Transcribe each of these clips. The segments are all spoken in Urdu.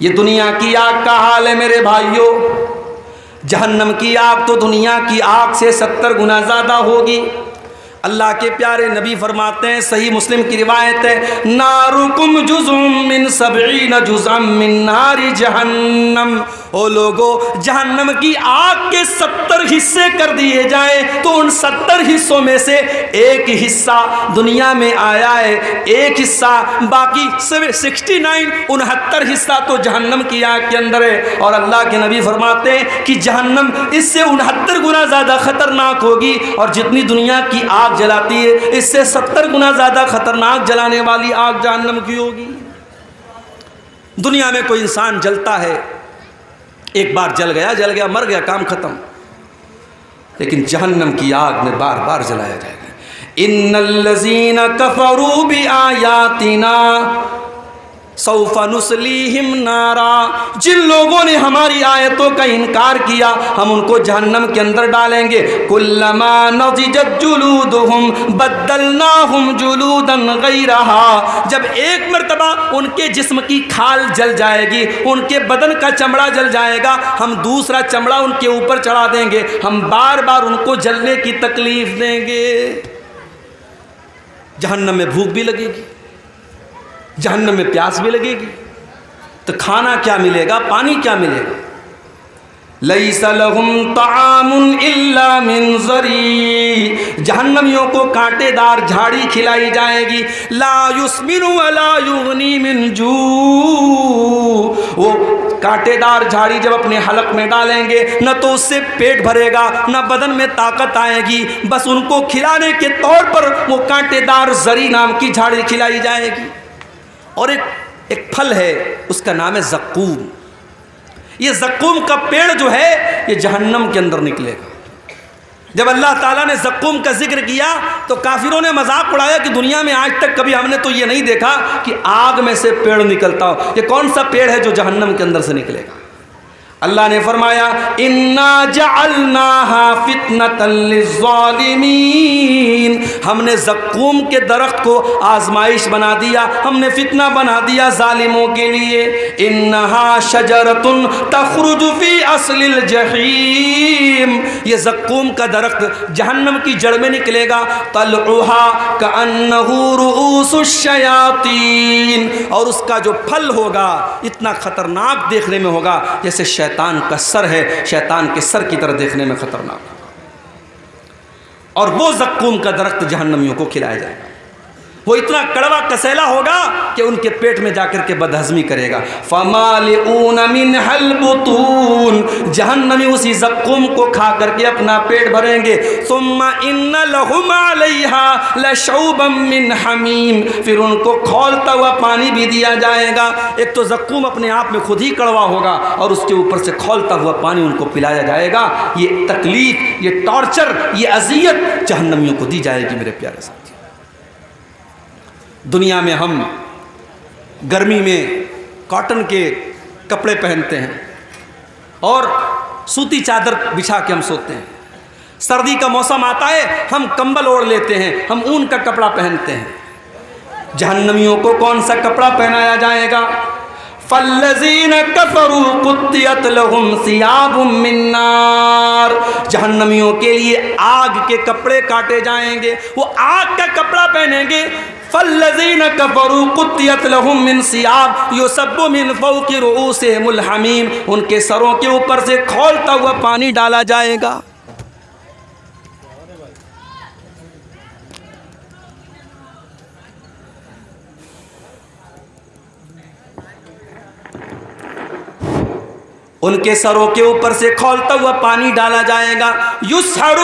یہ دنیا کی آگ کا حال ہے میرے بھائیوں، جہنم کی آگ تو دنیا کی آگ سے 70 گنا زیادہ ہوگی۔ اللہ کے پیارے نبی فرماتے ہیں، صحیح مسلم کی روایت ہے، نارکم جزء من 70 جزءا من نار جہنم۔ او لوگو، جہنم کی آگ کے 70 حصے کر دیے جائیں تو ان 70 حصوں میں سے ایک حصہ دنیا میں آیا ہے، ایک حصہ باقی 69 حصہ تو جہنم کی آگ کے اندر ہے۔ اور اللہ کے نبی فرماتے ہیں کہ جہنم اس سے 69 گنا زیادہ خطرناک ہوگی، اور جتنی دنیا کی آگ جلاتی ہے اس سے 70 گنا زیادہ خطرناک جلانے والی آگ جہنم کی ہوگی۔ دنیا میں کوئی انسان جلتا ہے، ایک بار جل گیا مر گیا، کام ختم، لیکن جہنم کی آگ میں بار بار جلایا جائے گا۔ ان الذین کفروا بآیاتنا سوف نصلیہم نارا، جن لوگوں نے ہماری آیتوں کا انکار کیا ہم ان کو جہنم کے اندر ڈالیں گے۔ کلما نضجت جلودہم بدلناہم جلودا غیرہا، جب ایک مرتبہ ان کے جسم کی کھال جل جائے گی، ان کے بدن کا چمڑا جل جائے گا، ہم دوسرا چمڑا ان کے اوپر چڑھا دیں گے، ہم بار بار ان کو جلنے کی تکلیف دیں گے۔ جہنم میں بھوک بھی لگے گی، جہنم میں پیاس بھی لگے گی، تو کھانا کیا ملے گا، پانی کیا ملے گا؟ لیس لہم طعام الا من ضریع، جہنمیوں کو کانٹے دار جھاڑی کھلائی جائے گی۔ لا یسمن ولا یغنی من جوع، وہ کانٹے دار جھاڑی جب اپنے حلق میں ڈالیں گے نہ تو اس سے پیٹ بھرے گا نہ بدن میں طاقت آئے گی، بس ان کو کھلانے کے طور پر وہ کانٹے دار زری نام کی جھاڑی کھلائی جائے گی۔ اور ایک پھل ہے، اس کا نام ہے زقوم۔ یہ زقوم کا پیڑ جو ہے یہ جہنم کے اندر نکلے گا۔ جب اللہ تعالیٰ نے زقوم کا ذکر کیا تو کافروں نے مذاق اڑایا کہ دنیا میں آج تک کبھی ہم نے تو یہ نہیں دیکھا کہ آگ میں سے پیڑ نکلتا ہو، یہ کون سا پیڑ ہے جو جہنم کے اندر سے نکلے گا؟ اللہ نے فرمایا انا جعلناها فتنة للظالمین، ہم نے زقوم کے درخت کو آزمائش بنا دیا، ہم نے فتنہ بنا دیا ظالموں کے لیے۔ انہا شجرۃ تخرج فی اصل الجحیم، یہ زقوم کا درخت جہنم کی جڑ میں نکلے گا۔ طلعها کأنہ رؤوس الشیاطین، اور اس کا جو پھل ہوگا اتنا خطرناک دیکھنے میں ہوگا جیسے شیطان کا سر ہے، شیطان کے سر کی طرح دیکھنے میں خطرناک ہوگا۔ اور وہ زقوم کا درخت جہنمیوں کو کھلایا جائے گا، وہ اتنا کڑوا کسیلا ہوگا کہ ان کے پیٹ میں جا کر کے بدہضمی کرے گا۔ فَمَالِئُونَ مِنْهَا الْبُطُونَ، جہنمی اسی زقوم کو کھا کر کے اپنا پیٹ بھریں گے۔ ثُمَّ إِنَّ لَهُمْ عَلَيْهَا لَشَوْبًا مِّنْ حَمِيمٍ، پھر ان کو کھولتا ہوا پانی بھی دیا جائے گا۔ ایک تو زقوم اپنے آپ میں خود ہی کڑوا ہوگا اور اس کے اوپر سے کھولتا ہوا پانی ان کو پلایا جائے گا۔ یہ تکلیف، یہ ٹارچر، یہ اذیت جہنمیوں کو دی جائے گی میرے پیارے ساتھی۔ دنیا میں ہم گرمی میں کاٹن کے کپڑے پہنتے ہیں اور سوتی چادر بچھا کے ہم سوتے ہیں، سردی کا موسم آتا ہے ہم کمبل اوڑھ لیتے ہیں، ہم اون کا کپڑا پہنتے ہیں۔ جہنمیوں کو کون سا کپڑا پہنایا جائے گا؟ فَالَّذِينَ كَفَرُوا قُطِّعَتْ لَهُمْ ثِيَابٌ مِّن نَّارٍ، جہنمیوں کے لیے آگ کے کپڑے کاٹے جائیں گے، وہ آگ کا کپڑا پہنیں گے۔ فَالَّذِينَ كَفَرُوا قُطِّعَتْ لَهُم مِّن ثِيَابٍ يُصَبُّ مِّن فَوْقِ رُؤُوسِهِمُ الْحَمِيمُ، ان کے سروں کے اوپر سے کھولتا ہوا پانی ڈالا جائے گا۔ ان کے سروں کے اوپر سے کھولتا ہوا پانی ڈالا جائے گا۔ یسحر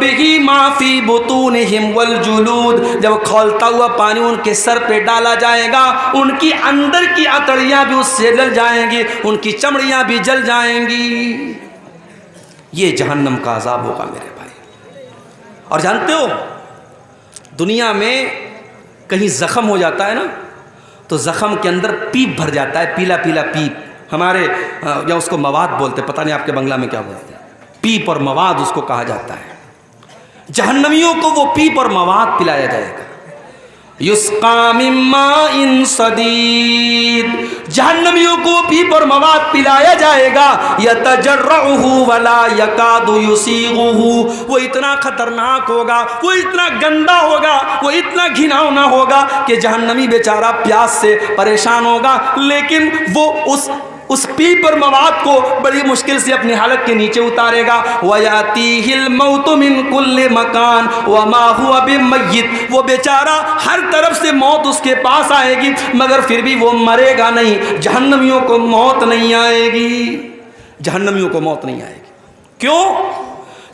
بہ ما فی بطونہم والجلود، جب کھولتا ہوا پانی ان کے سر پہ ڈالا جائے گا ان کی اندر کی اتڑیاں بھی اس سے جل جائیں گی، ان کی چمڑیاں بھی جل جائیں گی۔ یہ جہنم کا عذاب ہوگا میرے بھائی۔ اور جانتے ہو دنیا میں کہیں زخم ہو جاتا ہے نا تو زخم کے اندر پیپ بھر جاتا ہے، پیلا پیلا پیپ، ہمارے یا اس کو مواد بولتے، پتہ نہیں آپ کے بنگلہ میں کیا بولتے ہیں، پیپ اور مواد اس کو کہا جاتا ہے۔ جہنمیوں کو وہ پیپ اور مواد پلایا جائے گا یسقا من ماء صدید، جہنمیوں کو پیپ اور مواد پلایا جائے گا، یتجرعہ ولا یکاد یسیغہ، وہ اتنا خطرناک ہوگا، وہ اتنا گندا ہوگا، وہ اتنا گھناؤنا ہوگا کہ جہنمی بیچارہ پیاس سے پریشان ہوگا، لیکن وہ اس پیپ اور مواد کو بڑی مشکل سے اپنی حالت کے نیچے اتارے گا۔ وَيَأْتِيهِ الْمَوْتُ مِنْ كُلِّ مَكَانٍ وَمَا هُوَ بِمَيِّتٍ، وہ بیچارہ ہر طرف سے موت اس کے پاس آئے گی مگر پھر بھی وہ مرے گا نہیں۔ جہنمیوں کو موت نہیں آئے گی، جہنمیوں کو موت نہیں آئے گی۔ کیوں؟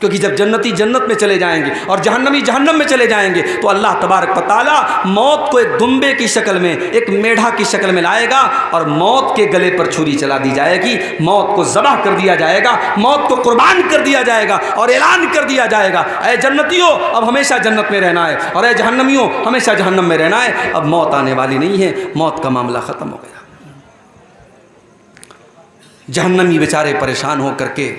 کیونکہ جب جنتی جنت میں چلے جائیں گے اور جہنمی جہنم میں چلے جائیں گے تو اللہ تبارک و تعالیٰ موت کو ایک دمبے کی شکل میں، ایک میڑھا کی شکل میں لائے گا اور موت کے گلے پر چھری چلا دی جائے گی، موت کو ذبح کر دیا جائے گا، موت کو قربان کر دیا جائے گا اور اعلان کر دیا جائے گا، اے جنتیوں اب ہمیشہ جنت میں رہنا ہے، اور اے جہنمیوں ہمیشہ جہنم میں رہنا ہے، اب موت آنے والی نہیں ہے، موت کا معاملہ ختم ہو گیا۔ جہنمی بیچارے پریشان ہو کر کے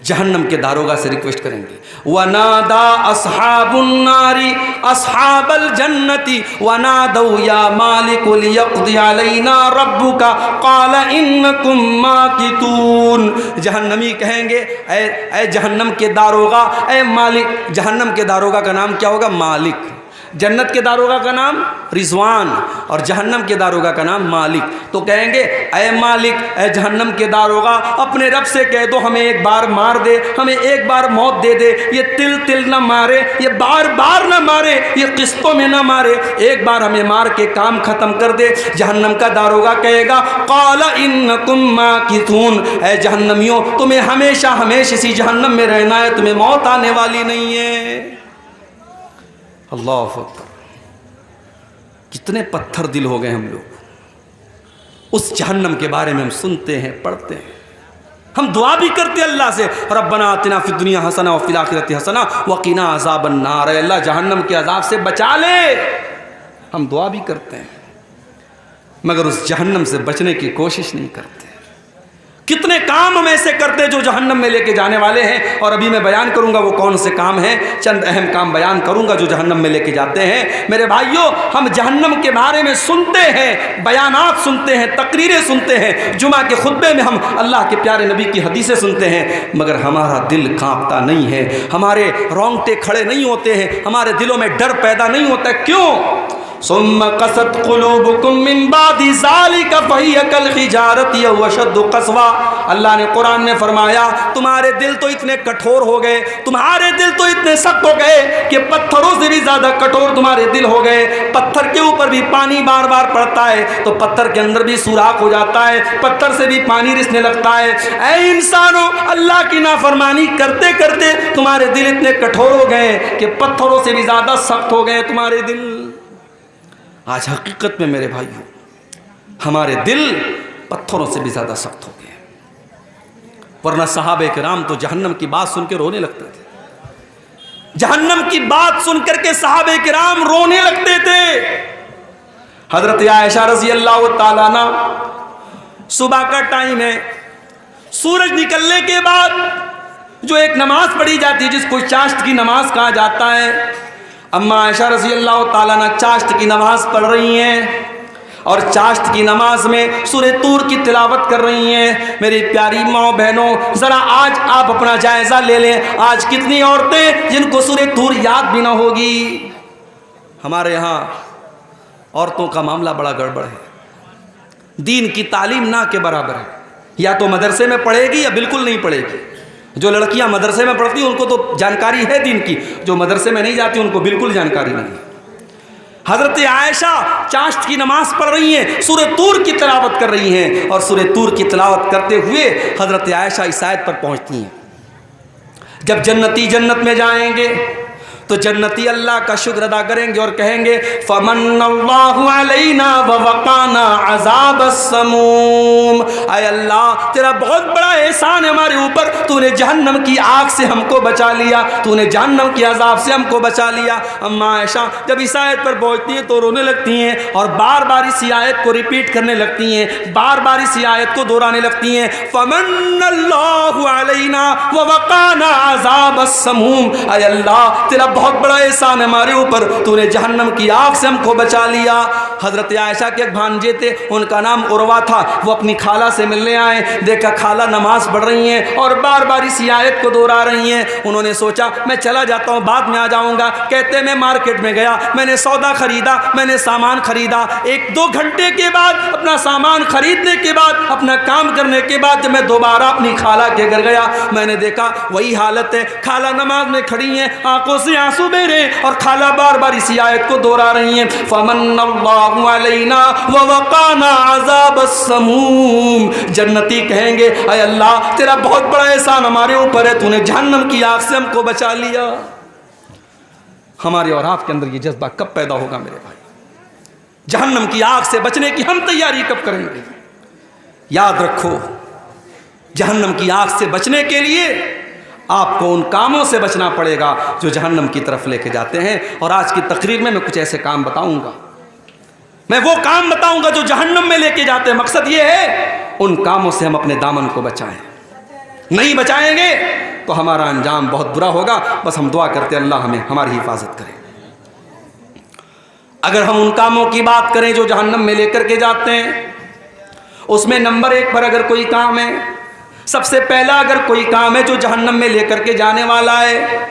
جہنم کے داروغہ سے ریکویسٹ کریں گے، وَنَادَا أَصْحَابُ النَّارِ أَصْحَابَ الْجَنَّةِ وَنَادَوْا يَا مَالِكُ لِيَقْضِيَ عَلَيْنَا رَبُّكَ قَالَ إِنَّكُمْ مَاكِثُونَ، جہنمی کہیں گے اے جہنم کے داروغہ، اے مالک، جہنم کے داروغہ کا نام کیا ہوگا؟ مالک، جنت کے داروغہ کا نام رضوان اور جہنم کے داروغہ کا نام مالک، تو کہیں گے اے مالک، اے جہنم کے داروغہ، اپنے رب سے کہہ دو ہمیں ایک بار مار دے، ہمیں ایک بار موت دے دے، یہ تل تل نہ مارے، یہ بار بار نہ مارے، یہ قسطوں میں نہ مارے، ایک بار ہمیں مار کے کام ختم کر دے۔ جہنم کا داروغہ کہے گا قال انکم ماکثون، اے جہنمیوں تمہیں ہمیشہ ہمیشہ اسی جہنم میں رہنا ہے، تمہیں موت آنے والی نہیں ہے۔ اللہ اکبر، کتنے پتھر دل ہو گئے ہم لوگ، اس جہنم کے بارے میں ہم سنتے ہیں، پڑھتے ہیں، ہم دعا بھی کرتے ہیں اللہ سے، ربنا آتنا فی الدنیا حسنہ وفی الآخرۃ حسنہ وقنا عذاب النار، اے اللہ جہنم کے عذاب سے بچا لے، ہم دعا بھی کرتے ہیں مگر اس جہنم سے بچنے کی کوشش نہیں کرتے۔ کتنے کام ہم ایسے کرتے جو جہنم میں لے کے جانے والے ہیں، اور ابھی میں بیان کروں گا وہ کون سے کام ہیں، چند اہم کام بیان کروں گا جو جہنم میں لے کے جاتے ہیں۔ میرے بھائیوں، ہم جہنم کے بارے میں سنتے ہیں، بیانات سنتے ہیں، تقریریں سنتے ہیں، جمعہ کے خطبے میں ہم اللہ کے پیارے نبی کی حدیثیں سنتے ہیں، مگر ہمارا دل کانپتا نہیں ہے، ہمارے رونگٹے کھڑے نہیں ہوتے ہیں، ہمارے دلوں میں ڈر پیدا نہیں ہوتا ہے۔ کیوں؟ ثم قست قلوبکم من بعد ذلک فہی کالحجارۃ او اشد قسوہ، اللہ نے قرآن میں فرمایا تمہارے دل تو اتنے کٹھور ہو گئے، تمہارے دل تو اتنے سخت ہو گئے کہ پتھروں سے بھی زیادہ کٹھور تمہارے دل ہو گئے۔ پتھر کے اوپر بھی پانی بار بار پڑتا ہے تو پتھر کے اندر بھی سوراخ ہو جاتا ہے، پتھر سے بھی پانی رسنے لگتا ہے۔ اے انسانوں، اللہ کی نافرمانی کرتے کرتے تمہارے دل اتنے کٹھور ہو گئے کہ پتھروں سے بھی زیادہ سخت ہو گئے تمہارے دل۔ آج حقیقت میں میرے بھائیوں ہمارے دل پتھروں سے بھی زیادہ سخت ہو گئے، ورنہ صحابہ کرام تو جہنم کی بات سن کے رونے لگتے تھے، جہنم کی بات سن کر کے صحابہ کرام رونے لگتے تھے۔ حضرت عائشہ رضی اللہ تعالیٰ عنہ، صبح کا ٹائم ہے، سورج نکلنے کے بعد جو ایک نماز پڑھی جاتی ہے جس کو چاشت کی نماز کہا جاتا ہے، اما عائشہ رضی اللہ تعالیٰ عنہ چاشت کی نماز پڑھ رہی ہیں اور چاشت کی نماز میں سورہ طور کی تلاوت کر رہی ہیں۔ میری پیاری ماں بہنوں، ذرا آج آپ اپنا جائزہ لے لیں، آج کتنی عورتیں جن کو سورہ طور یاد بھی نہ ہوگی۔ ہمارے یہاں عورتوں کا معاملہ بڑا گڑبڑ ہے، دین کی تعلیم نہ کے برابر ہے، یا تو مدرسے میں پڑھے گی یا بالکل نہیں پڑھے گی۔ جو لڑکیاں مدرسے میں پڑھتی ہیں ان کو تو جانکاری ہے دین کی، جو مدرسے میں نہیں جاتی ان کو بالکل جانکاری نہیں ہے۔ حضرت عائشہ چاشت کی نماز پڑھ رہی ہیں، سورہ طور کی تلاوت کر رہی ہیں، اور سورہ طور کی تلاوت کرتے ہوئے حضرت عائشہ اس آیت پر پہنچتی ہیں، جب جنتی جنت میں جائیں گے تو جنتی اللہ کا شکر ادا کریں گے اور کہیں گے فمن اللہ علینا ووقانا عذاب السموم، اے اللہ تیرا بہت بڑا احسان ہے ہمارے اوپر، تو نے جہنم کی آگ سے ہم کو بچا لیا، تو نے جہنم کی عذاب سے ہم کو بچا لیا۔ اما عائشہ جب اس آیت پر پہنچتی ہیں تو رونے لگتی ہیں اور بار بار اسی آیت کو ریپیٹ کرنے لگتی ہیں، بار بار اسی آیت کو دہرانے لگتی ہیں، فمن اللہ علینا ووقانا عذاب السموم، اے اللہ تیرا بہت بڑا احسان ہے ہمارے اوپر، تو نے جہنم کی آگ سے ہم کو بچا لیا۔ حضرت عائشہ کے ایک بھانجے تھے، ان کا نام عروہ تھا، وہ اپنی خالہ سے ملنے آئے، دیکھا خالہ نماز پڑھ رہی ہیں اور بار بار اسی آیت کو دہرا رہی ہیں۔ انہوں نے سوچا میں چلا جاتا ہوں، بعد میں آ جاؤں گا۔ کہتے میں مارکیٹ میں گیا، میں نے سودا خریدا، میں نے سامان خریدا، 1-2 گھنٹے کے بعد اپنا سامان خریدنے کے بعد، اپنا کام کرنے کے بعد جب میں دوبارہ اپنی خالہ کے گھر گیا، میں نے دیکھا وہی حالت ہے، خالہ نماز میں کھڑی ہیں، آنکھوں سے آنسو بہ رہے ہیں اور خالہ بار بار اسی آیت کو دہرا رہی ہیں، فمن اللہ علینا ووقانا عذاب السموم۔ جنتی کہیں گے اے اللہ تیرا بہت بڑا احسان ہمارے اوپر ہے، تو نے جہنم کی آگ سے ہم کو بچا لیا۔ ہمارے اور آپ کے اندر یہ جذبہ کب پیدا ہوگا میرے بھائی؟ جہنم کی آگ سے بچنے کی ہم تیاری کب کریں گے؟ یاد رکھو، جہنم کی آگ سے بچنے کے لیے آپ کو ان کاموں سے بچنا پڑے گا جو جہنم کی طرف لے کے جاتے ہیں۔ اور آج کی تقریر میں کچھ ایسے کام بتاؤں گا، میں وہ کام بتاؤں گا جو جہنم میں لے کے جاتے ہیں۔ مقصد یہ ہے ان کاموں سے ہم اپنے دامن کو بچائیں، نہیں بچائیں گے تو ہمارا انجام بہت برا ہوگا۔ بس ہم دعا کرتے ہیں اللہ ہمیں ہماری حفاظت کرے۔ اگر ہم ان کاموں کی بات کریں جو جہنم میں لے کر کے جاتے ہیں، اس میں نمبر 1 پر اگر کوئی کام ہے، سب سے پہلا اگر کوئی کام ہے جو جہنم میں لے کر کے جانے والا ہے،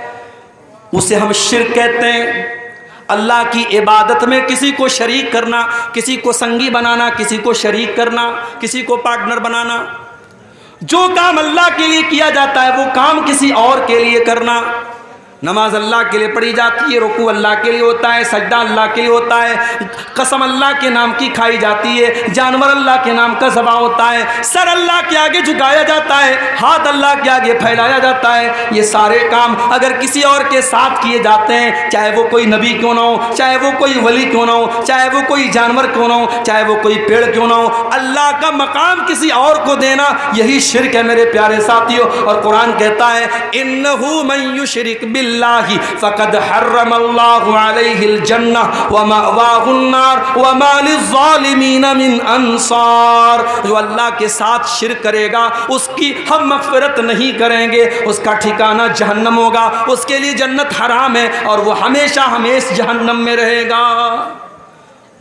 اسے ہم شرک کہتے ہیں۔ اللہ کی عبادت میں کسی کو شریک کرنا، کسی کو سنگی بنانا، کسی کو شریک کرنا، کسی کو پارٹنر بنانا۔ جو کام اللہ کے لیے کیا جاتا ہے وہ کام کسی اور کے لیے کرنا۔ نماز اللہ کے لیے پڑھی جاتی ہے، رکوع اللہ کے لیے ہوتا ہے، سجدہ اللہ کے لیے ہوتا ہے، قسم اللہ کے نام کی کھائی جاتی ہے، جانور اللہ کے نام کا ذبح ہوتا ہے، سر اللہ کے آگے جھکایا جاتا ہے، ہاتھ اللہ کے آگے پھیلایا جاتا ہے۔ یہ سارے کام اگر کسی اور کے ساتھ کیے جاتے ہیں، چاہے وہ کوئی نبی کیوں نہ ہو، چاہے وہ کوئی ولی کیوں نہ ہو، چاہے وہ کوئی جانور کیوں نہ ہو، چاہے وہ کوئی پیڑ کیوں نہ ہو، اللہ کا مقام کسی اور کو دینا یہی شرک ہے میرے پیارے ساتھیوں۔ اور قرآن کہتا ہے انہ من یشرک باللہ فقد حرم اللہ علیہ الجنہ ومأواہ النار وما للظالمین من انصار۔ جو اللہ کے ساتھ شرک کرے گا اس کی ہم مغفرت نہیں کریں گے، اس کا ٹھکانہ جہنم ہوگا، اس کے لیے جنت حرام ہے اور وہ ہمیشہ ہمیشہ جہنم میں رہے گا۔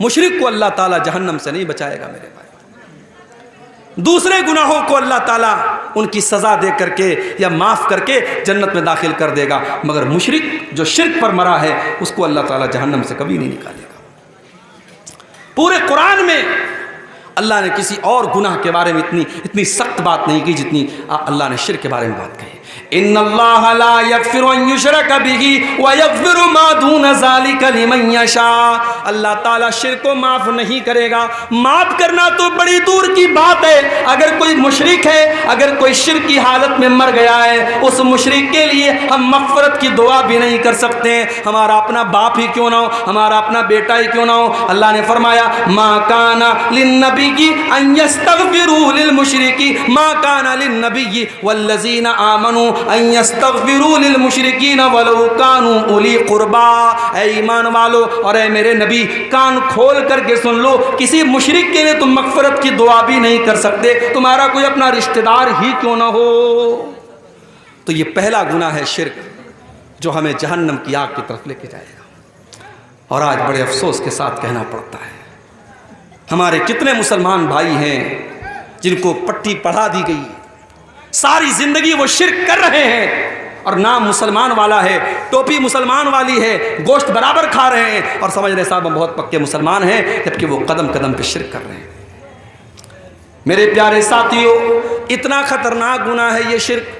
مشرک کو اللہ تعالی جہنم سے نہیں بچائے گا میرے بھائی، دوسرے گناہوں کو اللہ تعالیٰ ان کی سزا دے کر کے یا معاف کر کے جنت میں داخل کر دے گا، مگر مشرک جو شرک پر مرا ہے اس کو اللہ تعالیٰ جہنم سے کبھی نہیں نکالے گا۔ پورے قرآن میں اللہ نے کسی اور گناہ کے بارے میں اتنی سخت بات نہیں کی جتنی اللہ نے شرک کے بارے میں بات کہی۔ ان اللہ لا یغفر ان یشرک بہ ویغفر ما دون ذلک لمن یشاء۔ اللہ تعالیٰ شرک کو معاف نہیں کرے گا، معاف کرنا تو بڑی دور کی بات ہے۔ اگر کوئی مشرک ہے، اگر کوئی شرک کی حالت میں مر گیا ہے، اس مشرک کے لیے ہم مغفرت کی دعا بھی نہیں کر سکتے ہیں، ہمارا اپنا باپ ہی کیوں نہ ہو، ہمارا اپنا بیٹا ہی کیوں نہ ہو۔ اللہ نے فرمایا ما کان للنبی ان یستغفروا للمشرکی ما کان للنبی والذین آمنوا ان یستغفروا للمشرکین ولو کانوا اولی قربا۔ اے ایمان والو اور اے میرے نبی کان کھول کر کے سن لو، کسی مشرک کے لیے تم مغفرت کی دعا بھی نہیں کر سکتے، تمہارا کوئی اپنا رشتہ دار ہی کیوں نہ ہو۔ تو یہ پہلا گناہ ہے شرک، جو ہمیں جہنم کی آگ کی طرف لے کے جائے گا۔ اور آج بڑے افسوس کے ساتھ کہنا پڑتا ہے ہمارے کتنے مسلمان بھائی ہیں جن کو پٹی پڑھا دی گئی، ساری زندگی وہ شرک کر رہے ہیں اور نام مسلمان والا ہے، ٹوپی مسلمان والی ہے، گوشت برابر کھا رہے ہیں اور سمجھ رہے صاحب ہم بہت پکے مسلمان ہیں، جبکہ وہ قدم قدم پہ شرک کر رہے ہیں۔ میرے پیارے ساتھیوں، اتنا خطرناک گناہ ہے یہ شرک،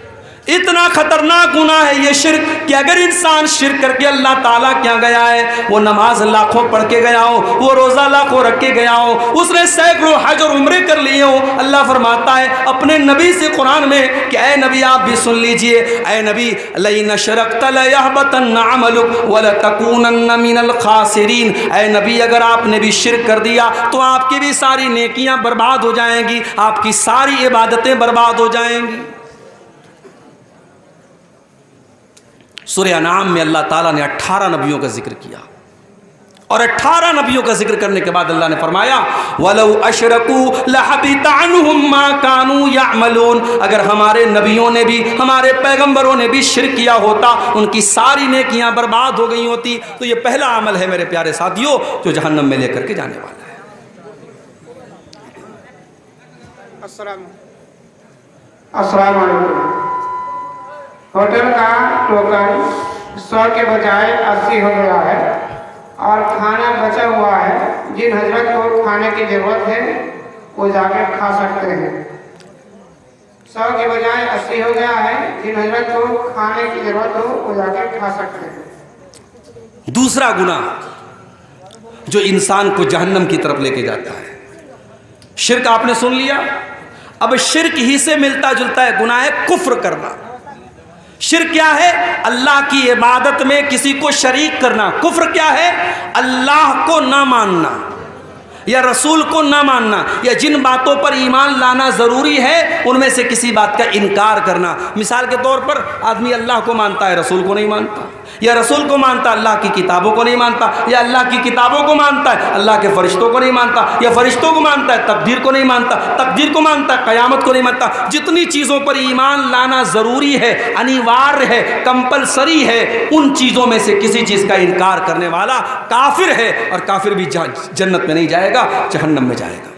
اتنا خطرناک گناہ ہے یہ شرک کہ اگر انسان شرک کر کے اللہ تعالیٰ کیا گیا ہے، وہ نماز لاکھوں پڑھ کے گیا ہو، وہ روزہ لاکھوں رکھ کے گیا ہو، اس نے سینکڑوں حج اور عمرے کر لیے ہو، اللہ فرماتا ہے اپنے نبی سے قرآن میں کہ اے نبی آپ بھی سن لیجئے، اے نبی لئن اشرکت لیحبطن عملک ولتکونن من الخاسرین۔ اے نبی اگر آپ نے بھی شرک کر دیا تو آپ کی بھی ساری نیکیاں برباد ہو جائیں گی، آپ کی ساری عبادتیں برباد ہو جائیں گی۔ سورہ انعام میں اللہ تعالیٰ نے 18 نبیوں کا ذکر کیا، اور 18 نبیوں کا ذکر کرنے کے بعد اللہ نے فرمایا وَلَوْ أَشْرَكُوا لَحَبِطَ عَنْهُمْ مَا كَانُوا يَعْمَلُونَ، اگر ہمارے نبیوں نے بھی، ہمارے پیغمبروں نے بھی شرک کیا ہوتا، ان کی ساری نیکیاں برباد ہو گئی ہوتی۔ تو یہ پہلا عمل ہے میرے پیارے ساتھیوں جو جہنم میں لے کر کے جانے والا ہے۔ السلام علیکم۔ ہوٹل کا ٹوکن 100 کے بجائے 80 ہو گیا ہے اور کھانا بچا ہوا ہے، جن حضرت کو کھانے کی ضرورت ہے وہ جا کے کھا سکتے ہیں۔ 100 کے بجائے 80 ہو گیا ہے، جن حضرت کو کھانے کی ضرورت ہو وہ جا کے کھا سکتے ہیں۔ دوسرا گناہ جو انسان کو جہنم کی طرف لے کے جاتا ہے، شرک آپ نے سن لیا۔ اب شرک ہی سے ملتا جلتا ہے گناہ ہے کفر کرنا۔ شرک کیا ہے؟ اللہ کی عبادت میں کسی کو شریک کرنا۔ کفر کیا ہے؟ اللہ کو نہ ماننا یا رسول کو نہ ماننا، یا جن باتوں پر ایمان لانا ضروری ہے ان میں سے کسی بات کا انکار کرنا۔ مثال کے طور پر آدمی اللہ کو مانتا ہے، رسول کو نہیں مانتا، یا رسول کو مانتا اللہ کی کتابوں کو نہیں مانتا، یا اللہ کی کتابوں کو مانتا ہے اللہ کے فرشتوں کو نہیں مانتا، یا فرشتوں کو مانتا ہے تقدیر کو نہیں مانتا، تقدیر کو مانتا ہے قیامت کو نہیں مانتا۔ جتنی چیزوں پر ایمان لانا ضروری ہے، انیوار ہے، کمپلسری ہے، ان چیزوں میں سے کسی چیز کا انکار کرنے والا کافر ہے، اور کافر بھی جنت میں نہیں جائے گا، جہنم میں جائے گا۔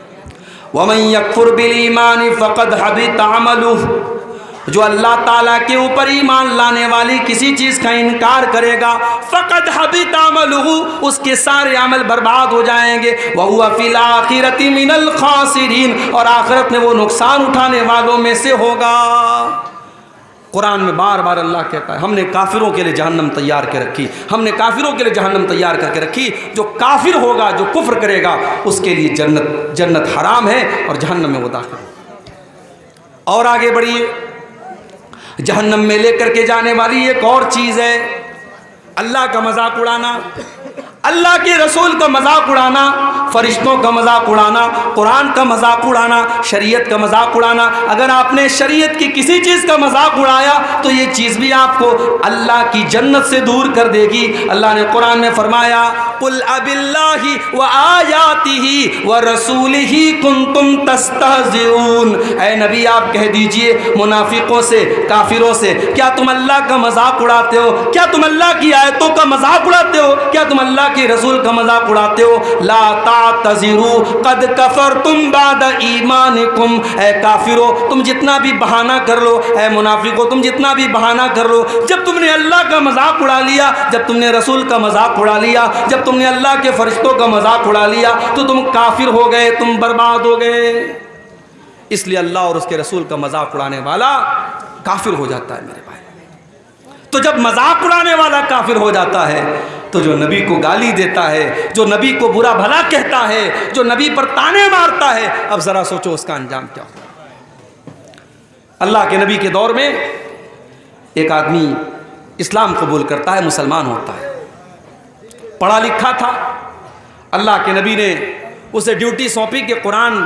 وَمَن يَكْفُرْ بِالْإِيمَانِ فَقَدْ حَبِطَ عَمَلُهُ، جو اللہ تعالیٰ کے اوپر ایمان لانے والی کسی چیز کا انکار کرے گا، فقد حبط عملہ، اس کے سارے عمل برباد ہو جائیں گے، وَهُوَ فِي الْآخِرَةِ مِنَ الْخَاسِرِينَ، اور آخرت میں وہ نقصان اٹھانے والوں میں سے ہوگا۔ قرآن میں بار بار اللہ کہتا ہے ہم نے کافروں کے لیے جہنم تیار کے رکھی، ہم نے کافروں کے لیے جہنم تیار کر کے رکھی۔ جو کافر ہوگا، جو کفر کرے گا، اس کے لیے جنت حرام ہے اور جہنم میں وہ داخل ہوگا۔ اور آگے بڑھیے، جہنم میں لے کر کے جانے والی ایک اور چیز ہے اللہ کا مذاق اڑانا، اللہ کے رسول کا مذاق اڑانا، فرشتوں کا مذاق اڑانا، قرآن کا مذاق اڑانا، شریعت کا مذاق اڑانا۔ اگر آپ نے شریعت کی کسی چیز کا مذاق اڑایا تو یہ چیز بھی آپ کو اللہ کی جنت سے دور کر دے گی۔ اللہ نے قرآن میں فرمایا قُلْ أَبِاللَّهِ وَآيَاتِهِ وَرَسُولِهِ كُنْتُمْ تَسْتَهْزِئُونَ، اے نبی آپ کہہ دیجئے منافقوں سے، کافروں سے، کیا تم اللہ کا مذاق اڑاتے ہو؟ کیا تم اللہ کی آیتوں کا مذاق اڑاتے ہو؟ کیا تم اللہ کے رسول کا مذاق اڑاتے ہو؟ لا تعتذروا قد کفرتم بعد ایمانکم، اے کافرو تم جتنا بھی بہانہ کر لو، اے منافقو تم جتنا بھی بہانہ کر لو، جب تم نے اللہ کا مذاق اڑا لیا، جب تم نے رسول کا مذاق اڑا لیا، جب تم نے اللہ کے فرشتوں کا مذاق اڑا لیا تو تم کافر ہو گئے، تم برباد ہو گئے۔ اس لیے اللہ اور اس کے رسول کا مذاق اڑانے والا کافر ہو جاتا ہے میرے بھائی۔ تو جب مذاق اڑانے والا کافر ہو جاتا ہے تو جو نبی کو گالی دیتا ہے، جو نبی کو برا بھلا کہتا ہے، جو نبی پر تانے مارتا ہے، اب ذرا سوچو اس کا انجام کیا ہوگا۔ اللہ کے نبی کے دور میں ایک آدمی اسلام قبول کرتا ہے، مسلمان ہوتا ہے، پڑھا لکھا تھا۔ اللہ کے نبی نے اسے ڈیوٹی سونپی کہ قرآن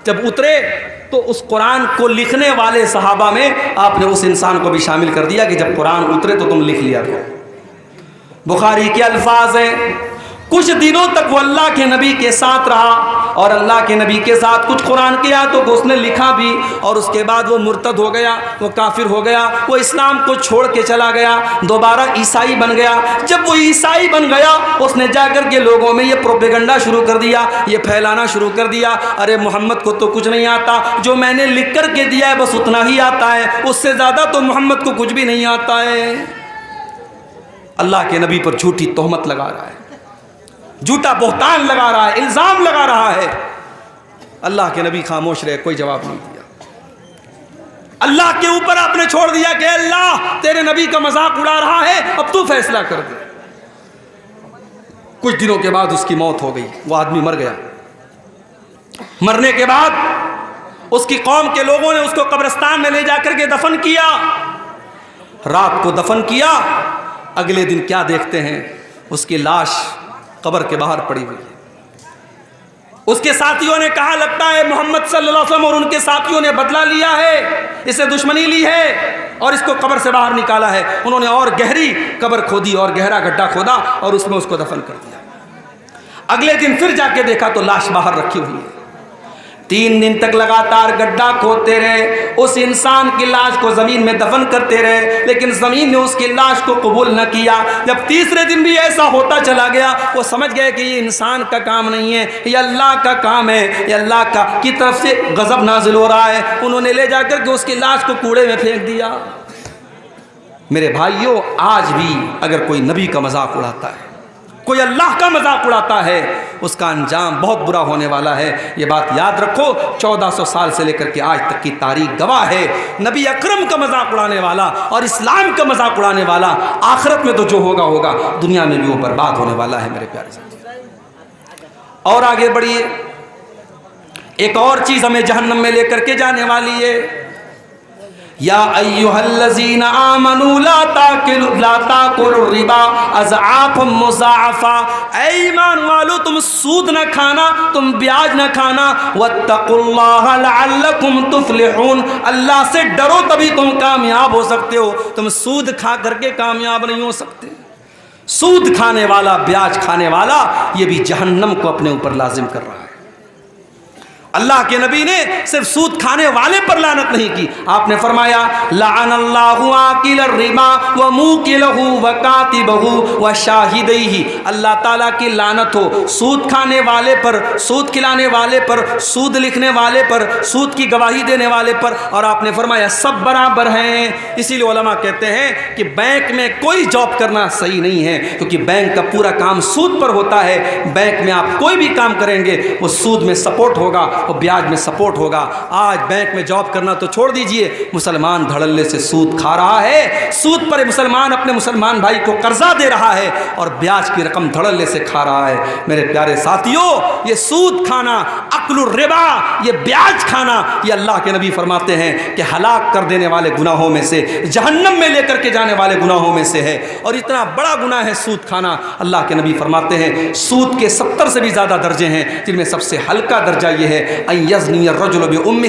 جب اترے تو اس قرآن کو لکھنے والے صحابہ میں آپ نے اس انسان کو بھی شامل کر دیا کہ جب قرآن اترے تو تم لکھ لیا کرو۔ بخاری کے الفاظ ہیں، کچھ دنوں تک وہ اللہ کے نبی کے ساتھ رہا اور اللہ کے نبی کے ساتھ کچھ قرآن کی آیتوں کو اس نے لکھا بھی، اور اس کے بعد وہ مرتد ہو گیا، وہ کافر ہو گیا، وہ اسلام کو چھوڑ کے چلا گیا، دوبارہ عیسائی بن گیا۔ جب وہ عیسائی بن گیا اس نے جا کر کے لوگوں میں یہ پروپیگنڈا شروع کر دیا، یہ پھیلانا شروع کر دیا، ارے محمد کو تو کچھ نہیں آتا، جو میں نے لکھ کر کے دیا ہے بس اتنا ہی آتا ہے، اس سے زیادہ تو محمد کو کچھ بھی نہیں آتا ہے۔ اللہ کے نبی پر جھوٹی تہمت لگا رہا ہے، جھوٹا بہتان لگا رہا ہے، الزام لگا رہا ہے۔ اللہ کے نبی خاموش رہے، کوئی جواب نہیں دیا۔ اللہ کے اوپر آپ نے چھوڑ دیا کہ اللہ تیرے نبی کا مذاق اڑا رہا ہے، اب تو فیصلہ کر دے۔ کچھ دنوں کے بعد اس کی موت ہو گئی، وہ آدمی مر گیا۔ مرنے کے بعد اس کی قوم کے لوگوں نے اس کو قبرستان میں لے جا کر کے دفن کیا۔ رات کو دفن کیا، اگلے دن کیا دیکھتے ہیں، اس کی لاش قبر کے باہر پڑی ہوئی ہے۔ اس کے ساتھیوں نے کہا لگتا ہے محمد صلی اللہ علیہ وسلم اور ان کے ساتھیوں نے بدلہ لیا ہے، اسے دشمنی لی ہے اور اس کو قبر سے باہر نکالا ہے۔ انہوں نے اور گہری قبر کھودی اور گہرا گڈھا کھودا اور اس میں اس کو دفن کر دیا۔ اگلے دن پھر جا کے دیکھا تو لاش باہر رکھی ہوئی ہے۔ 3 دن تک لگاتار گڈھا کھودتے رہے، اس انسان کی لاش کو زمین میں دفن کرتے رہے، لیکن زمین نے اس کی لاش کو قبول نہ کیا۔ جب تیسرے دن بھی ایسا ہوتا چلا گیا، وہ سمجھ گئے کہ یہ انسان کا کام نہیں ہے، یہ اللہ کا کام ہے، یہ اللہ کی طرف سے غضب نازل ہو رہا ہے۔ انہوں نے لے جا کر کے اس کی لاش کو کوڑے میں پھینک دیا۔ میرے بھائیوں، آج بھی اگر کوئی نبی کا مذاق اڑاتا ہے، کوئی اللہ کا مذاق اڑاتا ہے، اس کا انجام بہت برا ہونے والا ہے۔ یہ بات یاد رکھو، 1400 سال سے لے کر کے آج تک کی تاریخ گواہ ہے، نبی اکرم کا مذاق اڑانے والا اور اسلام کا مذاق اڑانے والا آخرت میں تو جو ہوگا ہوگا، دنیا میں بھی وہ برباد ہونے والا ہے میرے پیارے ساتھی۔ اور آگے بڑھیے، ایک اور چیز ہمیں جہنم میں لے کر کے جانے والی ہے۔ یا ایھا الذین آمنوا لا تاکلوا الربا اضعافا مضاعفا، اے ایمان والو تم سود نہ کھانا، تم بیاج نہ کھانا، واتقوا اللہ لعلکم تفلحون، اللہ سے ڈرو تبھی تم کامیاب ہو سکتے ہو، تم سود کھا کر کے کامیاب نہیں ہو سکتے۔ سود کھانے والا، بیاج کھانے والا، یہ بھی جہنم کو اپنے اوپر لازم کر رہا ہے۔ اللہ کے نبی نے صرف سود کھانے والے پر لعنت نہیں کی، آپ نے فرمایا لعن اللہ آکل الربا وموکلہ وکاتبہ وشاہدیہ، اللہ تعالیٰ کی لعنت ہو سود کھانے والے پر، سود کھلانے والے پر، سود لکھنے والے پر، سود کی گواہی دینے والے پر، اور آپ نے فرمایا سب برابر ہیں۔ اسی لیے علماء کہتے ہیں کہ بینک میں کوئی جاب کرنا صحیح نہیں ہے، کیونکہ بینک کا پورا کام سود پر ہوتا ہے۔ بینک میں آپ کوئی بھی کام کریں گے وہ سود میں سپورٹ ہوگا، وہ بیاج میں سپورٹ ہوگا۔ آج بینک میں جاب کرنا تو چھوڑ دیجئے، مسلمان دھڑلے سے سود کھا رہا ہے، سود پر مسلمان اپنے مسلمان بھائی کو قرضہ دے رہا ہے اور بیاج کی رقم دھڑلے سے کھا رہا ہے۔ میرے پیارے ساتھیوں، یہ سود کھانا، اکل الربا، یہ بیاج کھانا، یہ اللہ کے نبی فرماتے ہیں کہ ہلاک کر دینے والے گناہوں میں سے، جہنم میں لے کر کے جانے والے گناہوں میں سے ہے، اور اتنا بڑا گناہ ہے سود کھانا۔ اللہ کے نبی فرماتے ہیں سود کے 70 سے بھی زیادہ درجے ہیں، جن میں سب سے ہلکا درجہ یہ ہے ان یزنی الرجل بامہ،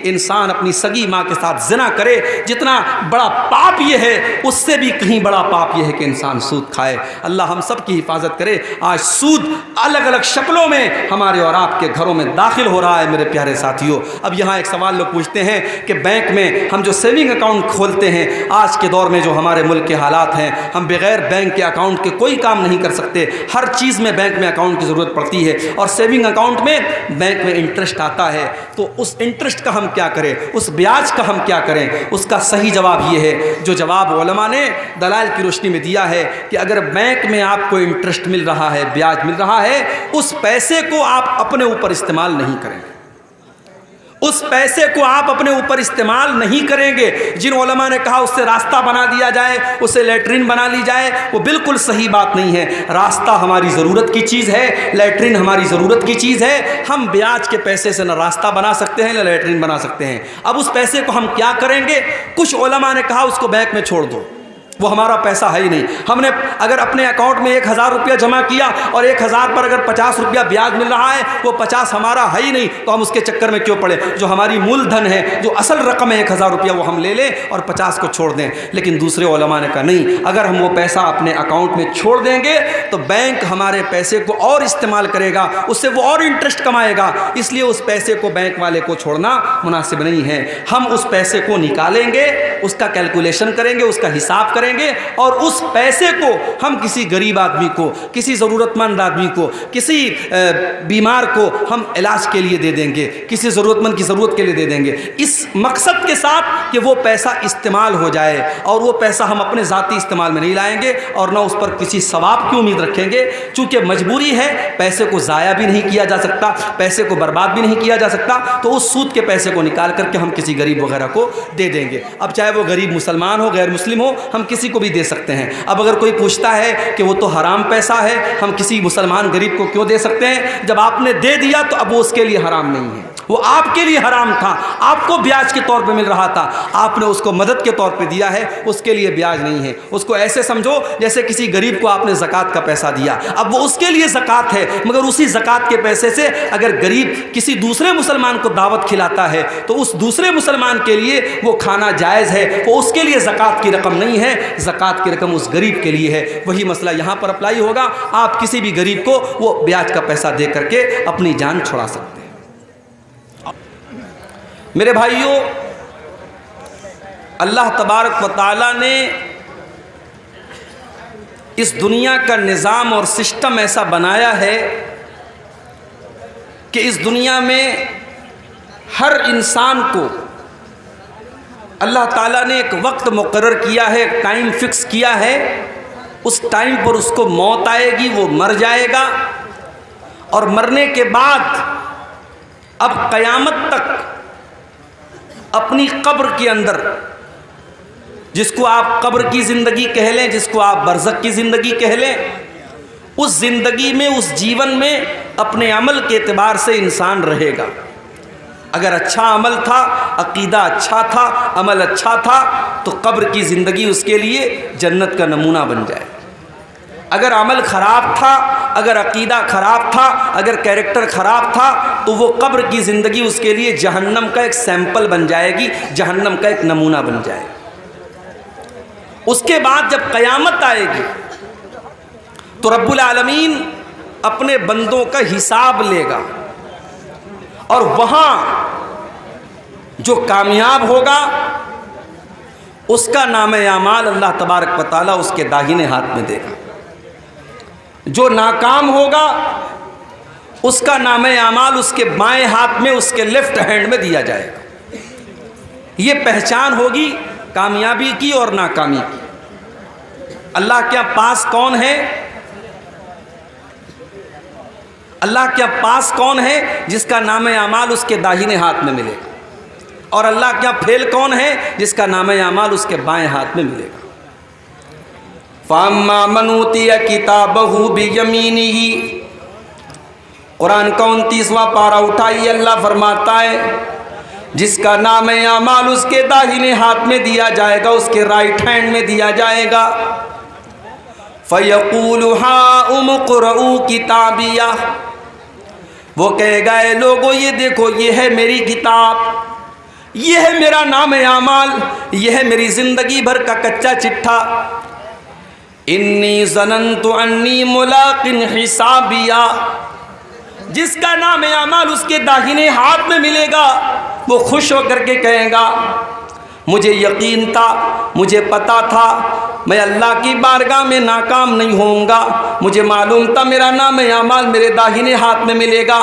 انسان اپنی سگی ماں کے ساتھ زنا کرے۔ جتنا بڑا پاپ یہ ہے، اس سے بھی کہیں بڑا پاپ یہ ہے کہ انسان سود کھائے۔ اللہ ہم سب کی حفاظت کرے۔ آج سود الگ الگ شکلوں میں ہمارے اور آپ کے گھروں میں داخل ہو رہا ہے میرے پیارے ساتھیوں۔ اب یہاں ایک سوال لوگ پوچھتے ہیں کہ بینک میں ہم جو سیونگ اکاؤنٹ کھولتے ہیں، آج کے دور میں جو ہمارے ملک کے حالات ہیں، ہم بغیر بینک کے اکاؤنٹ کے کوئی کام نہیں کر سکتے، ہر چیز میں بینک میں اکاؤنٹ کی ضرورت پڑتی ہے، اور سیونگ اکاؤنٹ میں بینک میں انٹرسٹ آتا ہے، تو اس انٹرسٹ کا ہم کیا کریں، اس بیاج کا ہم کیا کریں؟ اس کا صحیح جواب یہ ہے جو جواب علماء نے دلائل کی روشنی میں دیا ہے کہ اگر بینک میں آپ کو انٹرسٹ مل رہا ہے، بیاج مل رہا ہے، اس پیسے کو آپ اپنے اوپر استعمال نہیں کریں گے، اس پیسے کو آپ اپنے اوپر استعمال نہیں کریں گے۔ جن علماء نے کہا اس سے راستہ بنا دیا جائے، اسے لیٹرین بنا لی جائے، وہ بالکل صحیح بات نہیں ہے۔ راستہ ہماری ضرورت کی چیز ہے، لیٹرین ہماری ضرورت کی چیز ہے۔ ہم بیاج کے پیسے سے نہ راستہ بنا سکتے ہیں نہ لیٹرین بنا سکتے ہیں۔ اب اس پیسے کو ہم کیا کریں گے؟ کچھ علماء نے کہا اس کو بینک میں چھوڑ دو، وہ ہمارا پیسہ ہے ہی نہیں۔ ہم نے اگر اپنے اکاؤنٹ میں 1000 روپیہ جمع کیا اور 1000 پر اگر 50 روپیہ بیاج مل رہا ہے، وہ 50 ہمارا ہے ہی نہیں، تو ہم اس کے چکر میں کیوں پڑے؟ جو ہماری مول دھن ہے، جو اصل رقم ہے 1000 روپیہ، وہ ہم لے لیں اور 50 کو چھوڑ دیں۔ لیکن دوسرے علماء نے کہا نہیں، اگر ہم وہ پیسہ اپنے اکاؤنٹ میں چھوڑ دیں گے تو بینک ہمارے پیسے کو اور استعمال کرے گا، اس سے وہ اور انٹرسٹ کمائے گا، اس لیے اس پیسے کو بینک والے کو چھوڑنا مناسب نہیں ہے۔ ہم اس پیسے کو نکالیں گے، اس کا کیلکولیشن کریں گے، اس کا حساب کریں گے، اور اس پیسے کو ہم کسی غریب آدمی کو، کسی ضرورت مند آدمی کو، کسی بیمار کو ہم علاج کے لیے دے دیں گے، کسی ضرورت مند کی ضرورت کے لیے دے دیں گے، اس مقصد کے ساتھ کہ وہ پیسہ استعمال ہو جائے، اور وہ پیسہ ہم اپنے ذاتی استعمال میں نہیں لائیں گے اور نہ اس پر کسی ثواب کی امید رکھیں گے۔ چونکہ مجبوری ہے، پیسے کو ضائع بھی نہیں کیا جا سکتا، پیسے کو برباد بھی نہیں کیا جا سکتا، تو اس سود کے پیسے کو نکال کر کے ہم کسی غریب وغیرہ کو دے دیں گے۔ اب چاہے وہ غریب مسلمان ہو، غیر مسلم ہو، ہم کسی کو بھی دے سکتے ہیں۔ اب اگر کوئی پوچھتا ہے کہ وہ تو حرام پیسہ ہے، ہم کسی مسلمان غریب کو کیوں دے سکتے ہیں؟ جب آپ نے دے دیا تو اب وہ اس کے لیے حرام نہیں ہے۔ وہ آپ کے لیے حرام تھا، آپ کو بیاج کے طور پہ مل رہا تھا، آپ نے اس کو مدد کے طور پہ دیا ہے، اس کے لیے بیاج نہیں ہے۔ اس کو ایسے سمجھو جیسے کسی غریب کو آپ نے زکوٰۃ کا پیسہ دیا، اب وہ اس کے لیے زکوٰۃ ہے، مگر اسی زکوٰۃ کے پیسے سے اگر غریب کسی دوسرے مسلمان کو دعوت کھلاتا ہے تو اس دوسرے مسلمان کے لیے وہ کھانا جائز ہے، وہ اس کے لیے زکوٰۃ کی رقم نہیں ہے، زکوٰۃ کی رقم اس غریب کے لیے ہے۔ وہی مسئلہ یہاں پر اپلائی ہوگا، آپ کسی بھی غریب کو وہ بیاج کا پیسہ دے کر کے اپنی جان چھڑا سکتے ہیں۔ میرے بھائیوں، اللہ تبارک و تعالیٰ نے اس دنیا کا نظام اور سسٹم ایسا بنایا ہے کہ اس دنیا میں ہر انسان کو اللہ تعالیٰ نے ایک وقت مقرر کیا ہے، ٹائم فکس کیا ہے، اس ٹائم پر اس کو موت آئے گی، وہ مر جائے گا، اور مرنے کے بعد اب قیامت تک اپنی قبر کے اندر، جس کو آپ قبر کی زندگی کہہ لیں، جس کو آپ برزخ کی زندگی کہہ لیں، اس زندگی میں، اس جیون میں اپنے عمل کے اعتبار سے انسان رہے گا۔ اگر اچھا عمل تھا، عقیدہ اچھا تھا، عمل اچھا تھا، تو قبر کی زندگی اس کے لیے جنت کا نمونہ بن جائے۔ اگر عمل خراب تھا، اگر عقیدہ خراب تھا، اگر کیریکٹر خراب تھا، تو وہ قبر کی زندگی اس کے لیے جہنم کا ایک سیمپل بن جائے گی، جہنم کا ایک نمونہ بن جائے گی۔ اس کے بعد جب قیامت آئے گی تو رب العالمین اپنے بندوں کا حساب لے گا، اور وہاں جو کامیاب ہوگا اس کا نام اعمال اللہ تبارک و تعالیٰ اس کے داہنے ہاتھ میں دے گا، جو ناکام ہوگا اس کا نام اعمال اس کے بائیں ہاتھ میں، اس کے لیفٹ ہینڈ میں دیا جائے گا۔ یہ پہچان ہوگی کامیابی کی اور ناکامی کی۔ اللہ کے پاس کون ہے؟ اللہ کے پاس کون ہے جس کا نام اعمال اس کے داہنے ہاتھ میں ملے گا، اور اللہ کیا پھیل کون ہے جس کا نام اعمال اس کے بائیں ہاتھ میں ملے گا۔ فَأَمَّا مَنْ أُوتِيَ كِتَابَهُ بِيَمِينِهِ، قرآن کا 29واں پارہ اٹھائیے، اللہ فرماتا ہے جس کا نام اعمال اس کے داہنے ہاتھ میں دیا جائے گا، اس کے رائٹ ہینڈ میں دیا جائے گا۔ فَيَقُولُ هَاؤُمُ اقْرَءُوا كِتَابِيَهْ، وہ کہے گا اے لوگو یہ دیکھو، یہ ہے میری کتاب، یہ ہے میرا نام اعمال، یہ ہے میری زندگی بھر کا کچا چٹھا۔ انی ظننت انی ملاق حسابیہ، جس کا نام اعمال اس کے داہنے ہاتھ میں ملے گا وہ خوش ہو کر کے کہے گا مجھے یقین تھا، مجھے پتا تھا میں اللہ کی بارگاہ میں ناکام نہیں ہوں گا، مجھے معلوم تھا میرا نام اعمال میرے داہنے ہاتھ میں ملے گا۔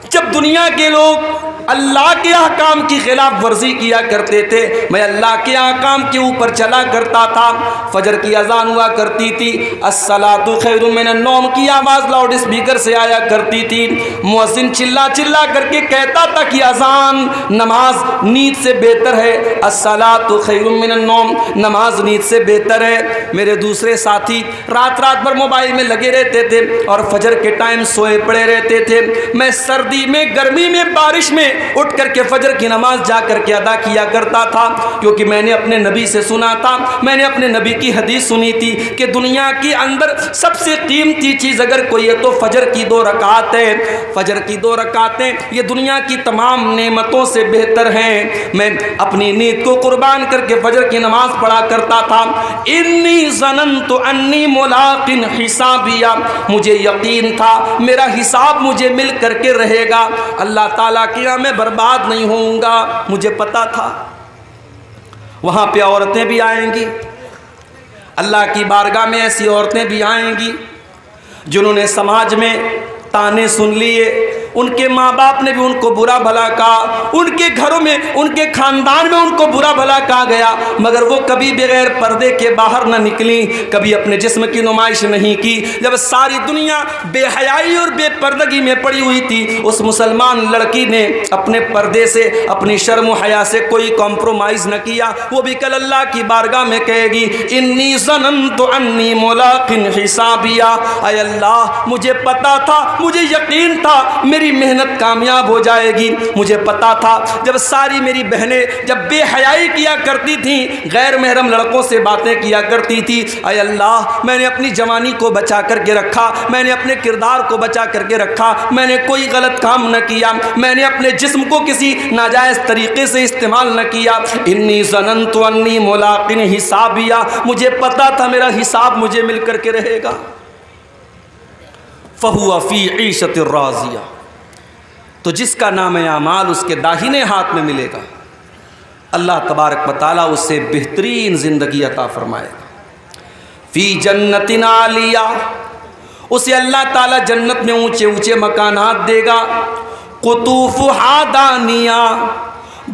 جب دنیا کے لوگ اللہ کے احکام کی خلاف ورزی کیا کرتے تھے، میں اللہ کے احکام کے اوپر چلا کرتا تھا، فجر کی اذان ہوا کرتی تھی، الصلاۃ خیر من النوم کی آواز لاؤڈ اسپیکر سے آیا کرتی تھی، مؤذن چلا چلا کر کے کہتا تھا کہ اذان نماز نیند سے بہتر ہے، الصلاۃ خیر من النوم نماز نیند سے بہتر ہے۔ میرے دوسرے ساتھی رات رات بھر موبائل میں لگے رہتے تھے اور فجر کے ٹائم سوئے پڑے رہتے تھے، میں سردی میں، گرمی میں، بارش میں اٹھ کر کے فجر کی نماز جا کر کے ادا کیا کرتا تھا، کیونکہ میں نے اپنے نبی سے سنا تھا، میں نے اپنے نبی کی حدیث سنی تھی کہ دنیا کے اندر سب سے قیمتی چیز اگر کوئی ہے تو فجر کی 2 رکعت ہے، فجر کی 2 رکعتیں یہ دنیا کی تمام نعمتوں سے بہتر ہیں۔ میں اپنی نیند کو قربان کر کے فجر کی نماز پڑھا کرتا تھا۔ انی ظننت انی ملاق حسابیہ، مجھے یقین تھا میرا حساب مجھے مل کر کے رہے گا، اللہ تعالیٰ کی راہ میں برباد نہیں ہوں گا، مجھے پتا تھا۔ وہاں پہ عورتیں بھی آئیں گی، اللہ کی بارگاہ میں ایسی عورتیں بھی آئیں گی جنہوں نے سماج میں تانے سن لیے، ان کے ماں باپ نے بھی ان کو برا بھلا کہا، ان کے گھروں میں، ان کے خاندان میں ان کو برا بھلا کہا گیا، مگر وہ کبھی بغیر پردے کے باہر نہ نکلی، کبھی اپنے جسم کی نمائش نہیں کی۔ جب ساری دنیا بے حیائی اور بے پردگی میں پڑی ہوئی تھی، اس مسلمان لڑکی نے اپنے پردے سے، اپنی شرم و حیا سے کوئی کمپرومائز نہ کیا، وہ بھی کل اللہ کی بارگاہ میں کہے گی انی ظننت انی ملاق حسابیہ، اے اللہ مجھے پتا تھا، مجھے یقین تھا میری میری محنت کامیاب ہو جائے گی۔ مجھے پتا تھا جب ساری میری بہنیں جب بے حیائی کیا کرتی تھیں، غیر محرم لڑکوں سے باتیں کیا کرتی تھی، اے اللہ میں نے اپنی جوانی کو بچا کر کے رکھا، میں نے اپنے کردار کو بچا کر کے رکھا، میں نے کوئی غلط کام نہ کیا، میں نے اپنے جسم کو کسی ناجائز طریقے سے استعمال نہ کیا۔ انی ظننت انی ملاق حسابیہ، مجھے پتا تھا میرا حساب مجھے مل کر کے رہے گا۔ فہو فی عیشۃ راضیہ، تو جس کا نام اعمال اس کے داہنے ہاتھ میں ملے گا، اللہ تبارک و تعالیٰ اس سے بہترین زندگی عطا فرمائے گا۔ فی جنت عالیہ، اسے اللہ تعالیٰ جنت میں اونچے اونچے مکانات دے گا۔ قطوفہا دانیہ،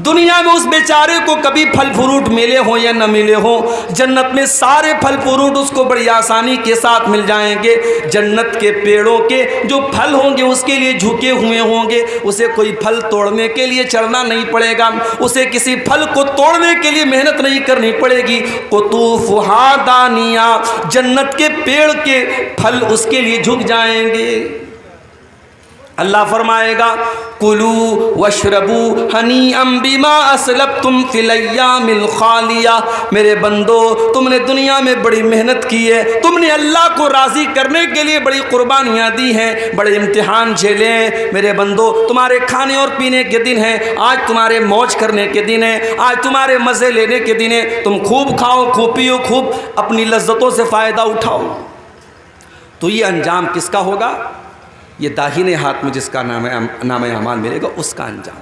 دنیا میں اس بیچارے کو کبھی پھل فروٹ ملے ہوں یا نہ ملے ہوں، جنت میں سارے پھل فروٹ اس کو بڑی آسانی کے ساتھ مل جائیں گے۔ جنت کے پیڑوں کے جو پھل ہوں گے اس کے لیے جھکے ہوئے ہوں گے، اسے کوئی پھل توڑنے کے لیے چڑھنا نہیں پڑے گا، اسے کسی پھل کو توڑنے کے لیے محنت نہیں کرنی پڑے گی۔ قطوفہا دانیہ، جنت کے پیڑ کے پھل اس کے لیے جھک جائیں گے۔ اللہ فرمائے گا کلوا واشربوا ہنیئا بما اسلفتم فی الایام الخالیہ، میرے بندو تم نے دنیا میں بڑی محنت کی ہے، تم نے اللہ کو راضی کرنے کے لیے بڑی قربانیاں دی ہیں، بڑے امتحان جھیلے ہیں، میرے بندو تمہارے کھانے اور پینے کے دن ہیں، آج تمہارے موج کرنے کے دن ہیں، آج تمہارے مزے لینے کے دن ہیں، تم خوب کھاؤ، خوب پیو، خوب اپنی لذتوں سے فائدہ اٹھاؤ۔ تو یہ انجام کس کا ہوگا؟ یہ داہنے ہاتھ میں جس کا نام اعمال ملے گا اس کا انجام،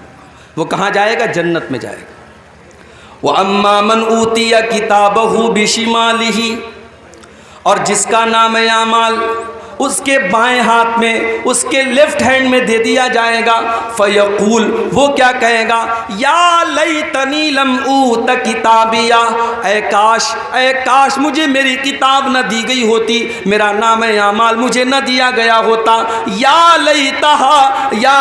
وہ کہاں جائے گا؟ جنت میں جائے گا۔ وَأَمَّا مَنْ أُوتِيَ كِتَابَهُ بِشِمَالِهِ، اور جس کا نام اعمال اس کے بائیں ہاتھ میں، اس کے لیفٹ ہینڈ میں دے دیا جائے گا، فیقول، وہ کیا کہے گا؟ یا لیتنی لم اوت کتابیہ، اے کاش مجھے میری کتاب نہ دی گئی ہوتی، میرا نام اعمال مجھے نہ دیا گیا ہوتا۔ یا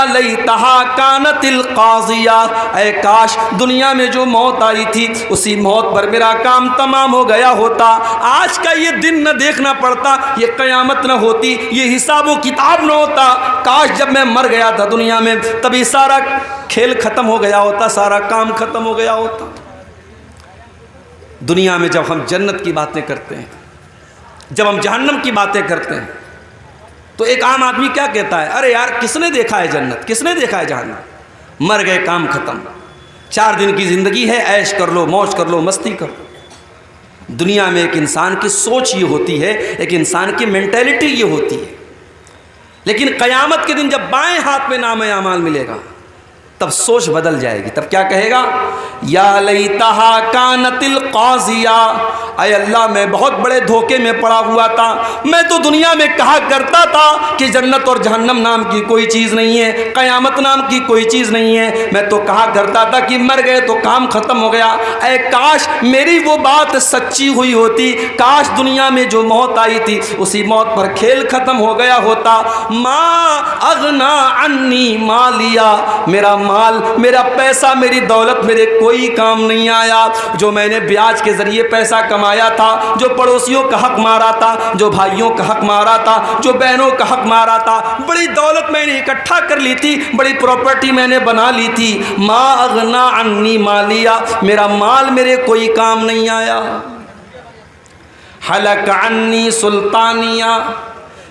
لیتہا کانت القاضیہ، اے کاش دنیا میں جو موت آئی تھی اسی موت پر میرا کام تمام ہو گیا ہوتا، آج کا یہ دن نہ دیکھنا پڑتا، یہ قیامت نہ ہوتی، یہ حساب و کتاب نہ ہوتا، کاش جب میں مر گیا تھا دنیا میں تبھی سارا کھیل ختم ہو گیا ہوتا، سارا کام ختم ہو گیا ہوتا۔ دنیا میں جب ہم جنت کی باتیں کرتے ہیں، جب ہم جہنم کی باتیں کرتے ہیں، تو ایک عام آدمی کیا کہتا ہے؟ ارے یار کس نے دیکھا ہے جنت، کس نے دیکھا ہے جہنم، مر گئے کام ختم، 4 دن کی زندگی ہے، عیش کر لو، موج کر لو، مستی کر لو۔ دنیا میں ایک انسان کی سوچ یہ ہوتی ہے، ایک انسان کی مینٹیلٹی یہ ہوتی ہے، لیکن قیامت کے دن جب بائیں ہاتھ میں نام اعمال ملے گا تب سوچ بدل جائے گی، تب کیا کہے گا؟ یا لیتہا کانت القاضیہ، اے اللہ میں بہت بڑے دھوکے میں پڑا ہوا تھا، میں تو دنیا میں کہا کرتا تھا کہ جنت اور جہنم نام کی کوئی چیز نہیں ہے، قیامت نام کی کوئی چیز نہیں ہے، میں تو کہا کرتا تھا کہ مر گئے تو کام ختم ہو گیا، اے کاش میری وہ بات سچی ہوئی ہوتی، کاش دنیا میں جو موت آئی تھی اسی موت پر کھیل ختم ہو گیا ہوتا۔ ما اغنا عنی مالیہ، میرا مال، میرا پیسہ، میری دولت میرے کوئی کام نہیں آیا، جو میں نے بیاج کے ذریعے پیسہ کمایا تھا، جو پڑوسیوں کا حق مارا تھا، جو بھائیوں کا حق مارا تھا، جو بہنوں کا حق مارا تھا، بڑی دولت میں نے اکٹھا کر لی تھی، بڑی پراپرٹی میں نے بنا لی تھی، ما اغنا عنی مالیہ، میرا مال میرے کوئی کام نہیں آیا۔ حلق عنی سلطانیہ،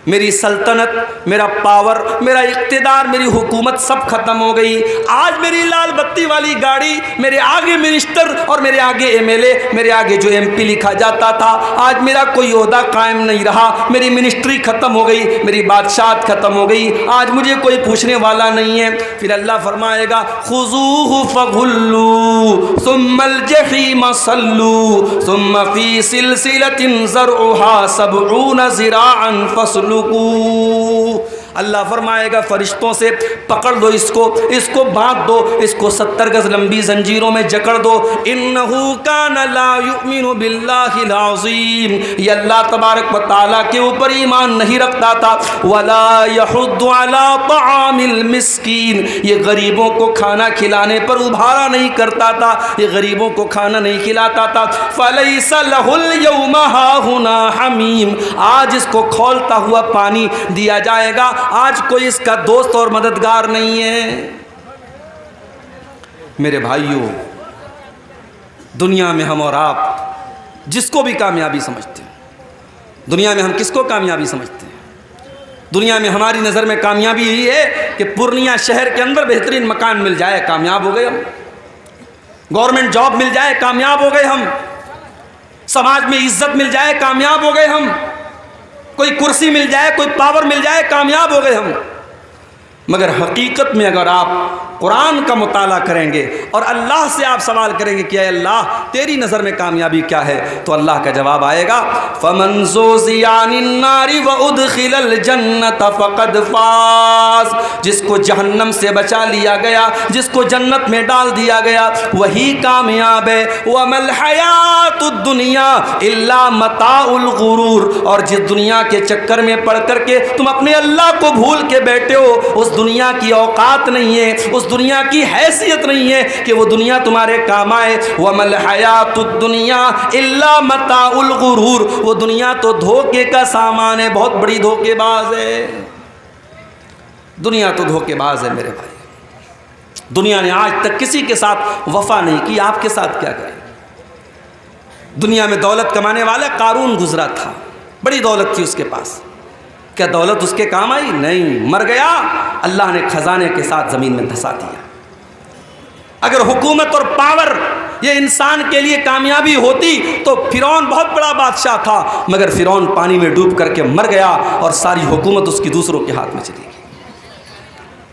میری سلطنت، میرا پاور، میرا اقتدار، میری حکومت سب ختم ہو گئی، آج میری لال بتی والی گاڑی، میرے آگے منسٹر اور میرے آگے ایم ایل اے، میرے آگے جو ایم پی لکھا جاتا تھا، آج میرا کوئی عہدہ قائم نہیں رہا، میری منسٹری ختم ہو گئی، میری بادشاہت ختم ہو گئی، آج مجھے کوئی پوچھنے والا نہیں ہے۔ پھر اللہ فرمائے گا خذوہ فغلوہ ثم الجحیم صلوہ ثم فی سلسلۃ ذرعہا 70 ذراعا فصلوہ۔ اللہ فرمائے گا فرشتوں سے پکڑ دو اس کو باندھ دو، اس کو 70 گز لمبی زنجیروں میں جکڑ دو۔ انہ کان لا یؤمن باللہ العظیم، یہ اللہ تبارک و تعالیٰ کے اوپر ایمان نہیں رکھتا تھا، ولا یحض علی طعام المسکین، یہ غریبوں کو کھانا کھلانے پر ابھارا نہیں کرتا تھا، یہ غریبوں کو کھانا نہیں کھلاتا تھا۔ فلیس لہ اليوم ہاہنا حمیم، آج اس کو کھولتا ہوا پانی دیا جائے گا، آج کوئی اس کا دوست اور مددگار نہیں ہے۔ میرے بھائیوں، دنیا میں ہم اور آپ جس کو بھی کامیابی سمجھتے ہیں، دنیا میں ہم کس کو کامیابی سمجھتے ہیں؟ دنیا میں ہماری نظر میں کامیابی یہی ہے کہ پورنیہ شہر کے اندر بہترین مکان مل جائے، کامیاب ہو گئے ہم۔ گورنمنٹ جاب مل جائے، کامیاب ہو گئے ہم۔ سماج میں عزت مل جائے، کامیاب ہو گئے ہم۔ کوئی کرسی مل جائے، کوئی پاور مل جائے، کامیاب ہو گئے ہم۔ مگر حقیقت میں اگر آپ قرآن کا مطالعہ کریں گے اور اللہ سے آپ سوال کریں گے کہ اے اللہ تیری نظر میں کامیابی کیا ہے، تو اللہ کا جواب آئے گا فَمَنْ زُحْزِحَ عَنِ النَّارِ وَأُدْخِلَ الْجَنَّةَ فَقَدْ فَازَ، جس کو جہنم سے بچا لیا گیا، جس کو جنت میں ڈال دیا گیا، وہی کامیاب ہے۔ وَمَا الْحَيَاةُ الدُّنْيَا إِلَّا مَتَاعُ الْغُرُورِ، اور جس دنیا کے چکر میں پڑ کر کے تم اپنے اللہ کو بھول کے بیٹھے ہو، اس دنیا کی اوقات نہیں ہے، اس دنیا کی حیثیت نہیں ہے کہ وہ دنیا تمہارے کام آئے۔ وَمَا الْحَيَاةُ الدُّنْيَا إِلَّا مَتَاعُ الْغُرُورِ، وہ دنیا تو دھوکے کا سامان ہے، بہت بڑی دھوکے باز ہے۔ دنیا تو دھوکے باز ہے میرے بھائی۔ دنیا نے آج تک کسی کے ساتھ وفا نہیں کی، آپ کے ساتھ کیا کرے؟ دنیا میں دولت کمانے والا قارون گزرا تھا، بڑی دولت تھی اس کے پاس، کیا دولت اس کے کام آئی؟ نہیں، مر گیا، اللہ نے خزانے کے ساتھ زمین میں دھسا دیا۔ اگر حکومت اور پاور یہ انسان کے لیے کامیابی ہوتی تو فرعون بہت بڑا بادشاہ تھا، مگر فرعون پانی میں ڈوب کر کے مر گیا اور ساری حکومت اس کی دوسروں کے ہاتھ میں چلی گئی۔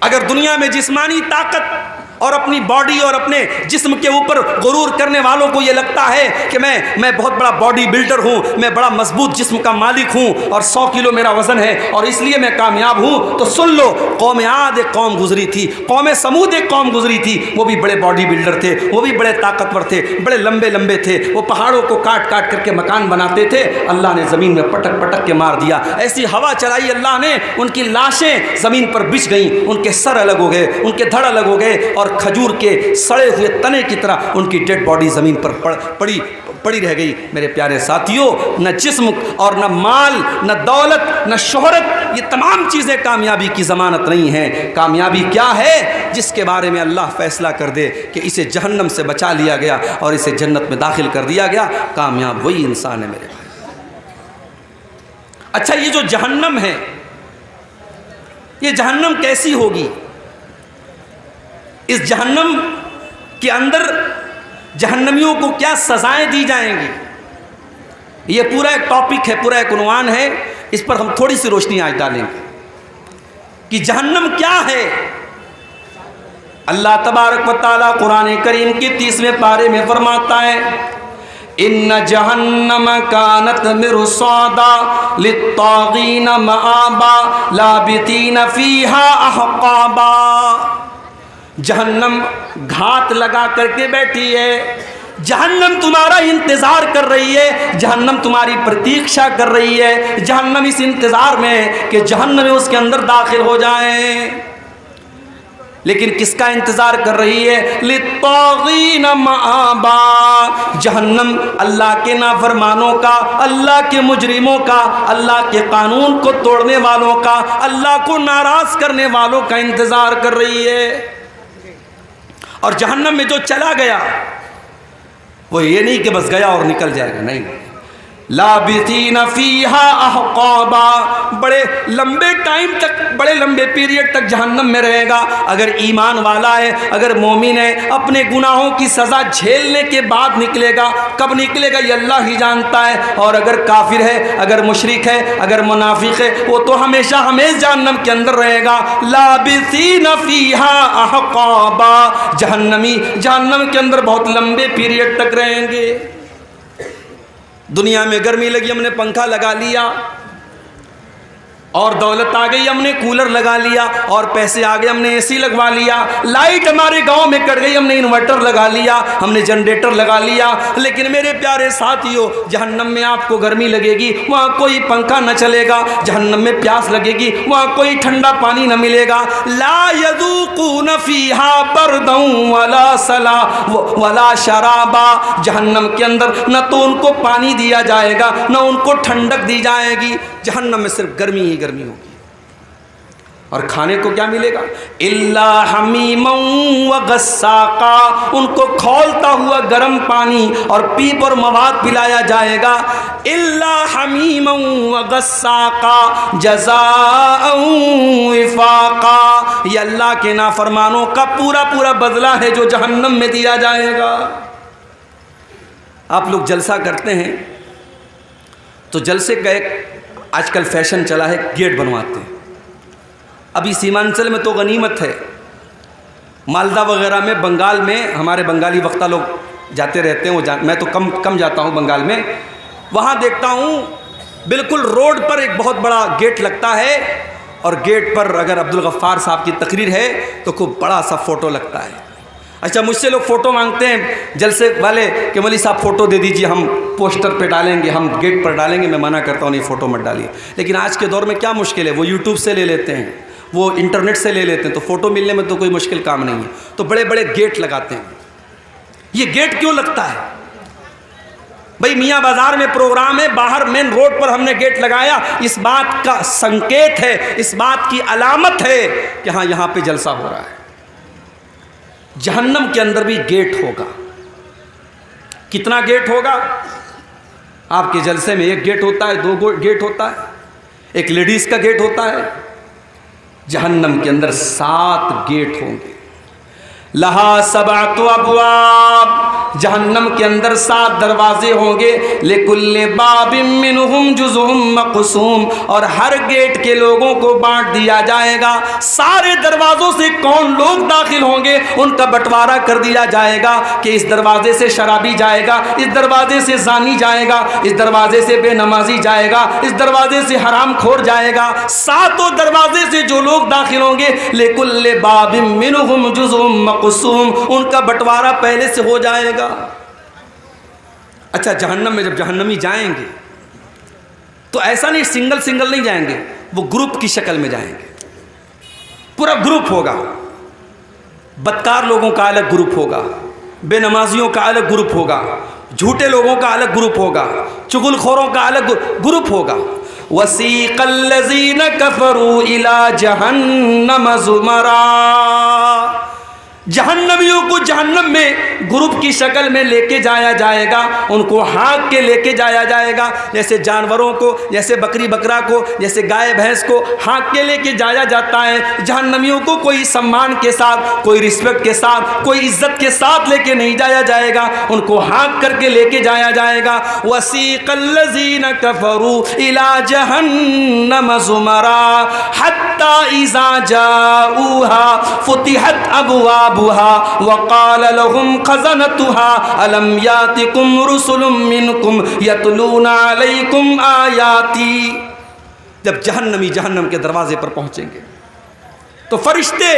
اگر دنیا میں جسمانی طاقت اور اپنی باڈی اور اپنے جسم کے اوپر غرور کرنے والوں کو یہ لگتا ہے کہ میں بہت بڑا باڈی بلڈر ہوں، میں بڑا مضبوط جسم کا مالک ہوں اور 100 کلو میرا وزن ہے اور اس لیے میں کامیاب ہوں، تو سن لو، قوم عاد ایک قوم گزری تھی، قوم سمود ایک قوم گزری تھی، وہ بھی بڑے باڈی بلڈر تھے، وہ بھی بڑے طاقتور تھے، بڑے لمبے لمبے تھے، وہ پہاڑوں کو کاٹ کاٹ کر کے مکان بناتے تھے، اللہ نے زمین میں پٹک پٹک کے مار دیا، ایسی ہوا چلائی اللہ نے، ان کی لاشیں زمین پر بچھ گئیں، ان کے سر الگ ہو گئے، ان کے دھڑ الگ ہو گئے، اور کھجور کے سڑے ہوئے تنے کی طرح ان کی ڈیڈ باڈی زمین پر پڑی رہ گئی۔ میرے پیارے ساتھیوں، نہ جسم اور نہ مال، نہ دولت، نہ شہرت، یہ تمام چیزیں کامیابی کی ضمانت نہیں ہیں۔ کامیابی کیا ہے؟ جس کے بارے میں اللہ فیصلہ کر دے کہ اسے جہنم سے بچا لیا گیا اور اسے جنت میں داخل کر دیا گیا، کامیاب وہی انسان ہے میرے بھائی۔ اچھا، یہ جو جہنم ہے، یہ جہنم کیسی ہوگی؟ اس جہنم کے اندر جہنمیوں کو کیا سزائیں دی جائیں گی؟ یہ پورا ایک ٹاپک ہے، پورا ایک عنوان ہے، اس پر ہم تھوڑی سی روشنی آج ڈالیں گے کہ جہنم کیا ہے۔ اللہ تبارک و تعالیٰ قرآن کریم کی 30ویں پارے میں فرماتا ہے ان جہنم کانت مرصادا للطاغین مآبا لابثین فیہا احقابا، جہنم گھات لگا کر کے بیٹھی ہے، جہنم تمہارا انتظار کر رہی ہے، جہنم تمہاری پرتیکشا کر رہی ہے، جہنم اس انتظار میں ہے کہ جہنم میں اس کے اندر داخل ہو جائیں۔ لیکن کس کا انتظار کر رہی ہے؟ للطاغین مآبا، جہنم اللہ کے نافرمانوں کا، اللہ کے مجرموں کا، اللہ کے قانون کو توڑنے والوں کا، اللہ کو ناراض کرنے والوں کا انتظار کر رہی ہے۔ اور جہنم میں جو چلا گیا وہ یہ نہیں کہ بس گیا اور نکل جائے گا، نہیں، لابثین فیہا احقابا، بڑے لمبے ٹائم تک، بڑے لمبے پیریڈ تک جہنم میں رہے گا۔ اگر ایمان والا ہے، اگر مومن ہے، اپنے گناہوں کی سزا جھیلنے کے بعد نکلے گا، کب نکلے گا یہ اللہ ہی جانتا ہے، اور اگر کافر ہے، اگر مشرک ہے، اگر منافق ہے، وہ تو ہمیشہ ہمیشہ جہنم کے اندر رہے گا۔ لابثین فیہا احقابا، جہنمی جہنم کے اندر بہت لمبے پیریڈ تک رہیں گے۔ دنیا میں گرمی لگی، ہم نے پنکھا لگا لیا، اور دولت آ گئی، ہم نے کولر لگا لیا، اور پیسے آ گئے، ہم نے اے سی لگوا لیا، لائٹ ہمارے گاؤں میں کٹ گئی، ہم نے انورٹر لگا لیا، ہم نے جنریٹر لگا لیا۔ لیکن میرے پیارے ساتھیوں، جہنم میں آپ کو گرمی لگے گی، وہاں کوئی پنکھا نہ چلے گا، جہنم میں پیاس لگے گی، وہاں کوئی ٹھنڈا پانی نہ ملے گا۔ لا یذوقون فیہا بردا ولا سلا ولا شرابا، جہنم کے اندر نہ تو ان کو پانی دیا جائے گا، نہ ان کو ٹھنڈک دی جائے گی، جہنم میں صرف گرمی ہی گرمی ہوگی۔ اور کھانے کو کیا ملے گا؟ الا حمیما وغساقا، ان کو کھولتا ہوا گرم پانی اور پیپ اور مواد پلایا جائے گا. الا حمیما وغساقا جزاء وفاقا، یہ اللہ کے نافرمانوں کا پورا پورا بدلہ ہے جو جہنم میں دیا جائے گا. آپ لوگ جلسہ کرتے ہیں تو جلسے کا ایک آج کل فیشن چلا ہے، گیٹ بنواتے ہیں. ابھی سیمانچل میں تو غنیمت ہے، مالدہ وغیرہ میں، بنگال میں ہمارے بنگالی وقتہ لوگ جاتے رہتے ہیں، میں تو کم جاتا ہوں بنگال میں. وہاں دیکھتا ہوں بالکل روڈ پر ایک بہت بڑا گیٹ لگتا ہے، اور گیٹ پر اگر عبدالغفار صاحب کی تقریر ہے تو خوب بڑا سا فوٹو لگتا ہے. اچھا، مجھ سے لوگ فوٹو مانگتے ہیں جلسے والے کہ مولوی صاحب فوٹو دے دیجیے، ہم پوسٹر پہ ڈالیں گے، ہم گیٹ پر ڈالیں گے. میں منع کرتا ہوں نہیں، فوٹو مت ڈالیے. لیکن آج کے دور میں کیا مشکل ہے، وہ یوٹیوب سے لے لیتے ہیں، وہ انٹرنیٹ سے لے لیتے ہیں، تو فوٹو ملنے میں تو کوئی مشکل کام نہیں ہے. تو بڑے بڑے گیٹ لگاتے ہیں. یہ گیٹ کیوں لگتا ہے بھائی؟ میاں بازار میں پروگرام ہے، باہر مین روڈ پر ہم نے گیٹ لگایا، اس بات کا سنکیت ہے، اس بات کی علامت ہے کہ ہاں یہاں پہ جلسہ ہو رہا ہے. جہنم کے اندر بھی گیٹ ہوگا. کتنا گیٹ ہوگا؟ آپ کے جلسے میں ایک گیٹ ہوتا ہے، 2 گیٹ ہوتا ہے، ایک لیڈیز کا گیٹ ہوتا ہے. جہنم کے اندر 7 گیٹ ہوں گے. لہا 7 ابواب، جہنم کے اندر 7 دروازے ہوں گے. لکل باب منہم جزء مقسوم، اور ہر گیٹ کے لوگوں کو بانٹ دیا جائے گا. سارے دروازوں سے کون لوگ داخل ہوں گے ان کا بٹوارا کر دیا جائے گا کہ اس دروازے سے شرابی جائے گا، اس دروازے سے زانی جائے گا، اس دروازے سے بے نمازی جائے گا، اس دروازے سے حرام خور جائے گا. 7 دروازے سے جو لوگ داخل ہوں گے، لکل باب منہم جزء مقسوم، ان کا بٹوارا پہلے سے ہو جائے گا. اچھا، جہنم میں جب جہنمی جائیں گے تو ایسا نہیں سنگل نہیں جائیں گے، وہ گروپ کی شکل میں جائیں گے. پورا گروپ ہوگا. بدکار لوگوں کا الگ گروپ ہوگا، بے نمازیوں کا الگ گروپ ہوگا، جھوٹے لوگوں کا الگ گروپ ہوگا، چغل خوروں کا الگ گروپ ہوگا. وَسِيقَ الَّذِينَ كَفَرُوا إِلَى جَهَنَّمَ زُمَرًا، جہنمیوں کو جہنم میں گروپ کی شکل میں لے کے جایا جائے گا. ان کو ہانک کے لے کے جایا جائے گا، جیسے جانوروں کو، جیسے بکری بکرا کو، جیسے گائے بھینس کو ہانک کے لے کے جایا جاتا ہے. جہنمیوں کو کوئی سمان کے ساتھ، کوئی رسپیکٹ کے ساتھ، کوئی عزت کے ساتھ لے کے نہیں جایا جائے گا، ان کو ہانک کر کے لے کے جایا جائے گا. وَسِيقَ الَّذِينَ كَفَرُوا إِلَى جَهَنَّمَ زُمَرًا حَتَّى إِذَا جَاءُوهَا فُتِحَتْ أَبْوَابُهَا وقال لهم خزنتها ألم يأتكم رسل منكم يتلون عليكم آياتي. جب جہنمی جہنم کے دروازے پر پہنچیں گے تو فرشتے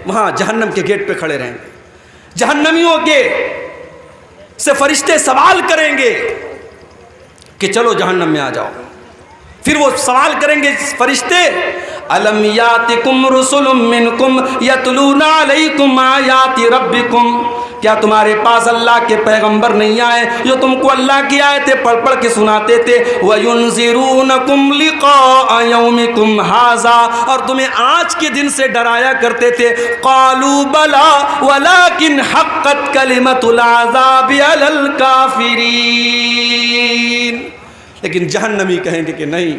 وہاں جہنم کے گیٹ پہ کھڑے رہیں گے. جہنمیوں کے سے فرشتے سوال کریں گے کہ چلو جہنم میں آ جاؤ. پھر وہ سوال کریں گے فرشتے، الم یاتکم رسل منکم یتلون علیکم آیات ربکم، کیا تمہارے پاس اللہ کے پیغمبر نہیں آئے جو تم کو اللہ کی آیتیں پڑھ پڑھ کے سناتے تھے؟ وَيُنذِرُونَكُمْ لِقَاءَ يَوْمِكُمْ هَذَا، اور تمہیں آج کے دن سے ڈرایا کرتے تھے. قَالُوا بَلَىٰ وَلَٰكِنْ حَقَّتْ كَلِمَةُ الْعَذَابِ عَلَى الْكَافِرِينَ. لیکن جہنمی کہیں گے کہ نہیں،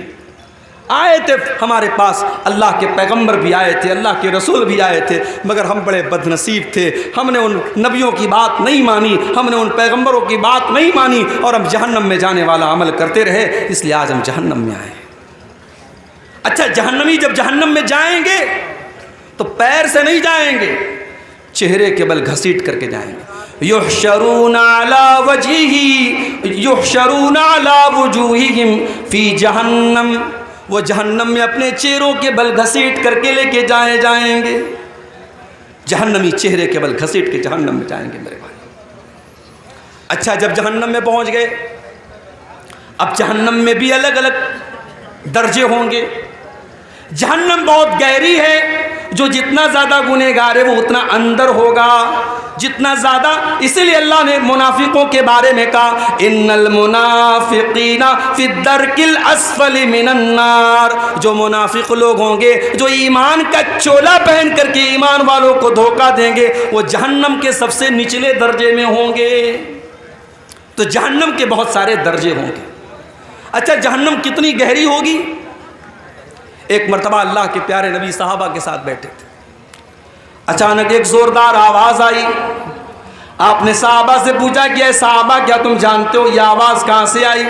آئے تھے ہمارے پاس، اللہ کے پیغمبر بھی آئے تھے، اللہ کے رسول بھی آئے تھے، مگر ہم بڑے بد نصیب تھے، ہم نے ان نبیوں کی بات نہیں مانی، ہم نے ان پیغمبروں کی بات نہیں مانی، اور ہم جہنم میں جانے والا عمل کرتے رہے، اس لیے آج ہم جہنم میں آئے. اچھا، جہنمی جب جہنم میں جائیں گے تو پیر سے نہیں جائیں گے، چہرے کے بل گھسیٹ کر کے جائیں گے. یحشرون علی وجوہہم فی جہنم، وہ جہنم میں اپنے چہروں کے بل گھسیٹ کر کے لے کے جائیں گے. جہنمی چہرے کے بل گھسیٹ کے جہنم میں جائیں گے میرے بھائی. اچھا، جب جہنم میں پہنچ گئے، اب جہنم میں بھی الگ الگ درجے ہوں گے. جہنم بہت گہری ہے، جو جتنا زیادہ گنہگار ہے وہ اتنا اندر ہوگا. جتنا زیادہ، اسی لیے اللہ نے منافقوں کے بارے میں کہا ان المنافقین فی الدرک الاسفل من النار، جو منافق لوگ ہوں گے جو ایمان کا چولا پہن کر کے ایمان والوں کو دھوکہ دیں گے، وہ جہنم کے سب سے نچلے درجے میں ہوں گے۔ تو جہنم کے بہت سارے درجے ہوں گے۔ اچھا جہنم کتنی گہری ہوگی؟ ایک مرتبہ اللہ کے پیارے نبی صحابہ کے ساتھ بیٹھے تھے، اچانک ایک زوردار آواز آئی۔ آپ نے صحابہ سے پوچھا کہ اے صحابہ کیا تم جانتے ہو یہ آواز کہاں سے آئی؟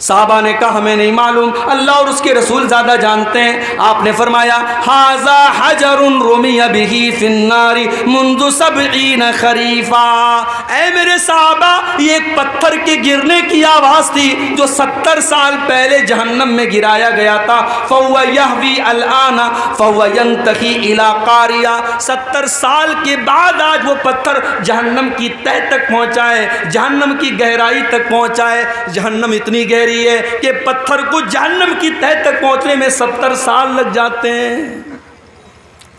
صحابہ نے کہا ہمیں نہیں معلوم، اللہ اور اس کے رسول زیادہ جانتے ہیں۔ آپ نے فرمایا ھذا حجر رمی بہ فی النار منذ 70 خریفا، اے میرے صحابہ یہ ایک پتھر کے گرنے کی آواز تھی جو 70 سال پہلے جہنم میں گرایا گیا تھا۔ فهو یہوی الآن فهو ینتہی الی قاریہ، 70 سال کے بعد آج وہ پتھر جہنم کی تہ تک پہنچا ہے، جہنم کی گہرائی تک پہنچا ہے۔ جہنم اتنی گہری ہے کہ پتھر کو جہنم کی تہ تک پہنچنے میں 70 سال لگ جاتے ہیں۔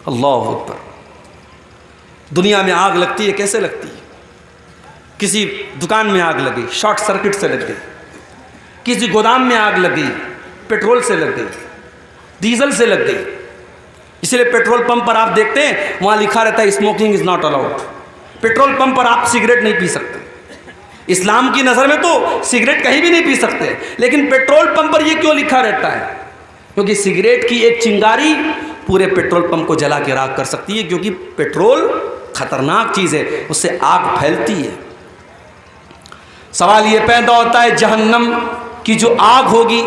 اللہ اکبر۔ دنیا میں آگ لگتی ہے، کیسے لگتی ہے؟ کسی دکان میں آگ لگی، شارٹ سرکٹ سے لگ گئی، کسی گودام میں آگ لگ گئی، پیٹرول سے لگ گئی، ڈیزل سے لگ گئی۔ اس لیے پیٹرول پمپ پر آپ دیکھتے ہیں وہاں لکھا رہتا ہے smoking is not allowed. Petrol pump پر آپ سگریٹ نہیں پی سکتے۔ اسلام کی نظر میں تو سگریٹ کہیں بھی نہیں پی سکتے، لیکن پیٹرول پمپ پر یہ کیوں لکھا رہتا ہے؟ کیونکہ سگریٹ کی ایک چنگاری پورے پیٹرول پمپ کو جلا کے راکھ کر سکتی ہے، کیونکہ پیٹرول خطرناک چیز ہے، اس سے آگ پھیلتی ہے۔ سوال یہ پیدا ہوتا ہے جہنم کی جو آگ ہوگی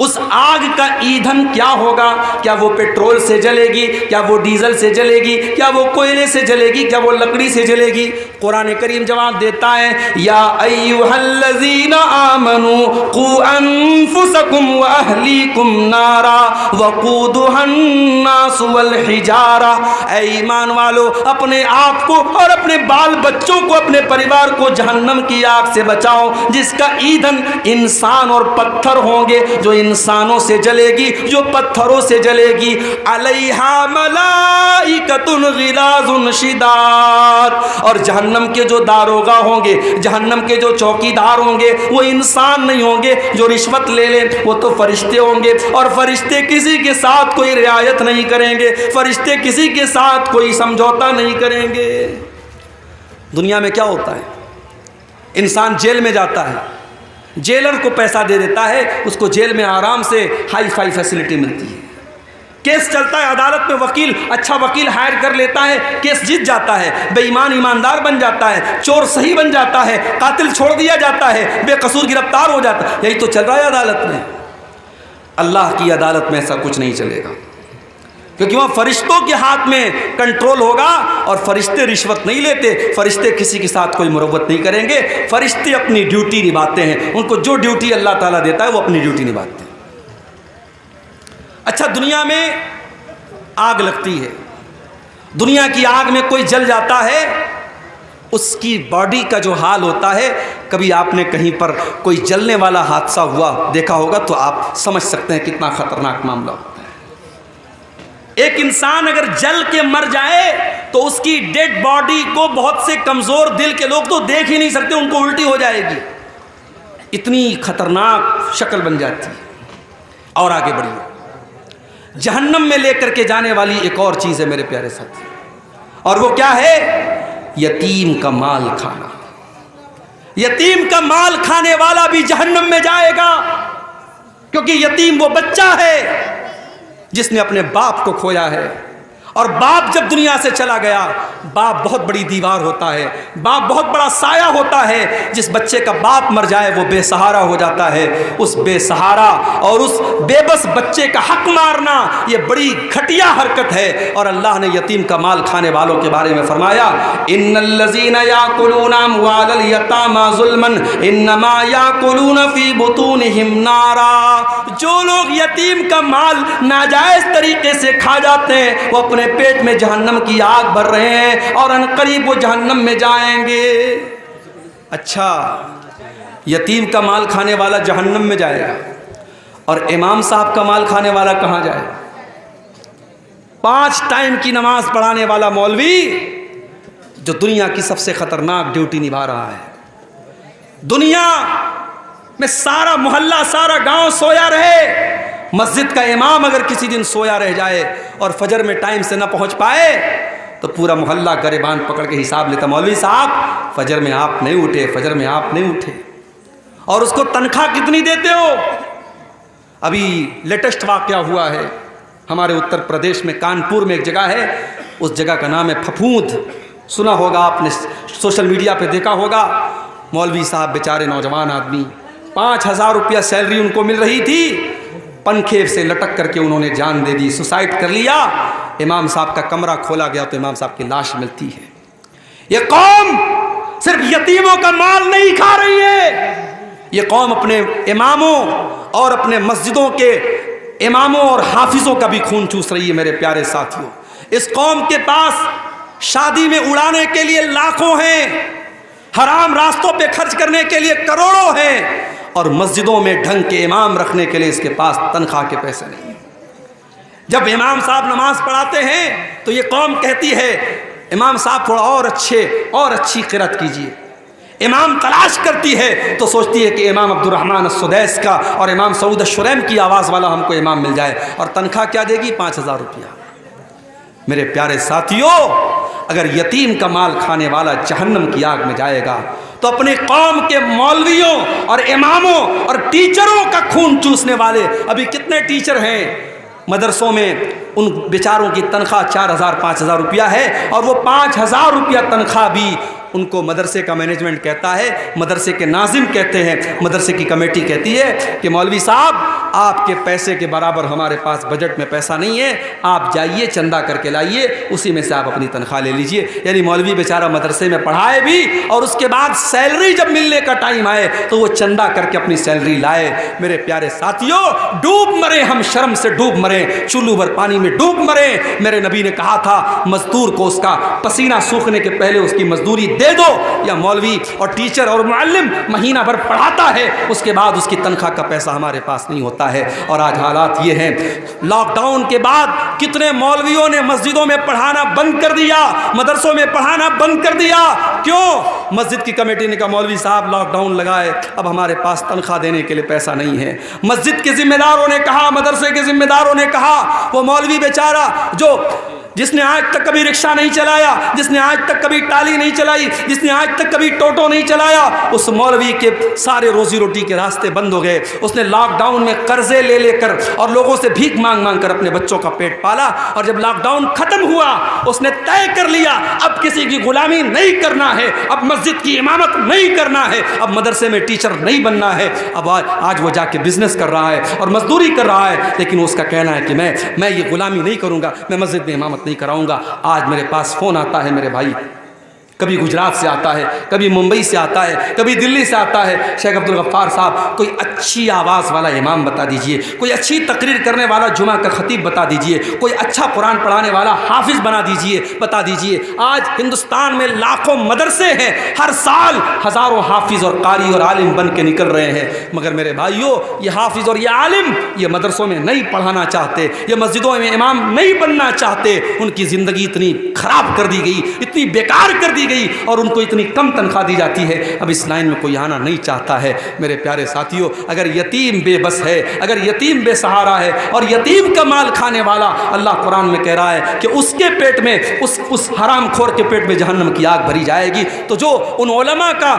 اس آگ کا ایندھن کیا ہوگا؟ کیا وہ پیٹرول سے جلے گی؟ کیا وہ ڈیزل سے جلے گی؟ کیا وہ کوئلے سے جلے گی؟ کیا وہ لکڑی سے جلے گی؟ قرآن کریم جواب دیتا ہے یا ایھا الذین آمنوا قوا انفسکم واہلیکم نارا وقودھا الناس والحجارہ، اے ایمان والو اپنے آپ کو اور اپنے بال بچوں کو، اپنے پریوار کو جہنم کی آگ سے بچاؤ جس کا ایندھن انسان اور پتھر ہوں گے، جو انسانوں سے جلے گی، جو پتھروں سے جلے گی۔ علیہا ملائکۃ غلاظ شداد، اور جہنم کے جو داروغہ ہوں گے، جہنم کے جو چوکیدار ہوں گے وہ انسان نہیں ہوں گے جو رشوت لے لیں، وہ تو فرشتے ہوں گے، اور فرشتے کسی کے ساتھ کوئی رعایت نہیں کریں گے، فرشتے کسی کے ساتھ کوئی سمجھوتا نہیں کریں گے۔ دنیا میں کیا ہوتا ہے؟ انسان جیل میں جاتا ہے، جیلر کو پیسہ دے دیتا ہے، اس کو جیل میں آرام سے ہائی فائی فیسلٹی ملتی ہے۔ کیس چلتا ہے عدالت میں، وکیل اچھا وکیل ہائر کر لیتا ہے، کیس جیت جاتا ہے، بے ایمان ایماندار بن جاتا ہے، چور صحیح بن جاتا ہے، قاتل چھوڑ دیا جاتا ہے، بے قصور گرفتار ہو جاتا ہے۔ یہی تو چل رہا ہے عدالت میں۔ اللہ کی عدالت میں ایسا کچھ نہیں چلے گا، کیونکہ وہاں فرشتوں کے ہاتھ میں کنٹرول ہوگا، اور فرشتے رشوت نہیں لیتے، فرشتے کسی کے ساتھ کوئی مروت نہیں کریں گے، فرشتے اپنی ڈیوٹی نبھاتے ہیں، ان کو جو ڈیوٹی اللہ تعالیٰ دیتا ہے وہ اپنی ڈیوٹی نبھاتے ہیں۔ اچھا دنیا میں آگ لگتی ہے، دنیا کی آگ میں کوئی جل جاتا ہے، اس کی باڈی کا جو حال ہوتا ہے، کبھی آپ نے کہیں پر کوئی جلنے والا حادثہ ہوا دیکھا ہوگا تو آپ سمجھ سکتے ہیں کتنا خطرناک معاملہ ہوتا ہے۔ ایک انسان اگر جل کے مر جائے تو اس کی ڈیڈ باڈی کو بہت سے کمزور دل کے لوگ تو دیکھ ہی نہیں سکتے، ان کو الٹی ہو جائے گی، اتنی خطرناک شکل بن جاتی ہے۔ اور آگے بڑھیے، جہنم میں لے کر کے جانے والی ایک اور چیز ہے میرے پیارے ساتھی، اور وہ کیا ہے؟ یتیم کا مال کھانا۔ یتیم کا مال کھانے والا بھی جہنم میں جائے گا، کیونکہ یتیم وہ بچہ ہے جس نے اپنے باپ کو کھویا ہے، اور باپ جب دنیا سے چلا گیا، باپ بہت بڑی دیوار ہوتا ہے، باپ بہت بڑا سایہ ہوتا ہے۔ جس بچے کا باپ مر جائے وہ بے سہارا ہو جاتا ہے۔ اس بے سہارا اور اس بے بس بچے کا حق مارنا یہ بڑی گھٹیا حرکت ہے، اور اللہ نے یتیم کا مال کھانے والوں کے بارے میں فرمایا ان الذین یاکلون اموال الیتامی ظلما انما یاکلون فی بطونہم نارا، جو لوگ یتیم کا مال ناجائز طریقے سے کھا جاتے ہیں وہ اپنے پیٹ میں جہنم کی آگ بھر رہے ہیں، اور ان قریب وہ جہنم میں جائیں گے۔ اچھا یتیم کا مال کھانے والا جہنم میں جائے گا، اور امام صاحب کا مال کھانے والا کہاں جائے گا؟ 5 ٹائم کی نماز پڑھانے والا مولوی جو دنیا کی سب سے خطرناک ڈیوٹی نبھا رہا ہے. دنیا میں سارا محلہ سارا گاؤں سویا رہے، مسجد کا امام اگر کسی دن سویا رہ جائے اور فجر میں ٹائم سے نہ پہنچ پائے تو پورا محلہ گریبان پکڑ کے حساب لیتا، مولوی صاحب فجر میں آپ نہیں اٹھے، فجر میں آپ نہیں اٹھے. اور اس کو تنخواہ کتنی دیتے ہو؟ ابھی لیٹسٹ واقعہ ہوا ہے ہمارے اتر پردیش میں، کانپور میں ایک جگہ ہے، اس جگہ کا نام ہے پھپھوند. سنا ہوگا آپ نے، سوشل میڈیا پہ دیکھا ہوگا. مولوی صاحب بیچارے نوجوان آدمی، 5,000 روپیہ سیلری ان کو مل رہی تھی، پنکھے سے لٹک کر کے انہوں نے جان دے دی، سوسائڈ کر لیا. امام صاحب کا کمرہ کھولا گیا تو امام صاحب کی لاش ملتی ہے. یہ قوم صرف یتیموں کا مال نہیں کھا رہی ہے، یہ قوم اپنے اماموں اور اپنے مسجدوں کے اماموں اور حافظوں کا بھی خون چوس رہی ہے. میرے پیارے ساتھیوں، اس قوم کے پاس شادی میں اڑانے کے لیے لاکھوں ہیں، حرام راستوں پہ خرچ کرنے کے لیے کروڑوں ہیں، اور مسجدوں میں ڈھنگ کے امام رکھنے کے لیے اس کے پاس تنخواہ کے پیسے نہیں. جب امام صاحب نماز پڑھاتے ہیں تو یہ قوم کہتی ہے امام صاحب تھوڑا اور اچھی قرات کیجیے. امام تلاش کرتی ہے تو سوچتی ہے کہ امام عبد الرحمن السدیس کا اور امام سعود الشریم کی آواز والا ہم کو امام مل جائے. اور تنخواہ کیا دے گی؟ 5,000 روپیہ. میرے پیارے ساتھیوں، اگر یتیم کا مال کھانے والا جہنم کی آگ میں جائے گا تو اپنے قوم کے مولویوں اور اماموں اور ٹیچروں کا خون چوسنے والے ابھی کتنے ٹیچر ہیں مدرسوں میں، ان بیچاروں کی تنخواہ 4,000 5,000 روپیہ ہے، اور وہ 5,000 روپیہ تنخواہ بھی ان کو مدرسے کا مینجمنٹ کہتا ہے، مدرسے کے ناظم کہتے ہیں، مدرسے کی کمیٹی کہتی ہے کہ مولوی صاحب آپ کے پیسے کے برابر ہمارے پاس بجٹ میں پیسہ نہیں ہے، آپ جائیے چندہ کر کے لائیے، اسی میں سے آپ اپنی تنخواہ لے لیجئے. یعنی مولوی بیچارہ مدرسے میں پڑھائے بھی اور اس کے بعد سیلری جب ملنے کا ٹائم آئے تو وہ چندہ کر کے اپنی سیلری لائے. میرے پیارے ساتھیوں، ڈوب مرے ہم، شرم سے ڈوب مرے، چولو بھر پانی میں ڈوب مرے. میرے نبی نے کہا تھا مزدور کو اس کا پسینہ سوکھنے کے پہلے اس کی مزدوری دے دو. یا مولوی اور ٹیچر اور معلم مہینہ بھر پڑھاتا ہے، اس کے بعد اس کی تنخواہ کا پیسہ ہمارے پاس نہیں ہوتا ہے. اور آج حالات یہ ہیں، لاک ڈاؤن کے بعد کتنے مولویوں نے مسجدوں میں پڑھانا بند کر دیا، مدرسوں میں پڑھانا بند کر دیا. کیوں؟ مسجد کی کمیٹی نے کہا مولوی صاحب لاک ڈاؤن لگائے، اب ہمارے پاس تنخواہ دینے کے لیے پیسہ نہیں ہے. مسجد کے ذمہ داروں نے کہا، مدرسے کے ذمہ داروں نے کہا، وہ مولوی بیچارہ جس نے آج تک کبھی رکشہ نہیں چلایا، جس نے آج تک کبھی ٹالی نہیں چلائی، جس نے آج تک کبھی ٹوٹو نہیں چلایا، اس مولوی کے سارے روزی روٹی کے راستے بند ہو گئے. اس نے لاک ڈاؤن میں قرضے لے کر اور لوگوں سے بھیک مانگ کر اپنے بچوں کا پیٹ پالا. اور جب لاک ڈاؤن ختم ہوا اس نے طے کر لیا اب کسی کی غلامی نہیں کرنا ہے، اب مسجد کی امامت نہیں کرنا ہے، اب مدرسے میں ٹیچر نہیں بننا ہے. اب آج وہ جا کے بزنس کر رہا ہے اور مزدوری کر رہا ہے، لیکن اس کا کہنا ہے کہ میں یہ غلامی نہیں کروں گا، میں مسجد میں امامت نہیں کراؤں گا. آج میرے پاس فون آتا ہے میرے بھائی، کبھی گجرات سے آتا ہے، کبھی ممبئی سے آتا ہے، کبھی دلی سے آتا ہے، شیخ عبد الغفار صاحب کوئی اچھی آواز والا امام بتا دیجئے، کوئی اچھی تقریر کرنے والا جمعہ کا خطیب بتا دیجئے، کوئی اچھا قرآن پڑھانے والا حافظ بنا دیجئے، بتا دیجئے. آج ہندوستان میں لاکھوں مدرسے ہیں، ہر سال ہزاروں حافظ اور قاری اور عالم بن کے نکل رہے ہیں، مگر میرے بھائیوں یہ حافظ اور یہ عالم یہ مدرسوں میں نہیں پڑھانا چاہتے، یہ مسجدوں میں امام نہیں بننا چاہتے. ان کی زندگی اتنی خراب کر دی گئی، اتنی بیکار کر دی گئی اور ان کو اتنی کم تنخواہ دی جاتی ہے، اب اس لائن میں کوئی آنا نہیں چاہتا ہے. میرے پیارے ساتھیوں، اگر یتیم بے بس ہے، اگر یتیم بے سہارا ہے اور یتیم کا مال کھانے والا، اللہ قرآن میں کہہ رہا ہے کہ اس کے پیٹ میں اس حرام خور کے پیٹ میں جہنم کی آگ بھری جائے گی. تو جو ان علماء کا،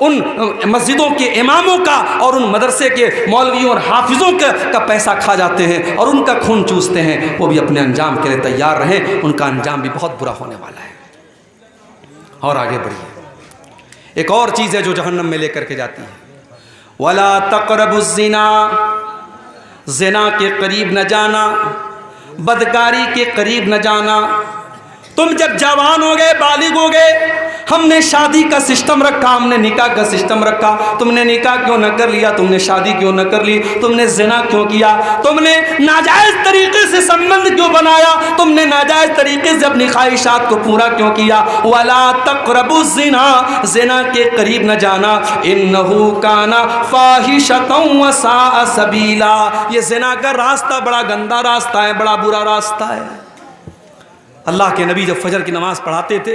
ان مسجدوں کے اماموں کا اور ان مدرسے کے مولویوں اور حافظوں کا پیسہ کھا جاتے ہیں اور ان کا خون چوستے ہیں، وہ بھی اپنے انجام کے لیے تیار رہیں، ان کا انجام بھی بہت برا ہونے والا ہے. اور آگے بڑھیے، ایک اور چیز ہے جو جہنم میں لے کر کے جاتی ہے، وَلَا تَقْرَبُوا الزِّنَا، زنا کے قریب نہ جانا، بدکاری کے قریب نہ جانا. تم جب جوان ہو گئے، بالغ ہو گئے، ہم نے شادی کا سسٹم رکھا، ہم نے نکاح کا سسٹم رکھا، تم نے نکاح کیوں نہ کر لیا، تم نے شادی کیوں نہ کر لی، تم نے زنا کیوں کیا، تم نے ناجائز طریقے سے سنبندھ کیوں بنایا، تم نے ناجائز طریقے سے اپنی خواہشات کو پورا کیوں کیا. وَلَا تَقْرَبُوا الزِّنَا، زنا کے قریب نہ جانا، إِنَّهُ كَانَ فَاحِشَةً وَسَاءَ سَبِيلًا، یہ زنا کا راستہ بڑا گندا راستہ ہے، بڑا برا راستہ ہے. اللہ کے نبی جب فجر کی نماز پڑھاتے تھے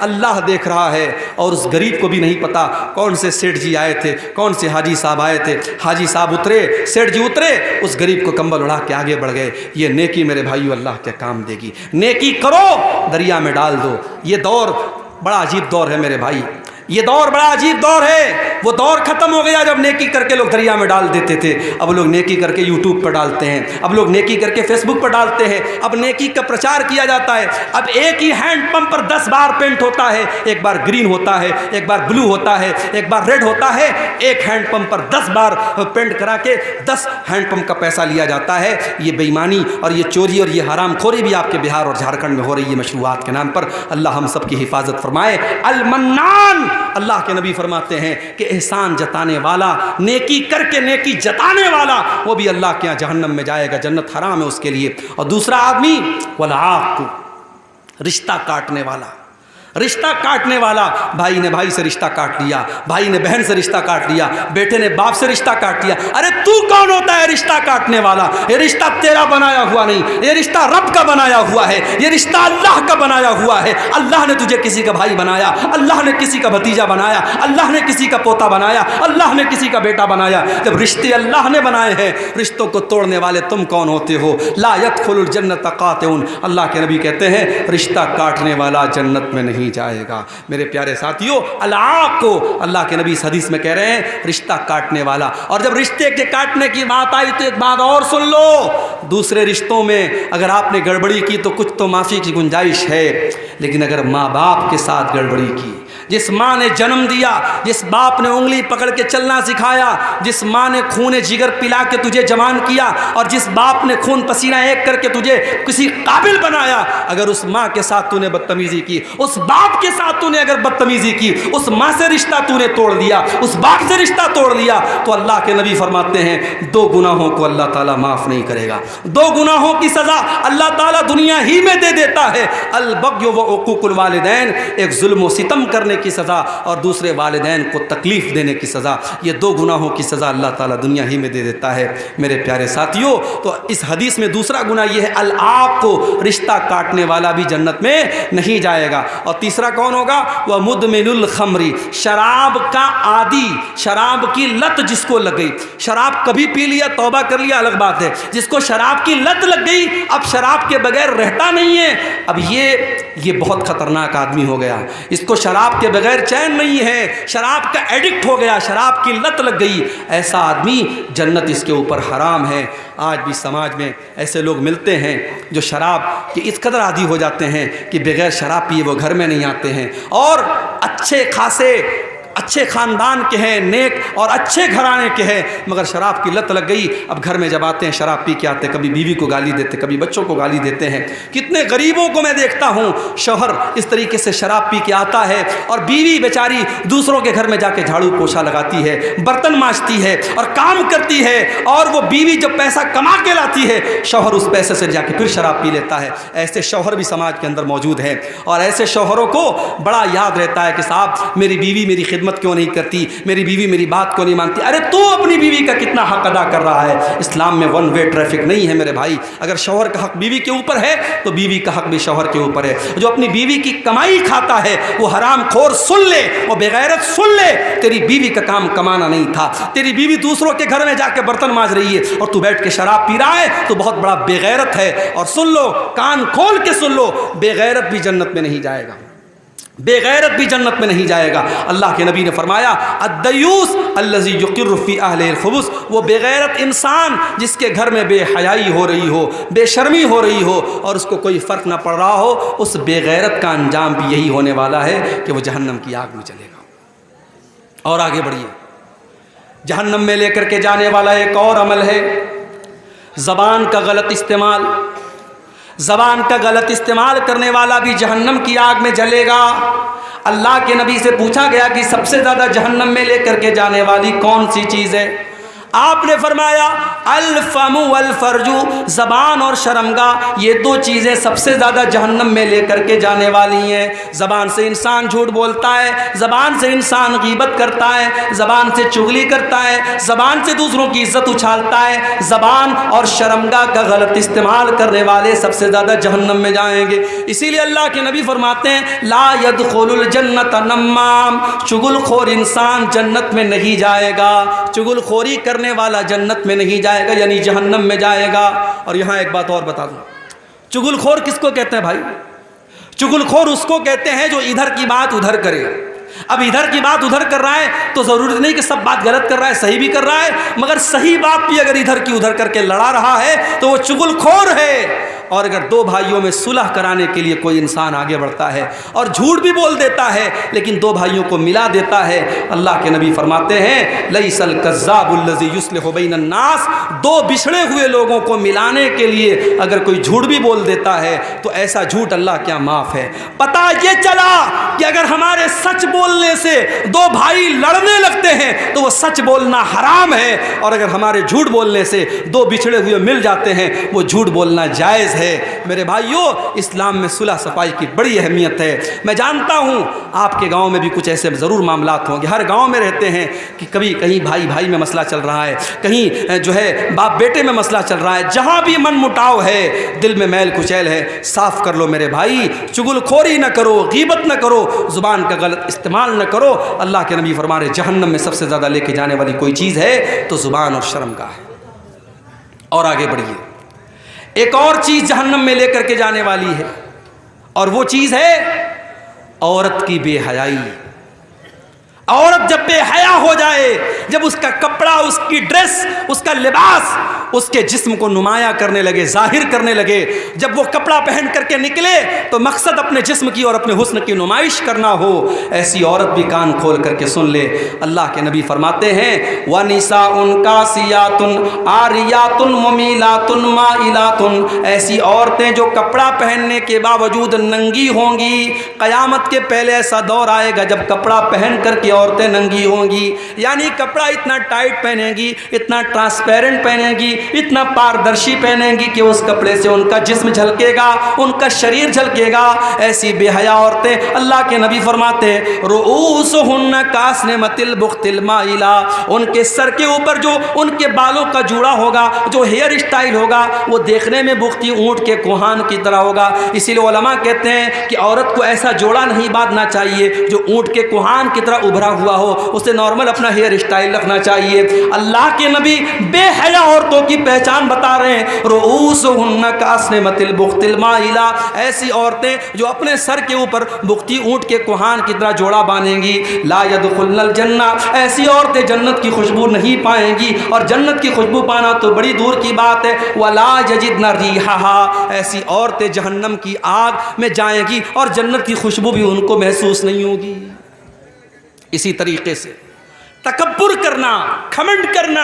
اللہ دیکھ رہا ہے، اور اس غریب کو بھی نہیں پتا کون سے سیٹھ جی آئے تھے، کون سے حاجی صاحب آئے تھے۔ حاجی صاحب اترے، سیٹھ جی اترے، اس غریب کو کمبل اڑا کے آگے بڑھ گئے۔ یہ نیکی میرے بھائیو اللہ کے کام دے گی، نیکی کرو دریا میں ڈال دو۔ یہ دور بڑا عجیب دور ہے میرے بھائی، یہ دور بڑا عجیب دور ہے۔ وہ دور ختم ہو گیا جب نیکی کر کے لوگ دریا میں ڈال دیتے تھے، اب لوگ نیکی کر کے یوٹیوب پر ڈالتے ہیں، اب لوگ نیکی کر کے فیس بک پر ڈالتے ہیں، اب نیکی کا پرچار کیا جاتا ہے۔ اب ایک ہی ہینڈ پمپ پر 10 بار پینٹ ہوتا ہے، ایک بار گرین ہوتا ہے، ایک بار بلو ہوتا ہے، ایک بار ریڈ ہوتا ہے۔ ایک ہینڈ پمپ پر 10 بار پینٹ کرا کے 10 ہینڈ پمپ کا پیسہ لیا جاتا ہے۔ یہ بے ایمانی اور یہ چوری اور یہ حرام خوری بھی آپ کے بہار اور جھارکھنڈ میں ہو رہی ہے مشروعات کے نام پر۔ اللہ ہم سب کی حفاظت فرمائے۔ المنان، اللہ کے نبی فرماتے ہیں کہ احسان جتانے والا، نیکی کر کے نیکی جتانے والا، وہ بھی اللہ کے یہاں جہنم میں جائے گا، جنت حرام ہے اس کے لیے۔ اور دوسرا آدمی والعاق، رشتہ کاٹنے والا، رشتہ کاٹنے والا، بھائی نے بھائی سے رشتہ کاٹ لیا، بھائی نے بہن سے رشتہ کاٹ لیا، بیٹے نے باپ سے رشتہ کاٹ لیا۔ ارے تو کون ہوتا ہے رشتہ کاٹنے والا؟ یہ رشتہ تیرا بنایا ہوا نہیں، یہ رشتہ رب کا بنایا ہوا ہے، یہ رشتہ اللہ کا بنایا ہوا ہے۔ اللہ نے تجھے کسی کا بھائی بنایا، اللہ نے کسی کا بھتیجا بنایا، اللہ نے کسی کا پوتا بنایا، اللہ نے کسی کا بیٹا بنایا۔ جب رشتے اللہ نے بنائے ہیں، رشتوں کو توڑنے والے تم کون ہوتے ہو؟ لا يدخل الجنت قاطعون، اللہ کے نبی کہتے ہیں رشتہ کاٹنے والا جنت میں نہیں جائے گا۔ میرے پیارے ساتھیوں، العاق کو اللہ کے نبی اس حدیث میں کہہ رہے ہیں رشتہ کاٹنے والا۔ اور جب رشتے کے کاٹنے کی بات آئی تو ایک بات اور سن لو، دوسرے رشتوں میں اگر آپ نے گڑبڑی کی تو کچھ تو معافی کی گنجائش ہے، لیکن اگر ماں باپ کے ساتھ گڑبڑی کی، جس ماں نے جنم دیا، جس باپ نے انگلی پکڑ کے چلنا سکھایا، جس ماں نے خون جگر پلا کے تجھے جوان کیا، اور جس باپ نے خون پسینہ ایک کر کے تجھے کسی قابل بنایا، اگر اس ماں کے ساتھ تو نے بدتمیزی کی، اس باپ کے ساتھ تو نے اگر بدتمیزی کی، اس ماں سے رشتہ تو نے توڑ دیا، اس باپ سے رشتہ توڑ لیا، تو اللہ کے نبی فرماتے ہیں 2 گناہوں کو اللہ تعالیٰ معاف نہیں کرے گا۔ 2 گناہوں کی سزا اللہ تعالیٰ دنیا ہی میں دے دیتا ہے، البغی و عقوق الوالدین، ایک ظلم و ستم کرنے کی سزا اور دوسرے والدین کو تکلیف دینے کی سزا۔ یہ 2 گناہوں کی سزا اللہ تعالیٰ دنیا ہی میں دے دیتا ہے۔ میرے پیارے ساتھیوں، تو اس حدیث میں دوسرا گناہ یہ ہے العاق کو، رشتہ کاٹنے والا بھی جنت میں نہیں جائے گا۔ اور تیسرا کون ہوگا؟ وہ مدمن الخمر، شراب کا عادی، شراب کی لت جس کو لگ گئی۔ شراب کبھی پی لیا توبہ کر لیا الگ بات ہے، جس کو شراب کی لت لگ گئی اب شراب کے بغیر رہتا نہیں ہے، اب یہ بہت خطرناک آدمی ہو گیا۔ اس کو شراب کے بغیر چین نہیں ہے، شراب کا ایڈکٹ ہو گیا، شراب کی لت لگ گئی، ایسا آدمی جنت اس کے اوپر حرام ہے۔ آج بھی سماج میں ایسے لوگ ملتے ہیں جو شراب کے اس قدر عادی ہو جاتے ہیں کہ بغیر شراب پیے وہ گھر میں نہیں آتے ہیں، اور اچھے خاصے اچھے خاندان کے ہیں، نیک اور اچھے گھرانے کے ہیں، مگر شراب کی لت لگ گئی، اب گھر میں جب آتے ہیں شراب پی کے آتے ہیں، کبھی بیوی کو گالی دیتے، کبھی بچوں کو گالی دیتے ہیں۔ کتنے غریبوں کو میں دیکھتا ہوں، شوہر اس طریقے سے شراب پی کے آتا ہے اور بیوی بیچاری دوسروں کے گھر میں جا کے جھاڑو پوچھا لگاتی ہے، برتن مانجتی ہے اور کام کرتی ہے، اور وہ بیوی جب پیسہ کما کے لاتی ہے شوہر اس پیسے سے جا کے پھر شراب پی لیتا ہے۔ ایسے شوہر بھی سماج کے اندر موجود ہیں، اور ایسے شوہروں کو بڑا یاد رہتا ہے کہ صاحب میری بیوی میری خدمت کیوں نہیں کرتی، میری بیوی میری بات کیوں نہیں مانتی۔ ارے تو اپنی بیوی کا کتنا حق ادا کر رہا ہے؟ اسلام میں ون وے ٹریفک نہیں ہے میرے بھائی۔ اگر شوہر کا حق بیوی کے اوپر ہے تو بیوی کا حق بھی شوہر کے اوپر ہے۔ جو اپنی بیوی کی کمائی کھاتا ہے وہ حرام خور سن لے، وہ بغیرت سن لے، تیری بیوی کا کام کمانا نہیں تھا، تیری بیوی دوسروں کے گھر میں جا کے برتن مانج رہی ہے اور تو بیٹھ کے شراب پی رہا ہے، تو بہت بڑا بغیرت ہے۔ اور سن لو، کان کھول کے سن لو، بغیرت بھی جنت میں نہیں جائے گا، بے غیرت بھی جنت میں نہیں جائے گا۔ اللہ کے نبی نے فرمایا الدیوس الذی یقر فی اہلہ الخبث، وہ بے غیرت انسان جس کے گھر میں بے حیائی ہو رہی ہو، بے شرمی ہو رہی ہو، اور اس کو کوئی فرق نہ پڑ رہا ہو، اس بے غیرت کا انجام بھی یہی ہونے والا ہے کہ وہ جہنم کی آگ میں چلے گا۔ اور آگے بڑھیے، جہنم میں لے کر کے جانے والا ایک اور عمل ہے زبان کا غلط استعمال۔ زبان کا غلط استعمال کرنے والا بھی جہنم کی آگ میں جلے گا۔ اللہ کے نبی سے پوچھا گیا کہ سب سے زیادہ جہنم میں لے کر کے جانے والی کون سی چیز ہے؟ آپ نے فرمایا الفم والفرج، زبان اور شرمگاہ، یہ دو چیزیں سب سے زیادہ جہنم میں لے کر کے جانے والی ہیں۔ زبان سے انسان جھوٹ بولتا ہے، زبان سے انسان غیبت کرتا ہے، زبان سے چغلی کرتا ہے، زبان سے دوسروں کی عزت اچھالتا ہے۔ زبان اور شرمگاہ کا غلط استعمال کرنے والے سب سے زیادہ جہنم میں جائیں گے۔ اسی لیے اللہ کے نبی فرماتے ہیں لا يدخل الجنت نمام، چغل خور انسان جنت میں نہیں جائے گا، چغل خوری کرنے والا جنت میں نہیں جائے گا، یعنی جہنم میں جائے گا۔ اور یہاں ایک بات اور بتا دوں، چغل خور کس کو کہتے ہیں بھائی؟ چغل خور اس کو کہتے ہیں جو ادھر کی بات ادھر کرے۔ اب ادھر کی بات ادھر کر رہا ہے تو ضروری نہیں کہ سب بات غلط کر رہا ہے، صحیح بھی کر رہا ہے، مگر صحیح بات بھی اگر ادھر کی ادھر کر کے لڑا رہا ہے تو وہ چغل خور ہے۔ اور اگر دو بھائیوں میں صلح کرانے کے لیے کوئی انسان آگے بڑھتا ہے اور جھوٹ بھی بول دیتا ہے لیکن دو بھائیوں کو ملا دیتا ہے، اللہ کے نبی فرماتے ہیں لیس الکذاب الذی یصلح بین الناس، دو بچھڑے ہوئے لوگوں کو ملانے کے لیے اگر کوئی جھوٹ بھی بول دیتا ہے تو ایسا جھوٹ اللہ کیا معاف ہے۔ پتہ یہ چلا کہ اگر ہمارے سچ بولنے سے دو بھائی لڑنے لگتے ہیں تو وہ سچ بولنا حرام ہے، اور اگر ہمارے جھوٹ بولنے سے دو بچھڑے ہوئے مل جاتے ہیں وہ جھوٹ بولنا جائز ہے۔ میرے بھائیوں، اسلام میں صلح صفائی کی بڑی اہمیت ہے۔ میں جانتا ہوں آپ کے گاؤں میں بھی کچھ ایسے ضرور معاملات ہوں گے، ہر گاؤں میں رہتے ہیں کہ کبھی کہیں بھائی بھائی میں مسئلہ چل رہا ہے، کہیں جو ہے باپ بیٹے میں مسئلہ چل رہا ہے، جہاں بھی من مٹاؤ ہے، دل میں میل کچیل ہے، صاف کر لو میرے بھائی، چغل خوری نہ کرو، غیبت نہ کرو، زبان کا غلط استعمال نہ کرو۔ اللہ کے نبی فرما رہے جہنم میں سب سے زیادہ لے کے جانے والی کوئی چیز ہے تو زبان اور شرمگاہ ہے۔ اور آگے بڑھیے، ایک اور چیز جہنم میں لے کر کے جانے والی ہے، اور وہ چیز ہے عورت کی بے حیائی۔ عورت جب بے حیا ہو جائے، جب اس کا کپڑا، اس کی ڈریس، اس کا لباس اس کے جسم کو نمایاں کرنے لگے، ظاہر کرنے لگے، جب وہ کپڑا پہن کر کے نکلے تو مقصد اپنے جسم کی اور اپنے حسن کی نمائش کرنا ہو، ایسی عورت بھی کان کھول کر کے سن لے۔ اللہ کے نبی فرماتے ہیں وَنِسَاءٌ كَاسِيَاتٌ عَارِيَاتٌ مُمِيلَاتٌ مَائِلَاتٌ، ایسی عورتیں جو کپڑا پہننے کے باوجود ننگی ہوں گی۔ قیامت کے پہلے ایسا دور آئے گا جب کپڑا پہن کر کے عورتیں ننگی ہوں گی، یعنی کپڑا اتنا ٹائٹ پہنیں گی، اتنا ٹرانسپیرنٹ پہنیں گی، اتنا پاردرشی پہنیں گی کہ اس کپڑے سے ان کا جسم جھلکے گا، ان کا شریر جھلکے گا۔ ایسی بے حیا عورتیں اللہ کے نبی فرماتے ہیں رؤوسہن کاسنمۃ البخت المائلہ، ان کے سر کے اوپر جو ان کے بالوں کا جوڑا ہوگا، جو ہیئر اسٹائل ہوگا، وہ دیکھنے میں بختی اونٹ کے کوہان کی طرح ہوگا۔ اسی لیے علماء کہتے ہیں کہ عورت کو ایسا جوڑا نہیں باندھنا چاہیے جو اونٹ کے کوہان کی طرح ابھرا ہوا ہو، اسے نارمل اپنا ہیئر اسٹائل رکھنا چاہیے۔ اللہ کے نبی بے حیا عورتوں کی پہچان بتا رہے ہیں رؤوسہن کاسنمۃ البخت المائلہ، ایسی عورتیں جو اپنے سر کے اوپر بختی اونٹ کے کوہان کی طرح جوڑا باندھیں گی، لا يدخلن الجنہ، ایسی عورتیں جنت کی خوشبو نہیں پائیں گی، اور جنت کی خوشبو پانا تو بڑی دور کی بات ہے۔ ولا یجدن ریحھا، ایسی عورتیں جہنم کی آگ میں جائیں گی اور جنت کی خوشبو بھی ان کو محسوس نہیں ہوگی۔ اسی طریقے سے تکبر کرنا، گھمنڈ کرنا،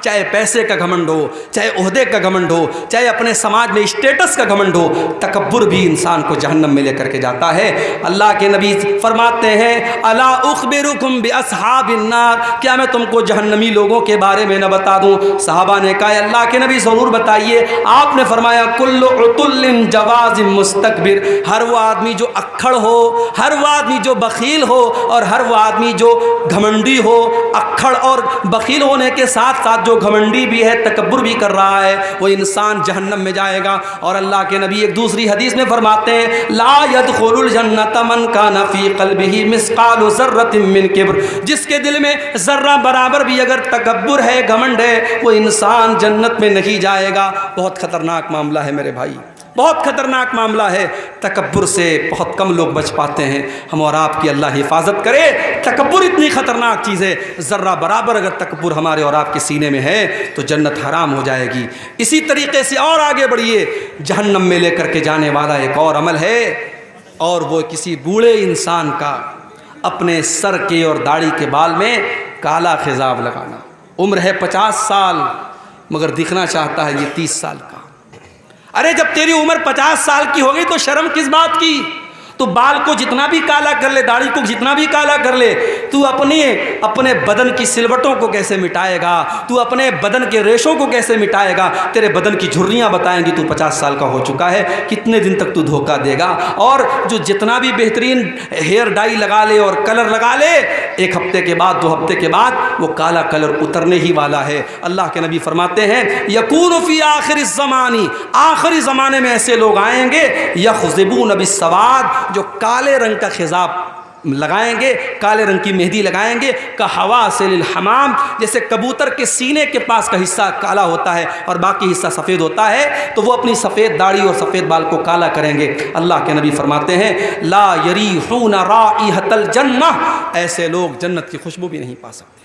چاہے پیسے کا گھمنڈ ہو، چاہے عہدے کا گھمنڈ ہو، چاہے اپنے سماج میں اسٹیٹس کا گھمنڈ ہو، تکبر بھی انسان کو جہنم میں لے کر کے جاتا ہے۔ اللہ کے نبی فرماتے ہیں الا اخبرکم باصحاب النار، کیا میں تم کو جہنمی لوگوں کے بارے میں نہ بتا دوں؟ صحابہ نے کہا اللہ کے نبی ضرور بتائیے۔ آپ نے فرمایا کل عتل جواز مستکبر، ہر وہ آدمی جو اکھڑ ہو، ہر وہ آدمی جو بخیل ہو، اور ہر وہ آدمی جو گھمنڈی ہو، اکھڑ اور بخیل ہونے کے ساتھ ساتھ جو گھمنڈی بھی ہے، تکبر بھی کر رہا ہے، وہ انسان جہنم میں جائے گا۔ اور اللہ کے نبی ایک دوسری حدیث میں فرماتے ہیں لا يدخل الجنۃ من کان فی قلبہ مثقال ذرۃ من کبر، جس کے دل میں ذرہ برابر بھی اگر تکبر ہے، گھمنڈ ہے، وہ انسان جنت میں نہیں جائے گا۔ بہت خطرناک معاملہ ہے میرے بھائی، بہت خطرناک معاملہ ہے۔ تکبر سے بہت کم لوگ بچ پاتے ہیں، ہم اور آپ کی اللہ حفاظت کرے۔ تکبر اتنی خطرناک چیز ہے، ذرہ برابر اگر تکبر ہمارے اور آپ کے سینے میں ہے تو جنت حرام ہو جائے گی۔ اسی طریقے سے اور آگے بڑھیے، جہنم میں لے کر کے جانے والا ایک اور عمل ہے، اور وہ کسی بوڑھے انسان کا اپنے سر کے اور داڑھی کے بال میں کالا خضاب لگانا۔ عمر ہے 50 سال مگر دکھنا چاہتا ہے یہ 30 سال کا۔ ارے جب تیری عمر 50 سال کی ہو گئی تو شرم کس بات کی؟ تو بال کو جتنا بھی کالا کر لے، داڑھی کو جتنا بھی کالا کر لے، تو اپنے بدن کی سلوٹوں کو کیسے مٹائے گا؟ تو اپنے بدن کے ریشوں کو کیسے مٹائے گا؟ تیرے بدن کی جھریاں بتائیں گی تو 50 سال کا ہو چکا ہے، کتنے دن تک تو دھوکہ دے گا؟ اور جو جتنا بھی بہترین ہیئر ڈائی لگا لے اور کلر لگا لے، 1 ہفتے کے بعد 2 ہفتے کے بعد وہ کالا کلر اترنے ہی والا ہے۔ اللہ کے نبی فرماتے ہیں یکون فی آخر الزمان، آخری زمانے میں ایسے لوگ آئیں گے یخضبون بالسواد، جو کالے رنگ کا خضاب لگائیں گے، کالے رنگ کی مہندی لگائیں گے، کحواسل الحمام، جیسے کبوتر کے سینے کے پاس کا حصہ کالا ہوتا ہے اور باقی حصہ سفید ہوتا ہے، تو وہ اپنی سفید داڑھی اور سفید بال کو کالا کریں گے۔ اللہ کے نبی فرماتے ہیں لا یریحون رائحۃ الجنہ، ایسے لوگ جنت کی خوشبو بھی نہیں پا سکتے،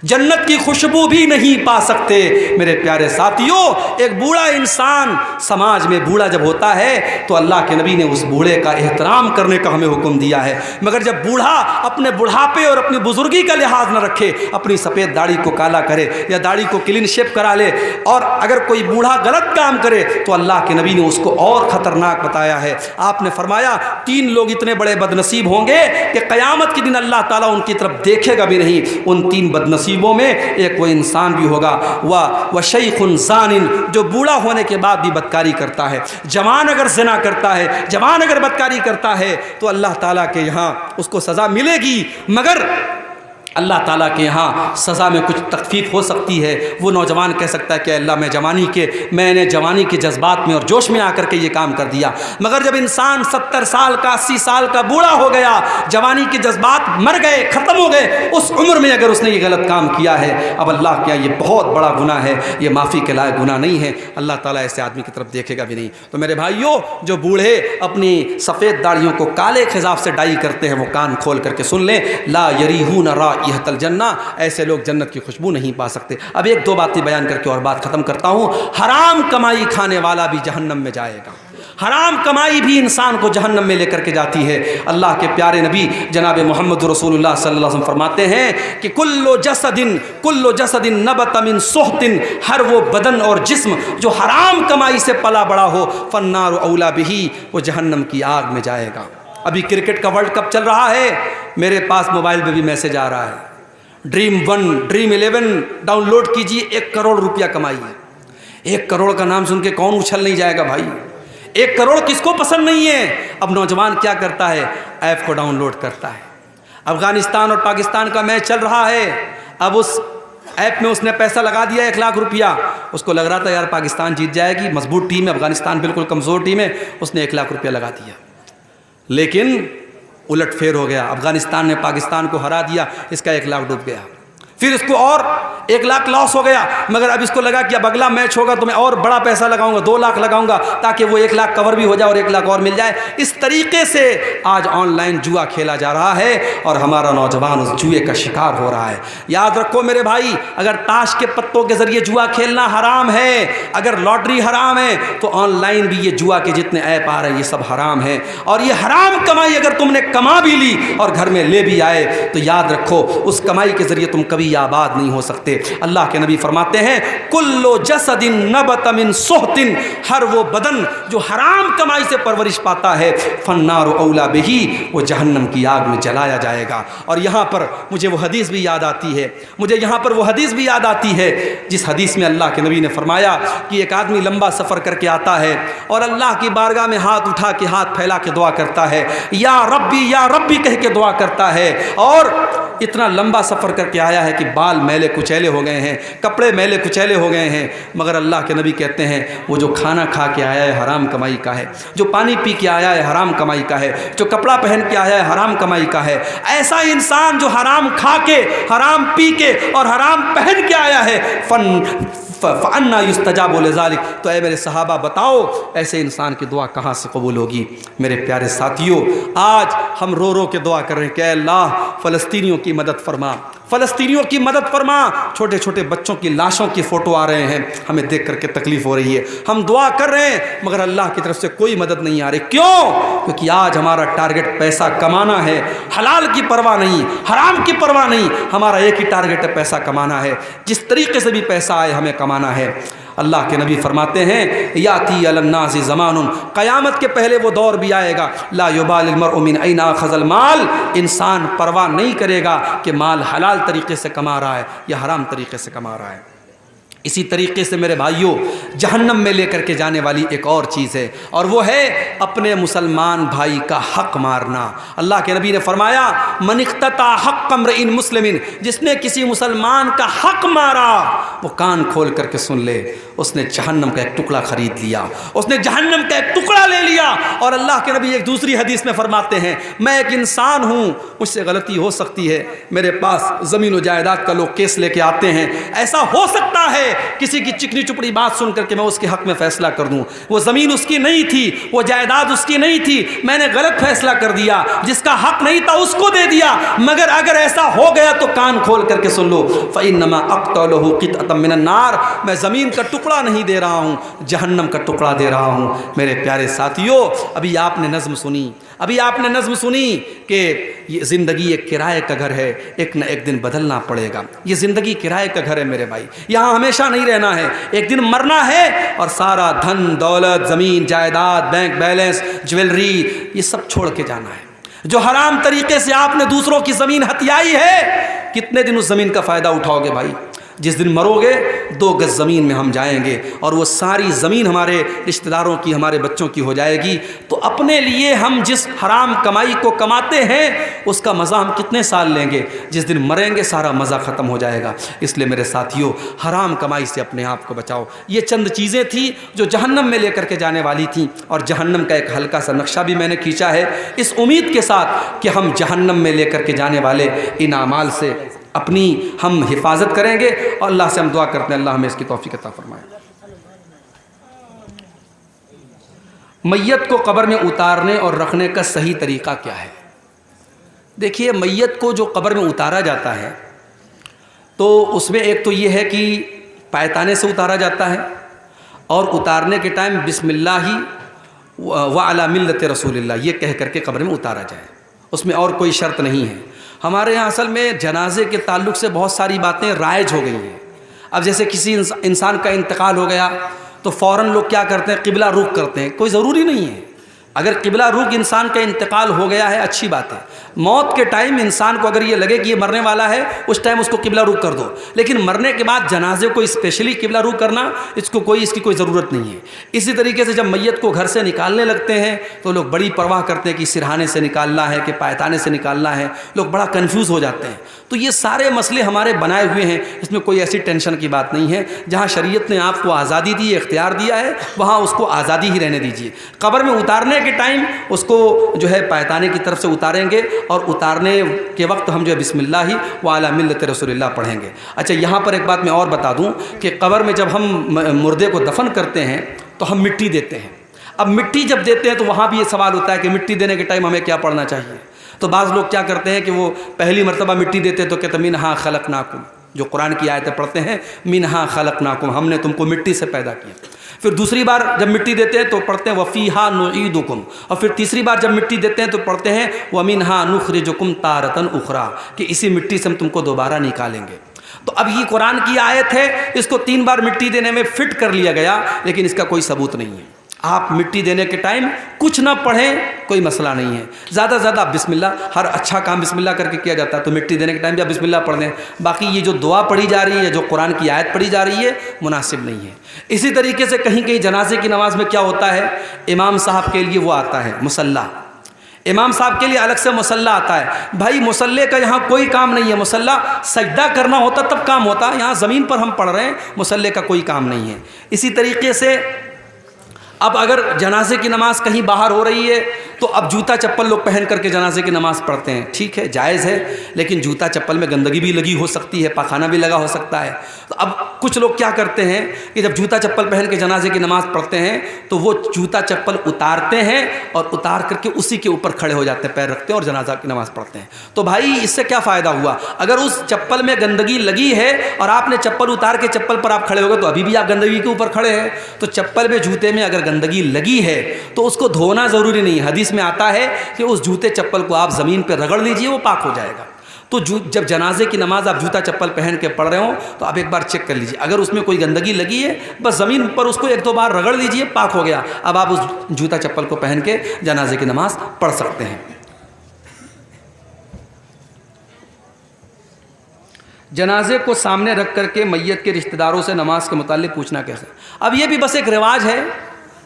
جنت کی خوشبو بھی نہیں پا سکتے۔ میرے پیارے ساتھیوں، ایک بوڑھا انسان سماج میں بوڑھا جب ہوتا ہے تو اللہ کے نبی نے اس بوڑھے کا احترام کرنے کا ہمیں حکم دیا ہے، مگر جب بوڑھا اپنے بڑھاپے اور اپنی بزرگی کا لحاظ نہ رکھے، اپنی سفید داڑھی کو کالا کرے یا داڑھی کو کلین شیپ کرا لے، اور اگر کوئی بوڑھا غلط کام کرے تو اللہ کے نبی نے اس کو اور خطرناک بتایا ہے۔ آپ نے فرمایا 3 لوگ اتنے بڑے بد نصیب ہوں گے کہ قیامت کے دن اللہ تعالیٰ ان کی طرف دیکھے گا بھی نہیں۔ ان 3 بد نصیبوں میں ایک وہ انسان بھی ہوگا وشیخ زان، جو بوڑھا ہونے کے بعد بھی بدکاری کرتا ہے۔ جوان اگر زنا کرتا ہے، جوان اگر بدکاری کرتا ہے تو اللہ تعالیٰ کے یہاں اس کو سزا ملے گی، مگر اللہ تعالیٰ کے یہاں سزا میں کچھ تخفیف ہو سکتی ہے۔ وہ نوجوان کہہ سکتا ہے کہ اللہ میں نے جوانی کے جذبات میں اور جوش میں آ کر کے یہ کام کر دیا، مگر جب انسان 70 سال کا 80 سال کا بوڑھا ہو گیا، جوانی کے جذبات مر گئے، ختم ہو گئے، اس عمر میں اگر اس نے یہ غلط کام کیا ہے، اب اللہ کیا یہ بہت بڑا گناہ ہے، یہ معافی کے لائق گناہ نہیں ہے، اللہ تعالیٰ ایسے آدمی کی طرف دیکھے گا بھی نہیں۔ تو میرے بھائیوں، جو بوڑھے اپنی سفید داڑھیوں کو کالے خضاب سے ڈائی کرتے ہیں، وہ کان کھول کر کے سن لیں، لا یریحون رائحۃ الجنہ، ایسے لوگ جنت کی خوشبو نہیں پا سکتے۔ اب 1-2 باتیں بیان کر کے اور بات ختم کرتا ہوں۔ حرام کمائی کھانے والا بھی جہنم میں جائے گا، حرام کمائی بھی انسان کو جہنم میں لے کر کے جاتی ہے۔ اللہ کے پیارے نبی جناب محمد رسول اللہ صلی اللہ علیہ وسلم فرماتے ہیں کہ کل جسد نبت من سحت، ہر وہ بدن اور جسم جو حرام کمائی سے پلا بڑا ہو، فالنار اولا بہ، وہ جہنم کی آگ میں جائے گا۔ ابھی کرکٹ کا ورلڈ کپ چل رہا ہے، میرے پاس موبائل پہ بھی میسج آ رہا ہے، ڈریم 1 ڈریم 11 ڈاؤن لوڈ کیجیے، 1 کروڑ روپیہ کمائی ہے۔ 1 کروڑ کا نام سن کے کون اچھل نہیں جائے گا بھائی؟ 1 کروڑ کس کو پسند نہیں ہے؟ اب نوجوان کیا کرتا ہے؟ ایپ کو ڈاؤن لوڈ کرتا ہے۔ افغانستان اور پاکستان کا میچ چل رہا ہے، اب اس ایپ میں اس نے پیسہ لگا دیا 1 لاکھ روپیہ، اس کو لگ رہا تھا یار پاکستان جیت جائے گی، مضبوط ٹیم ہے، افغانستان بالکل کمزور ٹیم ہے، اس نے 1 لاکھ روپیہ لگا دیا، لیکن الٹ پھیر ہو گیا، افغانستان نے پاکستان کو ہرا دیا، اس کا 1 لاکھ ڈوب گیا۔ پھر اس کو اور 1 لاکھ لاس ہو گیا، مگر اب اس کو لگا کہ اب اگلا میچ ہوگا تو میں اور بڑا پیسہ لگاؤں گا، 2 لاکھ لگاؤں گا تاکہ وہ 1 لاکھ کور بھی ہو جائے اور 1 لاکھ اور مل جائے۔ اس طریقے سے آج آن لائن جوا کھیلا جا رہا ہے اور ہمارا نوجوان اس جوئے کا شکار ہو رہا ہے۔ یاد رکھو میرے بھائی، اگر تاش کے پتوں کے ذریعے جوا کھیلنا حرام ہے، اگر لاٹری حرام ہے، تو آن لائن بھی یہ جوا کے جتنے ایپ آ رہے ہیں یہ سب حرام ہیں، اور یہ حرام کمائی اگر تم نے کما بھی لی اور گھر میں لے بھی آئے تو یاد رکھو اس کمائی کے ذریعے تم کبھی آباد نہیں ہو سکتے۔ اللہ کے نبی فرماتے ہیں کل جسد نبت من سحت، ہر وہ بدن جو حرام کمائی سے پرورش پاتا ہے، فالنار اولا بہ، وہ جہنم کی آگ میں جلایا جائے گا۔ اور یہاں پر مجھے وہ حدیث بھی یاد آتی ہے، جس حدیث میں اللہ کے نبی نے فرمایا کہ ایک آدمی لمبا سفر کر کے آتا ہے اور اللہ کی بارگاہ میں ہاتھ اٹھا کے ہاتھ پھیلا کے دعا کرتا ہے، یا ربی کہہ کے دعا کرتا ہے، اور اتنا لمبا سفر کر کے آیا ہے کہ بال میلے کچیلے ہو گئے ہیں، کپڑے میلے کچیلے ہو گئے ہیں، مگر اللہ کے نبی کہتے ہیں وہ جو کھانا کھا کے آیا ہے حرام کمائی کا ہے، جو پانی پی کے آیا ہے حرام کمائی کا ہے، جو کپڑا پہن کے آیا ہے حرام کمائی کا ہے۔ ایسا انسان جو حرام کھا کے، حرام پی کے اور حرام پہن کے آیا ہے، فَأَنَّا يُسْتَجَابُ لِذَلِكَ، تو اے میرے صحابہ بتاؤ ایسے انسان کی دعا کہاں سے قبول ہوگی؟ میرے پیارے ساتھیوں، آج ہم رو رو کے دعا کر رہے ہیں کہ اے اللہ فلسطینیوں کی مدد فرما، فلسطینیوں کی مدد فرما۔ چھوٹے چھوٹے بچوں کی لاشوں کی فوٹو آ رہے ہیں، ہمیں دیکھ کر کے تکلیف ہو رہی ہے، ہم دعا کر رہے ہیں مگر اللہ کی طرف سے کوئی مدد نہیں آ رہی۔ کیوں؟ کیونکہ آج ہمارا ٹارگٹ پیسہ کمانا ہے، حلال کی پرواہ نہیں، حرام کی پرواہ نہیں، ہمارا ایک ہی ٹارگٹ ہے، پیسہ کمانا ہے، جس طریقے سے بھی پیسہ آئے ہمیں کمانا ہے۔ اللہ کے نبی فرماتے ہیں یاتی علی الناس زمان، قیامت کے پہلے وہ دور بھی آئے گا لا یبال المرء من این اخذ المال، انسان پرواہ نہیں کرے گا کہ مال حلال طریقے سے کما رہا ہے یا حرام طریقے سے کما رہا ہے۔ اسی طریقے سے میرے بھائیوں جہنم میں لے کر کے جانے والی ایک اور چیز ہے، اور وہ ہے اپنے مسلمان بھائی کا حق مارنا۔ اللہ کے نبی نے فرمایا من اقتطع حق امرئ مسلم، جس نے کسی مسلمان کا حق مارا وہ کان کھول کر کے سن لے، اس نے جہنم کا ایک ٹکڑا خرید لیا، اس نے جہنم کا ایک ٹکڑا لے لیا۔ اور اللہ کے نبی ایک دوسری حدیث میں فرماتے ہیں میں ایک انسان ہوں، مجھ سے غلطی ہو سکتی ہے، میرے پاس زمین و جائیداد کا لوگ کیس لے کے آتے ہیں، ایسا ہو سکتا ہے کسی کی چکنی چپڑی بات سن کر کے میں اس کے حق میں فیصلہ کر دوں، وہ زمین اس کی نہیں تھی، وہ جائیداد اس کی نہیں تھی، میں نے غلط فیصلہ کر دیا، جس کا حق نہیں تھا اس کو دے دیا، مگر اگر ایسا ہو گیا تو کان کھول کر کے سن لو فإنما أقطع له قطعة من النار، میں زمین کا ٹکڑا نہیں دے رہا ہوں، جہنم کا ٹکڑا دے رہا ہوں۔ میرے پیارے ساتھیوں، ابھی آپ نے نظم سنی کہ یہ زندگی ایک کرائے کا گھر ہے، ایک نہ ایک دن بدلنا پڑے گا۔ یہ زندگی کرائے کا گھر ہے میرے بھائی، یہاں ہمیشہ نہیں رہنا ہے، ایک دن مرنا ہے اور سارا دھن دولت، زمین جائیداد، بینک بیلنس، جویلری، یہ سب چھوڑ کے جانا ہے۔ جو حرام طریقے سے آپ نے دوسروں کی زمین ہتھیائی ہے، کتنے دن اس زمین کا فائدہ اٹھاؤ گے بھائی؟ جس دن مرو گے 2 گز زمین میں ہم جائیں گے اور وہ ساری زمین ہمارے رشتہ داروں کی، ہمارے بچوں کی ہو جائے گی۔ تو اپنے لیے ہم جس حرام کمائی کو کماتے ہیں اس کا مزہ ہم کتنے سال لیں گے؟ جس دن مریں گے سارا مزہ ختم ہو جائے گا۔ اس لیے میرے ساتھیوں حرام کمائی سے اپنے آپ کو بچاؤ۔ یہ چند چیزیں تھیں جو جہنم میں لے کر کے جانے والی تھیں، اور جہنم کا ایک ہلکا سا نقشہ بھی میں نے کھینچا ہے اس امید کے ساتھ کہ ہم جہنم میں لے کر کے جانے والے ان اعمال سے اپنی ہم حفاظت کریں گے، اور اللہ سے ہم دعا کرتے ہیں اللہ ہمیں اس کی توفیق عطا فرمائے۔ میت کو قبر میں اتارنے اور رکھنے کا صحیح طریقہ کیا ہے؟ دیکھیے، میت کو جو قبر میں اتارا جاتا ہے تو اس میں ایک تو یہ ہے کہ پایتانے سے اتارا جاتا ہے، اور اتارنے کے ٹائم بسم اللہ وعلی ملت رسول اللہ یہ کہہ کر کے قبر میں اتارا جائے، اس میں اور کوئی شرط نہیں ہے۔ ہمارے یہاں اصل میں جنازے کے تعلق سے بہت ساری باتیں رائج ہو گئی ہیں۔ اب جیسے کسی انسان کا انتقال ہو گیا تو فوراً لوگ کیا کرتے ہیں؟ قبلہ رخ کرتے ہیں۔ کوئی ضروری نہیں ہے، اگر قبلہ رخ انسان کا انتقال ہو گیا ہے اچھی بات ہے، موت کے ٹائم انسان کو اگر یہ لگے کہ یہ مرنے والا ہے اس ٹائم اس کو قبلہ رخ کر دو، لیکن مرنے کے بعد جنازے کو اسپیشلی قبلہ رخ کرنا اس کی کوئی ضرورت نہیں ہے۔ اسی طریقے سے جب میت کو گھر سے نکالنے لگتے ہیں تو لوگ بڑی پرواہ کرتے ہیں کہ سرہانے سے نکالنا ہے کہ پایتانے سے نکالنا ہے، لوگ بڑا کنفیوز ہو جاتے ہیں۔ تو یہ سارے مسئلے ہمارے بنائے ہوئے ہیں، اس میں کوئی ایسی ٹینشن کی بات نہیں ہے۔ جہاں شریعت نے آپ کو آزادی دی ہے، اختیار دیا ہے، وہاں اس کو آزادی ہی رہنے دیجیے۔ قبر میں اتارنے کے ٹائم اس کو جو ہے پایتانے کی طرف سے اتاریں گے، اور اتارنے کے وقت ہم جو ہے بسم اللہ وعلی ملت رسول اللہ پڑھیں گے۔ اچھا، یہاں پر ایک بات میں اور بتا دوں کہ قبر میں جب ہم مردے کو دفن کرتے ہیں تو ہم مٹی دیتے ہیں۔ اب مٹی جب دیتے ہیں تو وہاں بھی یہ سوال ہوتا ہے کہ مٹی دینے کے ٹائم ہمیں کیا پڑھنا چاہیے؟ تو بعض لوگ کیا کرتے ہیں کہ وہ پہلی مرتبہ مٹی دیتے تو کہتے ہیں منہا خلقناکم، جو قرآن کی آیتیں پڑھتے ہیں منہا خلقناکم، ہم نے تم کو مٹی سے پیدا کیا۔ پھر دوسری بار جب مٹی دیتے ہیں تو پڑھتے ہیں وفیہا نعیدکم، اور پھر تیسری بار جب مٹی دیتے ہیں تو پڑھتے ہیں ومنہا نخرجکم تارۃ اخری، کہ اسی مٹی سے ہم تم کو دوبارہ نکالیں گے۔ تو اب یہ قرآن کی آیت ہے، اس کو 3 بار مٹی دینے میں فٹ کر لیا گیا، لیکن اس کا کوئی ثبوت نہیں ہے۔ آپ مٹی دینے کے ٹائم کچھ نہ پڑھیں کوئی مسئلہ نہیں ہے، زیادہ سے زیادہ بسم اللہ، ہر اچھا کام بسم اللہ کر کے کیا جاتا ہے، تو مٹی دینے کے ٹائم بھی آپ بسم اللہ پڑھ دیں۔ باقی یہ جو دعا پڑھی جا رہی ہے، جو قرآن کی آیت پڑھی جا رہی ہے، مناسب نہیں ہے۔ اسی طریقے سے کہیں کہیں جنازے کی نماز میں کیا ہوتا ہے، امام صاحب کے لیے وہ آتا ہے مصلی، امام صاحب کے لیے الگ سے مصلی آتا ہے۔ بھائی مصلی کا یہاں کوئی کام نہیں ہے، مصلی سجدہ کرنا ہوتا تب کام ہوتا ہے، یہاں زمین پر ہم پڑھ رہے ہیں، مصلی کا کوئی کام نہیں ہے۔ اسی طریقے سے اب اگر جنازے کی نماز کہیں باہر ہو رہی ہے تو اب جوتا چپل لوگ پہن کر کے جنازے کی نماز پڑھتے ہیں، ٹھیک ہے، جائز ہے، لیکن جوتا چپل میں گندگی بھی لگی ہو سکتی ہے، پاخانہ بھی لگا ہو سکتا ہے۔ تو اب کچھ لوگ کیا کرتے ہیں کہ جب جوتا چپل پہن کے جنازے کی نماز پڑھتے ہیں تو وہ جوتا چپل اتارتے ہیں اور اتار کر کے اسی کے اوپر کھڑے ہو جاتے ہیں، پیر رکھتے ہیں اور جنازہ کی نماز پڑھتے ہیں۔ تو بھائی اس سے کیا فائدہ ہوا؟ اگر اس چپل میں گندگی لگی ہے اور آپ نے چپل اتار کے چپل پر آپ کھڑے ہو گئے تو ابھی بھی آپ گندگی کے اوپر کھڑے ہیں۔ تو چپل میں جوتے میں اگر گندگی لگی ہے تو اس کو دھونا ضروری نہیں ہے، حدیث میں آتا ہے کہ اس جوتے چپل کو آپ زمین پہ رگڑ لیجئے، وہ پاک ہو جائے گا۔ تو جب جنازے کی نماز آپ جوتا چپل پہن کے پڑھ رہے ہوں تو آپ ایک بار چیک کر لیجیے، اگر اس میں کوئی گندگی لگی ہے بس زمین پر اس کو 1-2 بار رگڑ لیجیے، پاک ہو گیا، اب آپ اس جوتا چپل کو پہن کے جنازے کی نماز پڑھ سکتے ہیں۔ جنازے کو سامنے رکھ کر کے میت کے رشتہ داروں سے نماز کے متعلق پوچھنا کیسے؟ اب یہ بھی بس ایک رواج ہے،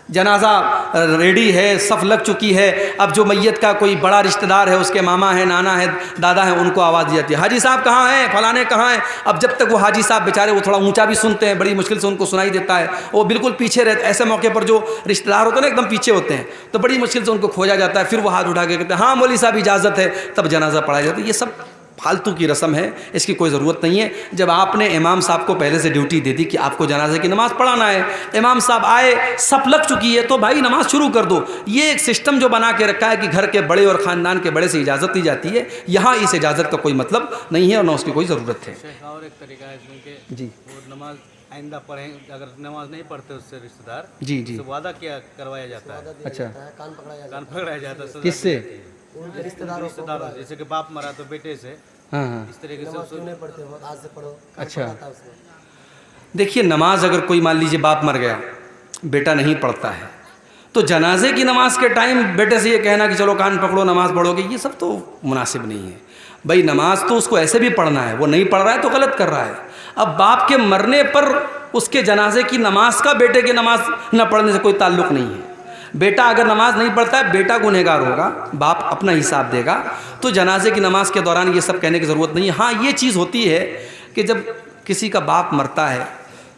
جنازہ ریڈی ہے، صف لگ چکی ہے، اب جو میت کا کوئی بڑا رشتہ دار ہے، اس کے ماما ہے، نانا ہے، دادا ہے، ان کو آواز دی جاتی ہے، حاجی صاحب کہاں ہیں، فلانے کہاں ہیں۔ اب جب تک وہ حاجی صاحب بیچارے وہ تھوڑا اونچا بھی سنتے ہیں، بڑی مشکل سے ان کو سنائی دیتا ہے، وہ بالکل پیچھے رہتے، ایسے موقع پر جو رشتہ دار ہوتے ہیں نا ایک دم پیچھے ہوتے ہیں، تو بڑی مشکل سے ان کو کھوجا جاتا ہے، پھر وہ ہاتھ اٹھا کے کہتے ہیں ہاں مولوی صاحب اجازت ہے، تب جنازہ پڑھایا جاتا ہے۔ یہ سب فالتو کی رسم ہے، اس کی کوئی ضرورت نہیں ہے۔ جب آپ نے امام صاحب کو پہلے سے ڈیوٹی دے دی کہ آپ کو جنازے کی نماز پڑھانا ہے، امام صاحب آئے، صف لگ چکی ہے، تو بھائی نماز شروع کر دو۔ یہ ایک سسٹم جو بنا کے رکھا ہے کہ گھر کے بڑے اور خاندان کے بڑے سے اجازت دی جاتی ہے، یہاں اس اجازت کا کوئی مطلب نہیں ہے اور نہ اس کی کوئی ضرورت ہے۔ اور ایک طریقہ ہے اس میں کہ جی وہ نماز آئندہ پڑھیں، اگر نماز نہیں پڑھتے اس سے رشتہ دار، جی جی، تو وعدہ کیا کروایا جاتا ہے، اچھا، کان پکڑایا جاتا ہے، سزا کس سے؟ رشتہ داروں، جیسے کہ باپ مرا تو بیٹے سے، ہاں ہاں، اس طریقے سے۔ اچھا، دیکھیے نماز اگر کوئی مان لیجیے باپ مر گیا، بیٹا نہیں پڑھتا ہے، تو جنازے کی نماز کے ٹائم بیٹے سے یہ کہنا کہ چلو کان پکڑو نماز پڑھو گے، یہ سب تو مناسب نہیں ہے۔ بھائی نماز تو اس کو ایسے بھی پڑھنا ہے، وہ نہیں پڑھ رہا ہے تو غلط کر رہا ہے۔ اب باپ کے مرنے پر اس کے جنازے کی نماز کا بیٹے کی نماز نہ پڑھنے سے کوئی تعلق نہیں ہے۔ بیٹا اگر نماز نہیں پڑھتا ہے، بیٹا گنہگار ہوگا، باپ اپنا حساب دے گا، تو جنازے کی نماز کے دوران یہ سب کہنے کی ضرورت نہیں ہے۔ ہاں یہ چیز ہوتی ہے کہ جب کسی کا باپ مرتا ہے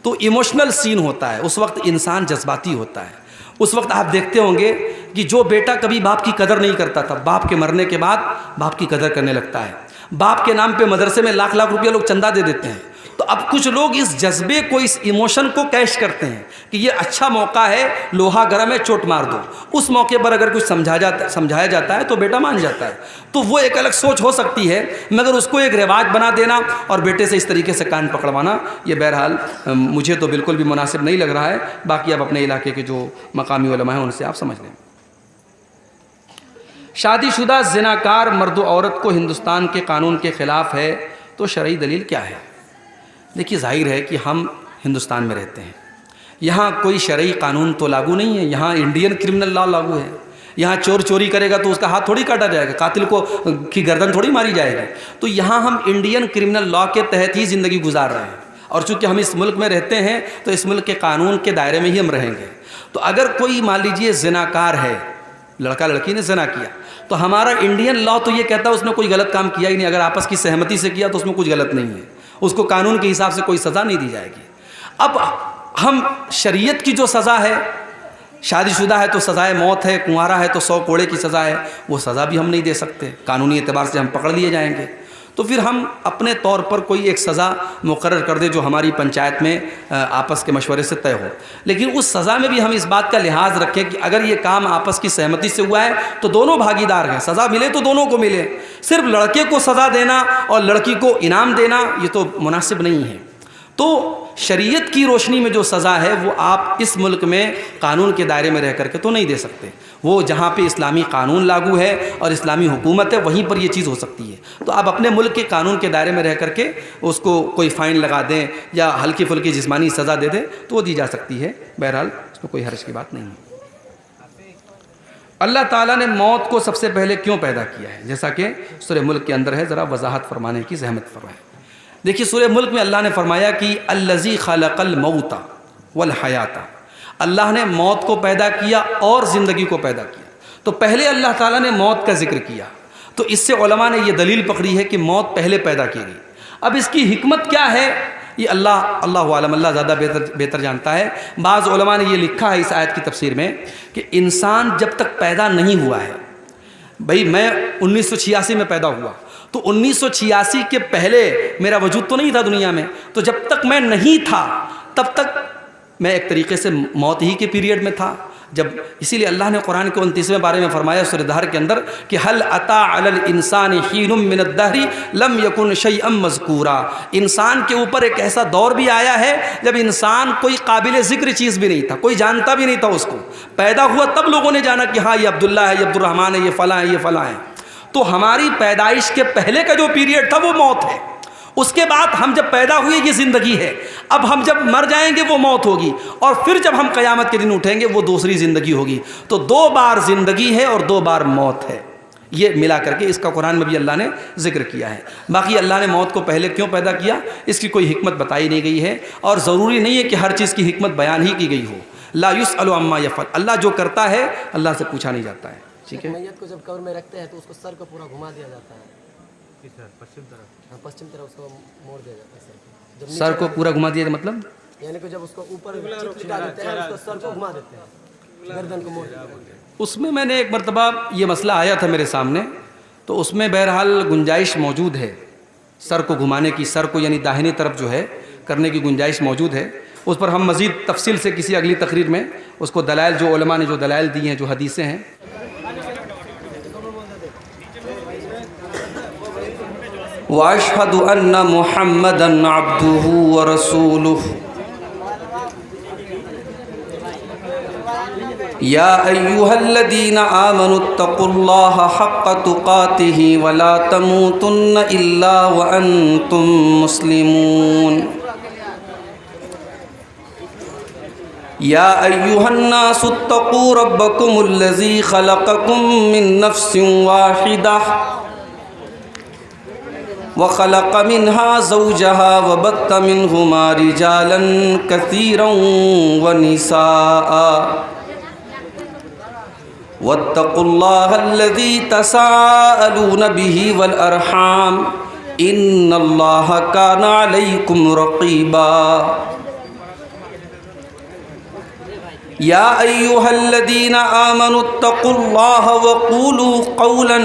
تو ایموشنل سین ہوتا ہے، اس وقت انسان جذباتی ہوتا ہے، اس وقت آپ دیکھتے ہوں گے کہ جو بیٹا کبھی باپ کی قدر نہیں کرتا تھا، باپ کے مرنے کے بعد باپ کی قدر کرنے لگتا ہے، باپ کے نام پہ مدرسے میں لاکھ لاکھ روپیہ لوگ چندہ دے دیتے ہیں۔ تو اب کچھ لوگ اس جذبے کو، اس ایموشن کو کیش کرتے ہیں کہ یہ اچھا موقع ہے، لوہا گرم ہے، چوٹ مار دو۔ اس موقع پر اگر کچھ سمجھایا جاتا ہے تو بیٹا مان جاتا ہے، تو وہ ایک الگ سوچ ہو سکتی ہے، مگر اس کو ایک رواج بنا دینا اور بیٹے سے اس طریقے سے کان پکڑوانا، یہ بہرحال مجھے تو بالکل بھی مناسب نہیں لگ رہا ہے۔ باقی آپ اپنے علاقے کے جو مقامی علماء ہیں ان سے آپ سمجھ لیں۔ شادی شدہ زناکار مرد و عورت کو ہندوستان کے قانون کے خلاف ہے تو شرعی دلیل کیا ہے؟ دیکھیے ظاہر ہے کہ ہم ہندوستان میں رہتے ہیں، یہاں کوئی شرعی قانون تو لاگو نہیں ہے، یہاں انڈین کرمنل لا لاگو ہے۔ یہاں چور چوری کرے گا تو اس کا ہاتھ تھوڑی کاٹا جائے گا، قاتل کی گردن تھوڑی ماری جائے گی۔ تو یہاں ہم انڈین کرمنل لا کے تحت ہی زندگی گزار رہے ہیں، اور چونکہ ہم اس ملک میں رہتے ہیں تو اس ملک کے قانون کے دائرے میں ہی ہم رہیں گے۔ تو اگر کوئی مان لیجیے زناکار ہے، لڑکا لڑکی نے زنا کیا، تو ہمارا انڈین لا تو یہ کہتا ہے اس نے کوئی غلط کام کیا ہی نہیں، اگر آپس کی سہمتی سے کیا تو اس میں کچھ غلط نہیں ہے، اس کو قانون کے حساب سے کوئی سزا نہیں دی جائے گی۔ اب ہم شریعت کی جو سزا ہے، شادی شدہ ہے تو سزائے موت ہے، کنوارا ہے تو 100 کوڑے کی سزا ہے، وہ سزا بھی ہم نہیں دے سکتے، قانونی اعتبار سے ہم پکڑ لیے جائیں گے۔ تو پھر ہم اپنے طور پر کوئی ایک سزا مقرر کر دیں جو ہماری پنچایت میں آپس کے مشورے سے طے ہو، لیکن اس سزا میں بھی ہم اس بات کا لحاظ رکھیں کہ اگر یہ کام آپس کی سہمتی سے ہوا ہے تو دونوں بھاگیدار ہیں، سزا ملے تو دونوں کو ملے۔ صرف لڑکے کو سزا دینا اور لڑکی کو انعام دینا یہ تو مناسب نہیں ہے۔ تو شریعت کی روشنی میں جو سزا ہے وہ آپ اس ملک میں قانون کے دائرے میں رہ کر کے تو نہیں دے سکتے، وہ جہاں پہ اسلامی قانون لاگو ہے اور اسلامی حکومت ہے وہیں پر یہ چیز ہو سکتی ہے۔ تو آپ اپنے ملک کے قانون کے دائرے میں رہ کر کے اس کو کوئی فائن لگا دیں یا ہلکی پھلکی جسمانی سزا دے دیں تو وہ دی جا سکتی ہے، بہرحال اس میں کوئی حرج کی بات نہیں ہے۔ اللہ تعالیٰ نے موت کو سب سے پہلے کیوں پیدا کیا ہے؟ جیسا کہ سورہ ملک کے اندر ہے، ذرا وضاحت فرمانے کی زحمت فرمائیں۔ دیکھیے سورہ ملک میں اللہ نے فرمایا کہ الذی خلق الموت والحیات، اللہ نے موت کو پیدا کیا اور زندگی کو پیدا کیا۔ تو پہلے اللہ تعالیٰ نے موت کا ذکر کیا، تو اس سے علماء نے یہ دلیل پکڑی ہے کہ موت پہلے پیدا کی گئی۔ اب اس کی حکمت کیا ہے یہ اللہ عالم، اللہ زیادہ بہتر جانتا ہے۔ بعض علماء نے یہ لکھا ہے اس آیت کی تفسیر میں کہ انسان جب تک پیدا نہیں ہوا ہے، بھئی میں 1986 میں پیدا ہوا تو 1986 کے پہلے میرا وجود تو نہیں تھا دنیا میں، تو جب تک میں نہیں تھا تب تک میں ایک طریقے سے موت ہی کے پیریڈ میں تھا۔ جب اسی لیے اللہ نے قرآن کے 29ویں بارے میں فرمایا سورہ دہر کے اندر کہ هل اتى على الانسان حين من الدهر لم يكن شيئا مذكورا، انسان کے اوپر ایک ایسا دور بھی آیا ہے جب انسان کوئی قابل ذکر چیز بھی نہیں تھا، کوئی جانتا بھی نہیں تھا اس کو، پیدا ہوا تب لوگوں نے جانا کہ ہاں یہ عبداللہ ہے، یہ عبد الرحمن ہے، یہ فلاں ہے، یہ فلاں ہے۔ تو ہماری پیدائش کے پہلے کا جو پیریڈ تھا وہ موت ہے، اس کے بعد ہم جب پیدا ہوئے یہ زندگی ہے، اب ہم جب مر جائیں گے وہ موت ہوگی، اور پھر جب ہم قیامت کے دن اٹھیں گے وہ دوسری زندگی ہوگی۔ تو 2 بار زندگی ہے اور 2 بار موت ہے، یہ ملا کر کے اس کا قرآن میں بھی اللہ نے ذکر کیا ہے۔ باقی اللہ نے موت کو پہلے کیوں پیدا کیا اس کی کوئی حکمت بتائی نہیں گئی ہے، اور ضروری نہیں ہے کہ ہر چیز کی حکمت بیان ہی کی گئی ہو۔ لا یسأل عما یفعل، اللہ جو کرتا ہے اللہ سے پوچھا نہیں جاتا ہے، ٹھیک ہے۔ میت کو جب قبر میں رکھتے ہیں تو اس کو سر کو پورا گھما دیا جاتا ہے، کس طرف؟ پشچم طرف؟ ہاں پشچم طرف اس کو موڑ دیا جاتا ہے سر کو، سر کو پورا گھما دیا مطلب یعنی کہ جب اس کو اوپر چٹا دیتے ہیں اس کو سر کو گھما دیتے ہیں، گردن کو موڑ دیتے ہیں۔ اس میں نے ایک مرتبہ یہ مسئلہ آیا تھا میرے سامنے، تو اس میں بہرحال گنجائش موجود ہے سر کو گھمانے کی، سر کو یعنی داہنی طرف جو ہے کرنے کی گنجائش موجود ہے۔ اس پر ہم مزید تفصیل سے کسی اگلی تقریر میں اس کو دلائل، جو علماء نے جو دلائل دی ہیں، جو حدیثیں ہیں۔ وَأَشْهَدُ أَنَّ مُحَمَّدًا عَبْدُهُ وَرَسُولُهُ يَا أَيُّهَا الَّذِينَ آمَنُوا اتَّقُوا اللَّهَ حَقَّ تُقَاتِهِ وَلَا تَمُوتُنَّ إِلَّا وَأَنْتُمْ مُسْلِمُونَ يَا أَيُّهَا النَّاسُ اتَّقُوا رَبَّكُمُ الَّذِي خَلَقَكُم مِّن نَّفْسٍ وَاحِدَةٍ وَخَلَقَ مِنْهَا زَوْجَهَا وَبَثَّ مِنْهُمَا رِجَالًا كَثِيرًا وَنِسَاءً وَاتَّقُوا اللَّهَ الَّذِي تَسَاءَلُونَ بِهِ وَالْأَرْحَامَ إِنَّ اللَّهَ كَانَ عَلَيْكُمْ رَقِيبًا يَا أَيُّهَا الَّذِينَ آمَنُوا اتَّقُوا اللَّهَ وَقُولُوا قَوْلًا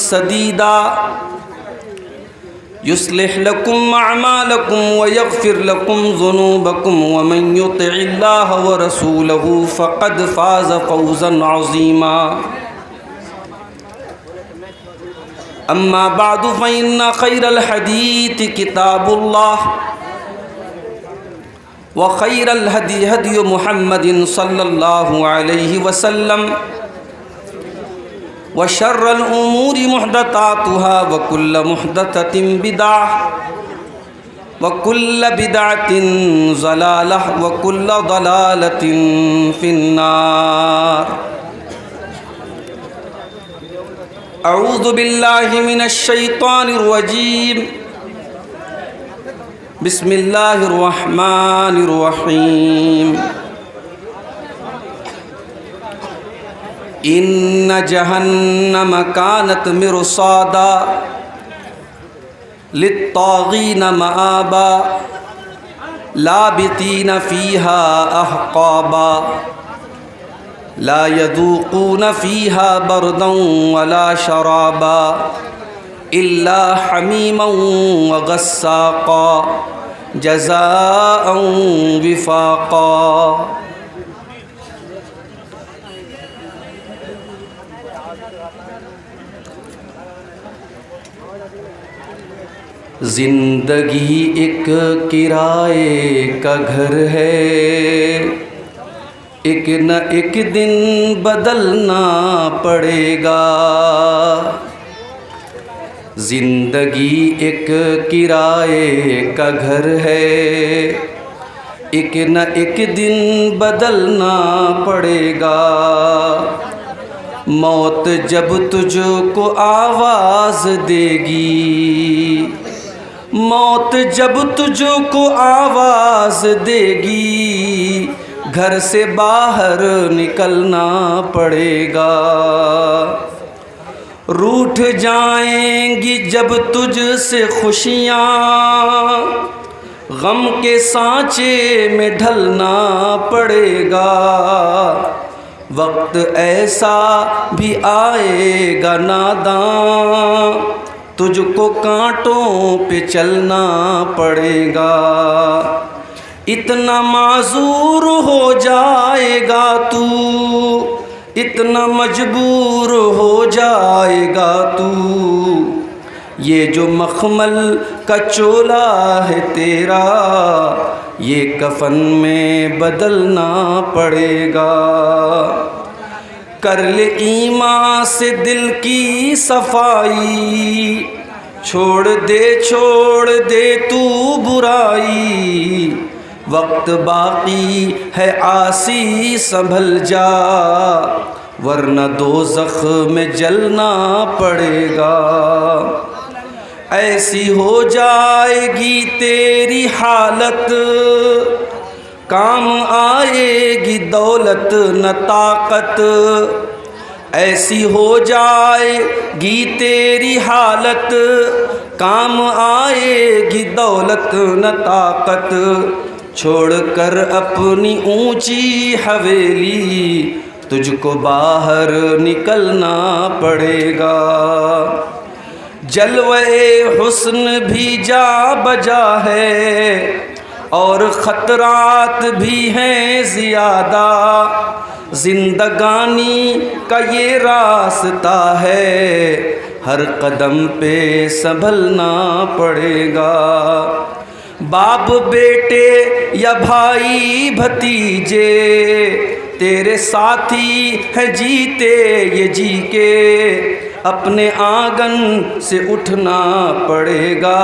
سَدِيدًا يُصْلِحْ لَكُمْ أَعْمَالَكُمْ وَيَغْفِرْ لَكُمْ ذُنُوبَكُمْ وَمَنْ يُطِعِ اللَّهَ وَرَسُولَهُ فَقَدْ فَازَ فَوْزًا عَظِيمًا أَمَّا بَعْدُ فَإِنَّ خَيْرَ الْحَدِيثِ كِتَابُ اللَّهِ وَخَيْرَ الْهَدْيِ هَدْيُ مُحَمَّدٍ صَلَّى اللَّهُ عَلَيْهِ وَسَلَّمَ وَشَرَّ الْأُمُورِ مُحْدَثَاتُهَا وَكُلَّ مُحْدَثَةٍ بِدْعَةٌ وَكُلَّ بِدْعَةٍ ضَلَالَةٌ وَكُلَّ ضَلَالَةٍ فِي النَّارِ أعوذ بالله من الشيطان الرجيم بسم الله الرحمن الرحيم إن جهنم كانت مرصادا للطاغين مآبا لابثين فيها أحقابا لا يذوقون فيها بردا ولا شرابا إلا حميما وغساقا جزاء وفاقا زندگی ایک کرائے کا گھر ہے، ایک نہ ایک دن بدلنا پڑے گا۔ زندگی ایک کرائے کا گھر ہے، ایک نہ ایک دن بدلنا پڑے گا۔ موت جب تجھ کو آواز دے گی، موت جب تجھ کو آواز دے گی، گھر سے باہر نکلنا پڑے گا۔ روٹھ جائیں گی جب تجھ سے خوشیاں، غم کے سانچے میں ڈھلنا پڑے گا۔ وقت ایسا بھی آئے گا ناداں، تجھ کو کانٹوں پہ چلنا پڑے گا۔ اتنا معذور ہو جائے گا تو، اتنا مجبور ہو جائے گا تو، یہ جو مخمل کا چولا ہے تیرا، یہ کفن میں بدلنا پڑے گا۔ کر لے ایمان سے دل کی صفائی، چھوڑ دے تو برائی، وقت باقی ہے عاصی سنبھل جا، ورنہ دوزخ میں جلنا پڑے گا۔ ایسی ہو جائے گی تیری حالت، کام آئے گی دولت نہ طاقت، ایسی ہو جائے گی تیری حالت، کام آئے گی دولت نہ طاقت، چھوڑ کر اپنی اونچی حویلی، تجھ کو باہر نکلنا پڑے گا۔ جلوے حسن بھی جا بجا ہے اور خطرات بھی ہیں زیادہ، زندگانی کا یہ راستہ ہے، ہر قدم پہ سنبھلنا پڑے گا۔ باپ بیٹے یا بھائی بھتیجے تیرے ساتھی ہیں جیتے یہ جی کے، اپنے آنگن سے اٹھنا پڑے گا،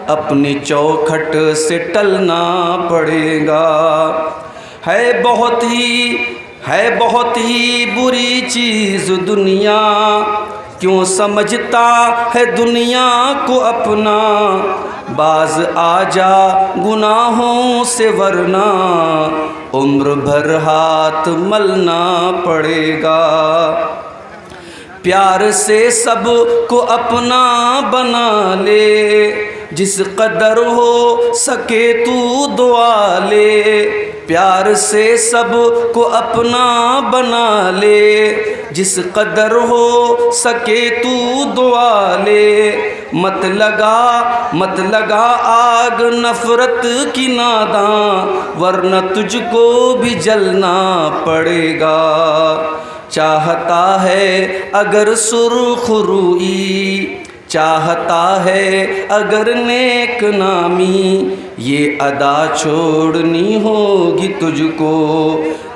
اپنی چوکھٹ سے ٹلنا پڑے گا۔ ہے بہت ہی بری چیز دنیا، کیوں سمجھتا ہے دنیا کو اپنا، باز آ جا گناہوں سے ورنہ عمر بھر ہاتھ ملنا پڑے گا۔ پیار سے سب کو اپنا بنا لے، جس قدر ہو سکے تو دعا لے، پیار سے سب کو اپنا بنا لے، جس قدر ہو سکے تو دعا لے، مت لگا آگ نفرت کی ناداں، ورنہ تجھ کو بھی جلنا پڑے گا۔ چاہتا ہے اگر سرخ روئی، چاہتا ہے اگر نیک نامی، یہ ادا چھوڑنی ہوگی تجھ کو،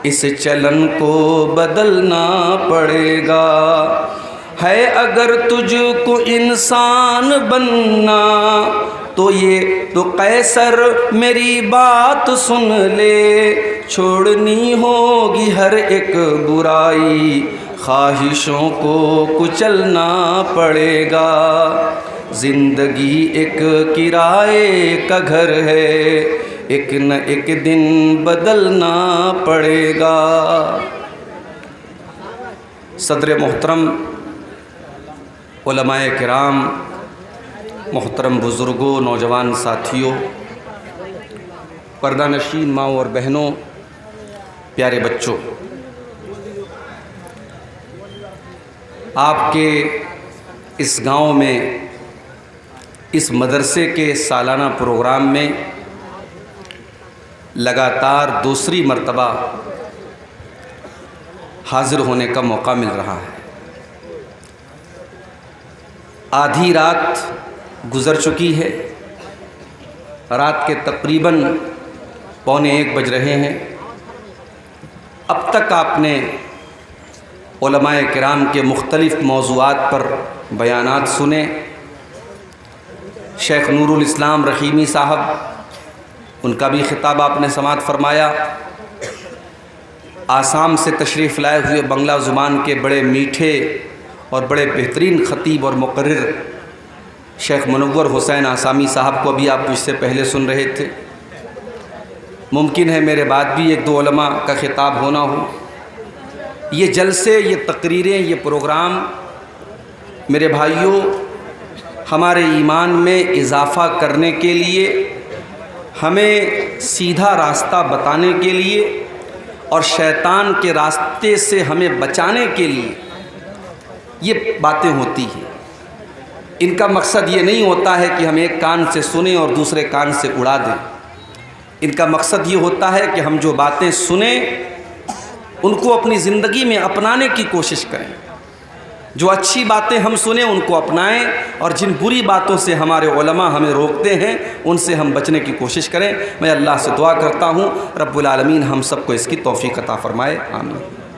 اس چلن کو بدلنا پڑے گا۔ ہے اگر تجھ کو انسان بننا تو قیصر میری بات سن لے، چھوڑنی ہوگی ہر ایک برائی، خواہشوں کو کچلنا پڑے گا۔ زندگی ایک کرائے کا گھر ہے، ایک نہ ایک دن بدلنا پڑے گا۔ صدر محترم، علماء کرام، محترم بزرگوں، نوجوان ساتھیوں، پردہ نشین ماؤں اور بہنوں، پیارے بچوں، آپ کے اس گاؤں میں اس مدرسے کے سالانہ پروگرام میں لگاتار دوسری مرتبہ حاضر ہونے کا موقع مل رہا ہے۔ آدھی رات گزر چکی ہے، رات کے تقریباً 12:45 بج رہے ہیں۔ اب تک آپ نے علماء کرام کے مختلف موضوعات پر بیانات سنے۔ شیخ نور الاسلام رحیمی صاحب، ان کا بھی خطاب آپ نے سماعت فرمایا۔ آسام سے تشریف لائے ہوئے بنگلہ زبان کے بڑے میٹھے اور بڑے بہترین خطیب اور مقرر شیخ منور حسین آسامی صاحب کو بھی آپ مجھ سے پہلے سن رہے تھے۔ ممکن ہے میرے بعد بھی ایک دو علماء کا خطاب ہونا ہو۔ یہ جلسے، یہ تقریریں، یہ پروگرام میرے بھائیوں ہمارے ایمان میں اضافہ کرنے کے لیے، ہمیں سیدھا راستہ بتانے کے لیے اور شیطان کے راستے سے ہمیں بچانے کے لیے یہ باتیں ہوتی ہیں۔ ان کا مقصد یہ نہیں ہوتا ہے کہ ہم ایک کان سے سنیں اور دوسرے کان سے اڑا دیں۔ ان کا مقصد یہ ہوتا ہے کہ ہم جو باتیں سنیں ان کو اپنی زندگی میں اپنانے کی کوشش کریں۔ جو اچھی باتیں ہم سنیں ان کو اپنائیں، اور جن بری باتوں سے ہمارے علماء ہمیں روکتے ہیں ان سے ہم بچنے کی کوشش کریں۔ میں اللہ سے دعا کرتا ہوں رب العالمین ہم سب کو اس کی توفیق عطا فرمائے، آمین۔